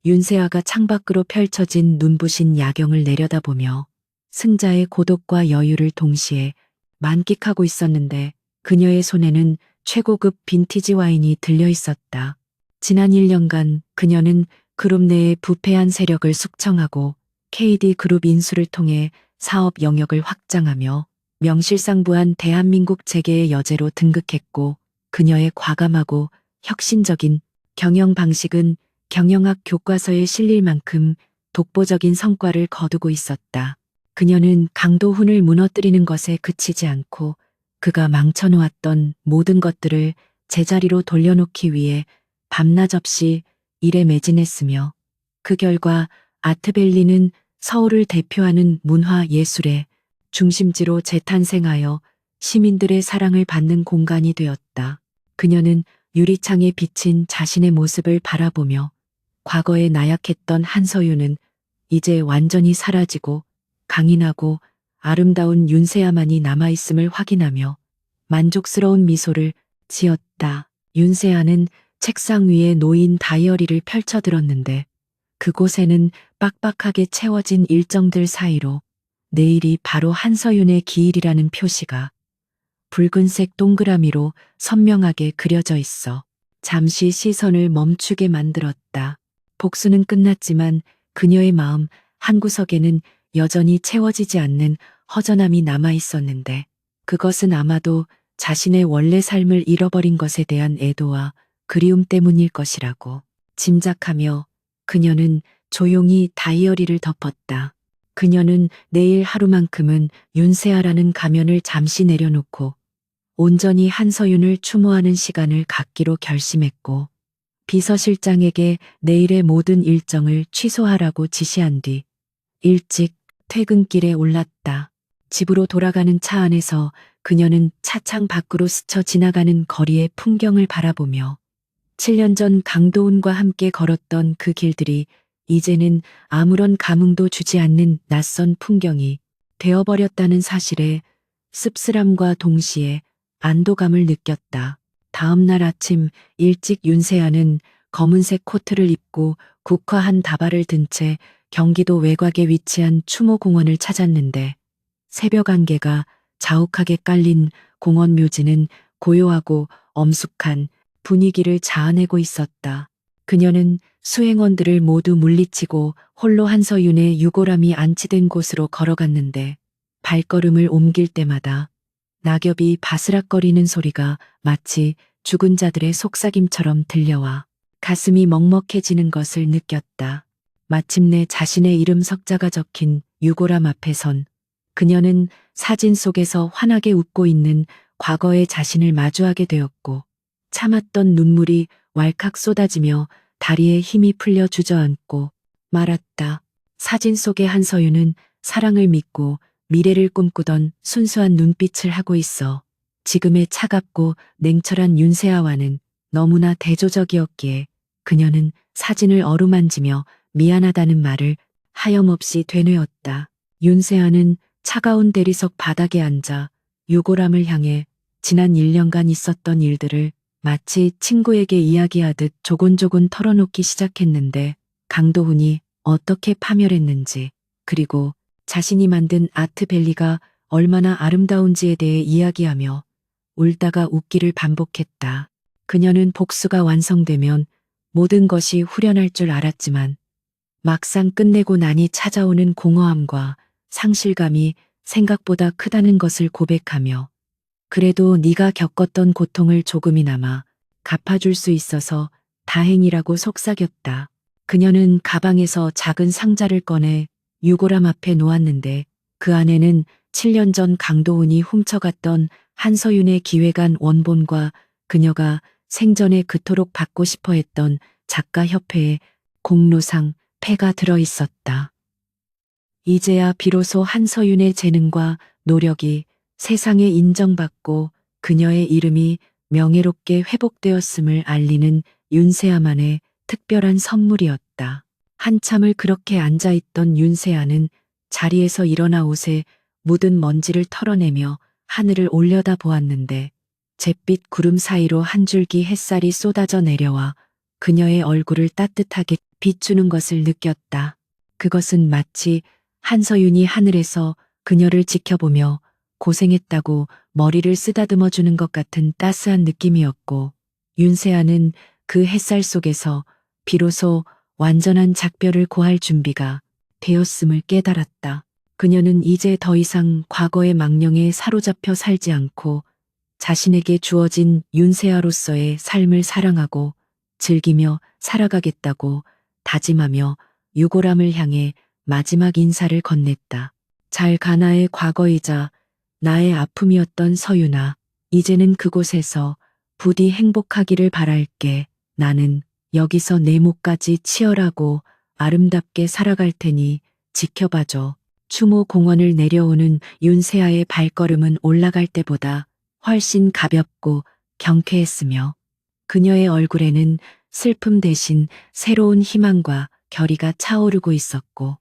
윤세아가 창밖으로 펼쳐진 눈부신 야경을 내려다보며 승자의 고독과 여유를 동시에 만끽하고 있었는데 그녀의 손에는 최고급 빈티지 와인이 들려 있었다. 지난 1년간 그녀는 그룹 내의 부패한 세력을 숙청하고 KD그룹 인수를 통해 사업 영역을 확장하며 명실상부한 대한민국 재계의 여제로 등극했고 그녀의 과감하고 혁신적인 경영 방식은 경영학 교과서에 실릴 만큼 독보적인 성과를 거두고 있었다. 그녀는 강도훈을 무너뜨리는 것에 그치지 않고 그가 망쳐놓았던 모든 것들을 제자리로 돌려놓기 위해 밤낮 없이 일에 매진했으며 그 결과 아트밸리는 서울을 대표하는 문화 예술의 중심지로 재탄생하여 시민들의 사랑을 받는 공간이 되었다. 그녀는 유리창에 비친 자신의 모습을 바라보며 과거에 나약했던 한서윤은 이제 완전히 사라지고 강인하고 아름다운 윤세아만이 남아있음을 확인하며 만족스러운 미소를 지었다. 윤세아는 책상 위에 놓인 다이어리를 펼쳐들었는데 그곳에는 빡빡하게 채워진 일정들 사이로 내일이 바로 한서윤의 기일이라는 표시가 붉은색 동그라미로 선명하게 그려져 있어 잠시 시선을 멈추게 만들었다. 복수는 끝났지만 그녀의 마음 한구석에는 여전히 채워지지 않는 허전함이 남아 있었는데 그것은 아마도 자신의 원래 삶을 잃어버린 것에 대한 애도와 그리움 때문일 것이라고 짐작하며 그녀는 조용히 다이어리를 덮었다. 그녀는 내일 하루만큼은 윤세아라는 가면을 잠시 내려놓고 온전히 한서윤을 추모하는 시간을 갖기로 결심했고 비서실장에게 내일의 모든 일정을 취소하라고 지시한 뒤 일찍 퇴근길에 올랐다. 집으로 돌아가는 차 안에서 그녀는 차창 밖으로 스쳐 지나가는 거리의 풍경을 바라보며 7년 전 강도훈과 함께 걸었던 그 길들이 이제는 아무런 감흥도 주지 않는 낯선 풍경이 되어버렸다는 사실에 씁쓸함과 동시에 안도감을 느꼈다. 다음 날 아침 일찍 윤세아는 검은색 코트를 입고 국화한 다발을 든 채 경기도 외곽에 위치한 추모공원을 찾았는데 새벽 안개가 자욱하게 깔린 공원 묘지는 고요하고 엄숙한 분위기를 자아내고 있었다. 그녀는 수행원들을 모두 물리치고 홀로 한서윤의 유골함이 안치된 곳으로 걸어갔는데 발걸음을 옮길 때마다 낙엽이 바스락거리는 소리가 마치 죽은 자들의 속삭임처럼 들려와 가슴이 먹먹해지는 것을 느꼈다. 마침내 자신의 이름 석자가 적힌 유골함 앞에 선 그녀는 사진 속에서 환하게 웃고 있는 과거의 자신을 마주하게 되었고 참았던 눈물이 왈칵 쏟아지며 다리에 힘이 풀려 주저앉고 말았다. 사진 속의 한서윤은 사랑을 믿고 미래를 꿈꾸던 순수한 눈빛을 하고 있어 지금의 차갑고 냉철한 윤세아와는 너무나 대조적이었기에 그녀는 사진을 어루만지며 미안하다는 말을 하염없이 되뇌었다. 윤세아는 차가운 대리석 바닥에 앉아 유골함을 향해 지난 1년간 있었던 일들을 마치 친구에게 이야기하듯 조곤조곤 털어놓기 시작했는데 강도훈이 어떻게 파멸했는지 그리고 자신이 만든 아트밸리가 얼마나 아름다운지에 대해 이야기하며 울다가 웃기를 반복했다. 그녀는 복수가 완성되면 모든 것이 후련할 줄 알았지만 막상 끝내고 나니 찾아오는 공허함과 상실감이 생각보다 크다는 것을 고백하며 그래도 네가 겪었던 고통을 조금이나마 갚아줄 수 있어서 다행이라고 속삭였다. 그녀는 가방에서 작은 상자를 꺼내 유골함 앞에 놓았는데 그 안에는 7년 전 강도훈이 훔쳐갔던 한서윤의 기획안 원본과 그녀가 생전에 그토록 받고 싶어 했던 작가협회의 공로상 패가 들어 있었다. 이제야 비로소 한서윤의 재능과 노력이 세상에 인정받고 그녀의 이름이 명예롭게 회복되었음을 알리는 윤세아만의 특별한 선물이었다. 한참을 그렇게 앉아있던 윤세아는 자리에서 일어나 옷에 묻은 먼지를 털어내며 하늘을 올려다 보았는데 잿빛 구름 사이로 한 줄기 햇살이 쏟아져 내려와 그녀의 얼굴을 따뜻하게 비추는 것을 느꼈다. 그것은 마치 한서윤이 하늘에서 그녀를 지켜보며 고생했다고 머리를 쓰다듬어 주는 것 같은 따스한 느낌이었고 윤세아는 그 햇살 속에서 비로소 완전한 작별을 고할 준비가 되었음을 깨달았다. 그녀는 이제 더 이상 과거의 망령에 사로잡혀 살지 않고 자신에게 주어진 윤세아로서의 삶을 사랑하고 즐기며 살아가겠다고 다짐하며 유골함을 향해 마지막 인사를 건넸다. 잘 가나의 과거이자 나의 아픔이었던 서윤아, 이제는 그곳에서 부디 행복하기를 바랄게. 나는 여기서 내 목까지 치열하고 아름답게 살아갈 테니 지켜봐줘. 추모 공원을 내려오는 윤세아의 발걸음은 올라갈 때보다 훨씬 가볍고 경쾌했으며 그녀의 얼굴에는 슬픔 대신 새로운 희망과 결의가 차오르고 있었고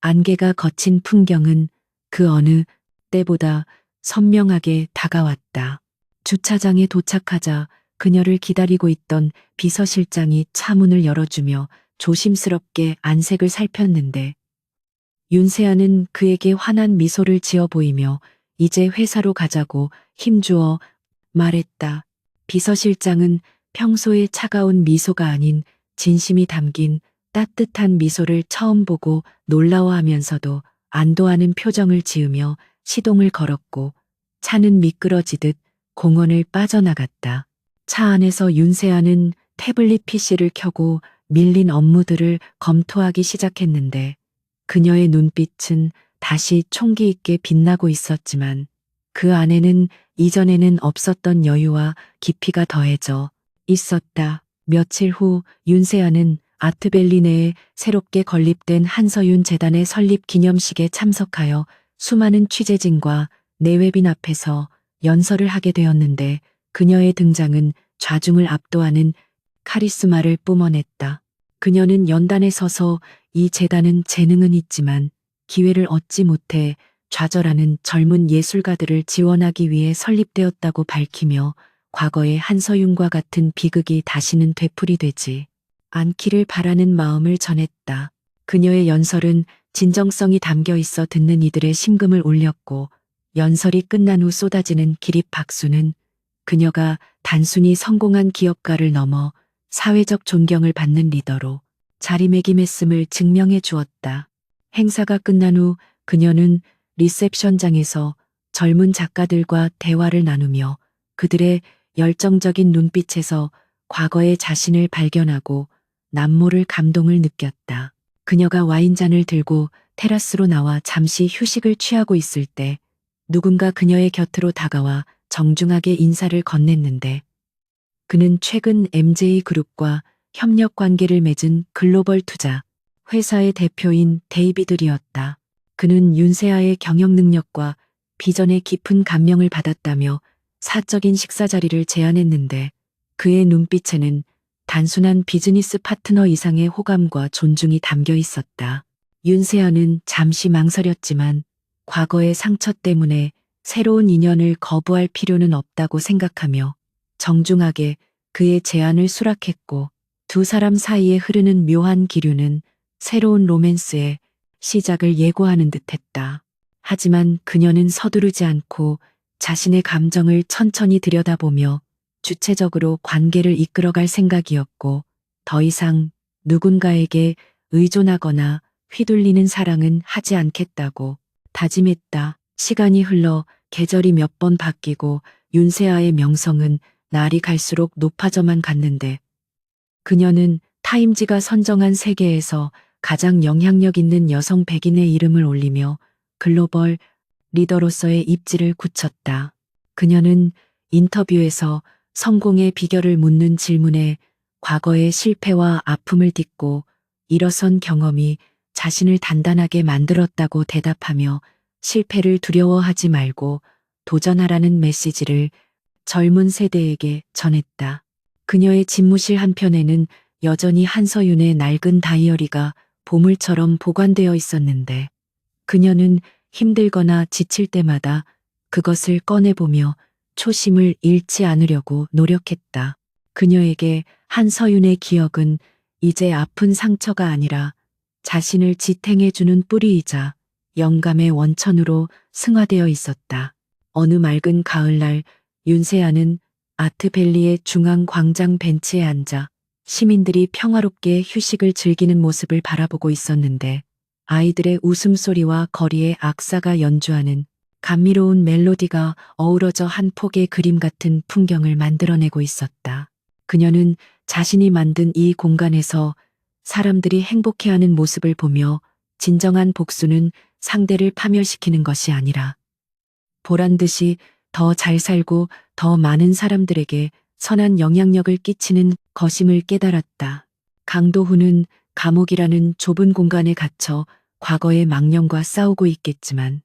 안개가 거친 풍경은 그 어느 때보다 선명하게 다가왔다. 주차장에 도착하자 그녀를 기다리고 있던 비서실장이 차 문을 열어주며 조심스럽게 안색을 살폈는데 윤세아는 그에게 환한 미소를 지어 보이며 이제 회사로 가자고 힘주어 말했다. 비서실장은 평소의 차가운 미소가 아닌 진심이 담긴 따뜻한 미소를 처음 보고 놀라워하면서도 안도하는 표정을 지으며 시동을 걸었고 차는 미끄러지듯 공원을 빠져나갔다. 차 안에서 윤세아는 태블릿 PC를 켜고 밀린 업무들을 검토하기 시작했는데 그녀의 눈빛은 다시 총기 있게 빛나고 있었지만 그 안에는 이전에는 없었던 여유와 깊이가 더해져 있었다. 며칠 후 윤세아는 아트밸리 내에 새롭게 건립된 한서윤 재단의 설립 기념식에 참석하여 수많은 취재진과 내외빈 앞에서 연설을 하게 되었는데 그녀의 등장은 좌중을 압도하는 카리스마를 뿜어냈다. 그녀는 연단에 서서 이 재단은 재능은 있지만 기회를 얻지 못해 좌절하는 젊은 예술가들을 지원하기 위해 설립되었다고 밝히며 과거의 한서윤과 같은 비극이 다시는 되풀이되지 않기를 바라는 마음을 전했다. 그녀의 연설은 진정성이 담겨 있어 듣는 이들의 심금을 울렸고 연설이 끝난 후 쏟아지는 기립 박수는 그녀가 단순히 성공한 기업가를 넘어 사회적 존경을 받는 리더로 자리매김했음을 증명해 주었다. 행사가 끝난 후 그녀는 리셉션장에서 젊은 작가들과 대화를 나누며 그들의 열정적인 눈빛에서 과거의 자신을 발견하고 남모를 감동을 느꼈다. 그녀가 와인잔을 들고 테라스로 나와 잠시 휴식을 취하고 있을 때 누군가 그녀의 곁으로 다가와 정중하게 인사를 건넸는데 그는 최근 MJ그룹과 협력 관계를 맺은 글로벌 투자 회사의 대표인 데이비드리였다. 그는 윤세아의 경영 능력과 비전에 깊은 감명을 받았다며 사적인 식사 자리를 제안했는데 그의 눈빛에는 단순한 비즈니스 파트너 이상의 호감과 존중이 담겨 있었다. 윤세아는 잠시 망설였지만 과거의 상처 때문에 새로운 인연을 거부할 필요는 없다고 생각하며 정중하게 그의 제안을 수락했고, 두 사람 사이에 흐르는 묘한 기류는 새로운 로맨스의 시작을 예고하는 듯했다. 하지만 그녀는 서두르지 않고 자신의 감정을 천천히 들여다보며 주체적으로 관계를 이끌어갈 생각이었고, 더 이상 누군가에게 의존하거나 휘둘리는 사랑은 하지 않겠다고 다짐했다. 시간이 흘러 계절이 몇 번 바뀌고 윤세아의 명성은 날이 갈수록 높아져만 갔는데, 그녀는 타임지가 선정한 세계에서 가장 영향력 있는 여성 100인의 이름을 올리며 글로벌 리더로서의 입지를 굳혔다. 그녀는 인터뷰에서 성공의 비결을 묻는 질문에 과거의 실패와 아픔을 딛고 일어선 경험이 자신을 단단하게 만들었다고 대답하며, 실패를 두려워하지 말고 도전하라는 메시지를 젊은 세대에게 전했다. 그녀의 집무실 한편에는 여전히 한서윤의 낡은 다이어리가 보물처럼 보관되어 있었는데, 그녀는 힘들거나 지칠 때마다 그것을 꺼내보며 초심을 잃지 않으려고 노력했다. 그녀에게 한서윤의 기억은 이제 아픈 상처가 아니라 자신을 지탱해주는 뿌리이자 영감의 원천으로 승화되어 있었다. 어느 맑은 가을날 윤세아는 아트밸리의 중앙 광장 벤치에 앉아 시민들이 평화롭게 휴식을 즐기는 모습을 바라보고 있었는데, 아이들의 웃음소리와 거리의 악사가 연주하는 감미로운 멜로디가 어우러져 한 폭의 그림 같은 풍경을 만들어내고 있었다. 그녀는 자신이 만든 이 공간에서 사람들이 행복해하는 모습을 보며, 진정한 복수는 상대를 파멸시키는 것이 아니라 보란 듯이 더 잘 살고 더 많은 사람들에게 선한 영향력을 끼치는 것임을 깨달았다. 강도훈은 감옥이라는 좁은 공간에 갇혀 과거의 망령과 싸우고 있겠지만,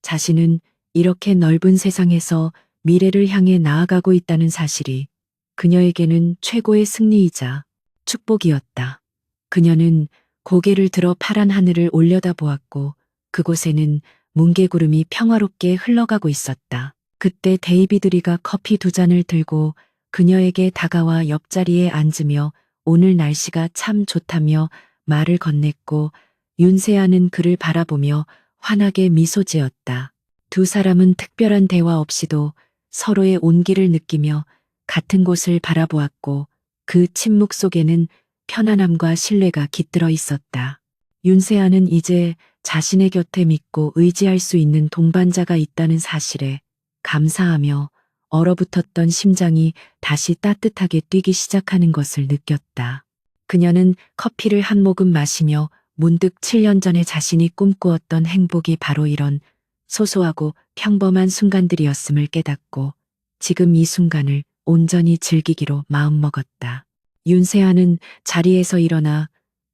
자신은 이렇게 넓은 세상에서 미래를 향해 나아가고 있다는 사실이 그녀에게는 최고의 승리이자 축복이었다. 그녀는 고개를 들어 파란 하늘을 올려다보았고, 그곳에는 뭉게구름이 평화롭게 흘러가고 있었다. 그때 데이비드 리가 커피 두 잔을 들고 그녀에게 다가와 옆자리에 앉으며 오늘 날씨가 참 좋다며 말을 건넸고, 윤세아는 그를 바라보며 환하게 미소 지었다. 두 사람은 특별한 대화 없이도 서로의 온기를 느끼며 같은 곳을 바라보았고, 그 침묵 속에는 편안함과 신뢰가 깃들어 있었다. 윤세아는 이제 자신의 곁에 믿고 의지할 수 있는 동반자가 있다는 사실에 감사하며 얼어붙었던 심장이 다시 따뜻하게 뛰기 시작하는 것을 느꼈다. 그녀는 커피를 한 모금 마시며 문득 7년 전에 자신이 꿈꾸었던 행복이 바로 이런 소소하고 평범한 순간들이었음을 깨닫고, 지금 이 순간을 온전히 즐기기로 마음먹었다. 윤세아는 자리에서 일어나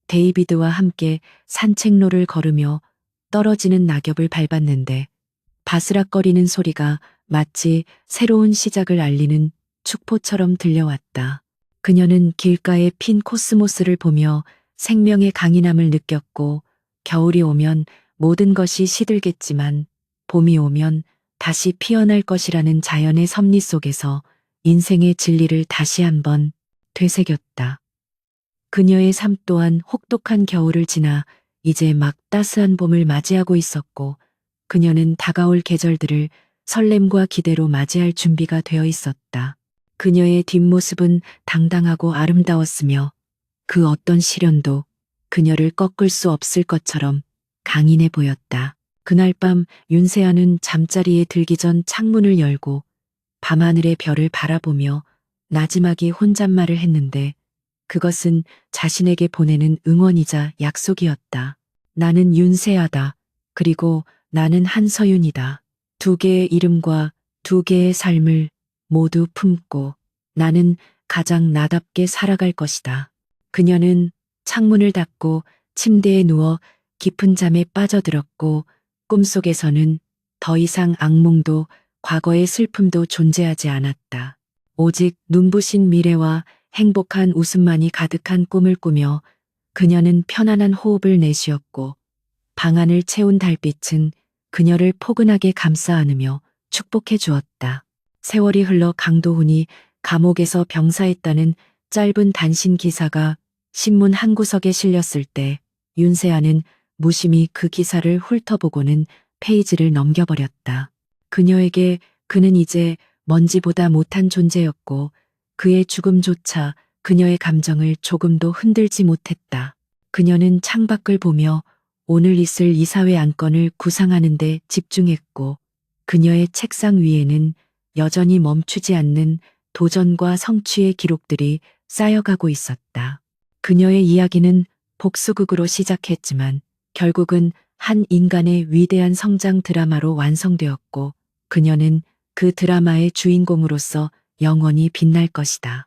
데이비드와 함께 산책로를 걸으며 떨어지는 낙엽을 밟았는데, 바스락거리는 소리가 마치 새로운 시작을 알리는 축포처럼 들려왔다. 그녀는 길가에 핀 코스모스를 보며 생명의 강인함을 느꼈고, 겨울이 오면 모든 것이 시들겠지만 봄이 오면 다시 피어날 것이라는 자연의 섭리 속에서 인생의 진리를 다시 한번 되새겼다. 그녀의 삶 또한 혹독한 겨울을 지나 이제 막 따스한 봄을 맞이하고 있었고, 그녀는 다가올 계절들을 설렘과 기대로 맞이할 준비가 되어 있었다. 그녀의 뒷모습은 당당하고 아름다웠으며, 그 어떤 시련도 그녀를 꺾을 수 없을 것처럼 강인해 보였다. 그날 밤 윤세아는 잠자리에 들기 전 창문을 열고 밤하늘의 별을 바라보며 나지막이 혼잣말을 했는데, 그것은 자신에게 보내는 응원이자 약속이었다. 나는 윤세아다. 그리고 나는 한서윤이다. 두 개의 이름과 두 개의 삶을 모두 품고 나는 가장 나답게 살아갈 것이다. 그녀는 창문을 닫고 침대에 누워 깊은 잠에 빠져들었고, 꿈속에서는 더 이상 악몽도 과거의 슬픔도 존재하지 않았다. 오직 눈부신 미래와 행복한 웃음만이 가득한 꿈을 꾸며 그녀는 편안한 호흡을 내쉬었고 방 안을 채운 달빛은 그녀를 포근하게 감싸 안으며 축복해 주었다. 세월이 흘러 강도훈이 감옥에서 병사했다는 짧은 단신 기사가 신문 한 구석에 실렸을 때 윤세아는 무심히 그 기사를 훑어보고는 페이지를 넘겨버렸다. 그녀에게 그는 이제 먼지보다 못한 존재였고 그의 죽음조차 그녀의 감정을 조금도 흔들지 못했다. 그녀는 창밖을 보며 오늘 있을 이사회 안건을 구상하는 데 집중했고 그녀의 책상 위에는 여전히 멈추지 않는 도전과 성취의 기록들이 쌓여가고 있었다. 그녀의 이야기는 복수극으로 시작했지만 결국은 한 인간의 위대한 성장 드라마로 완성되었고 그녀는 그 드라마의 주인공으로서 영원히 빛날 것이다.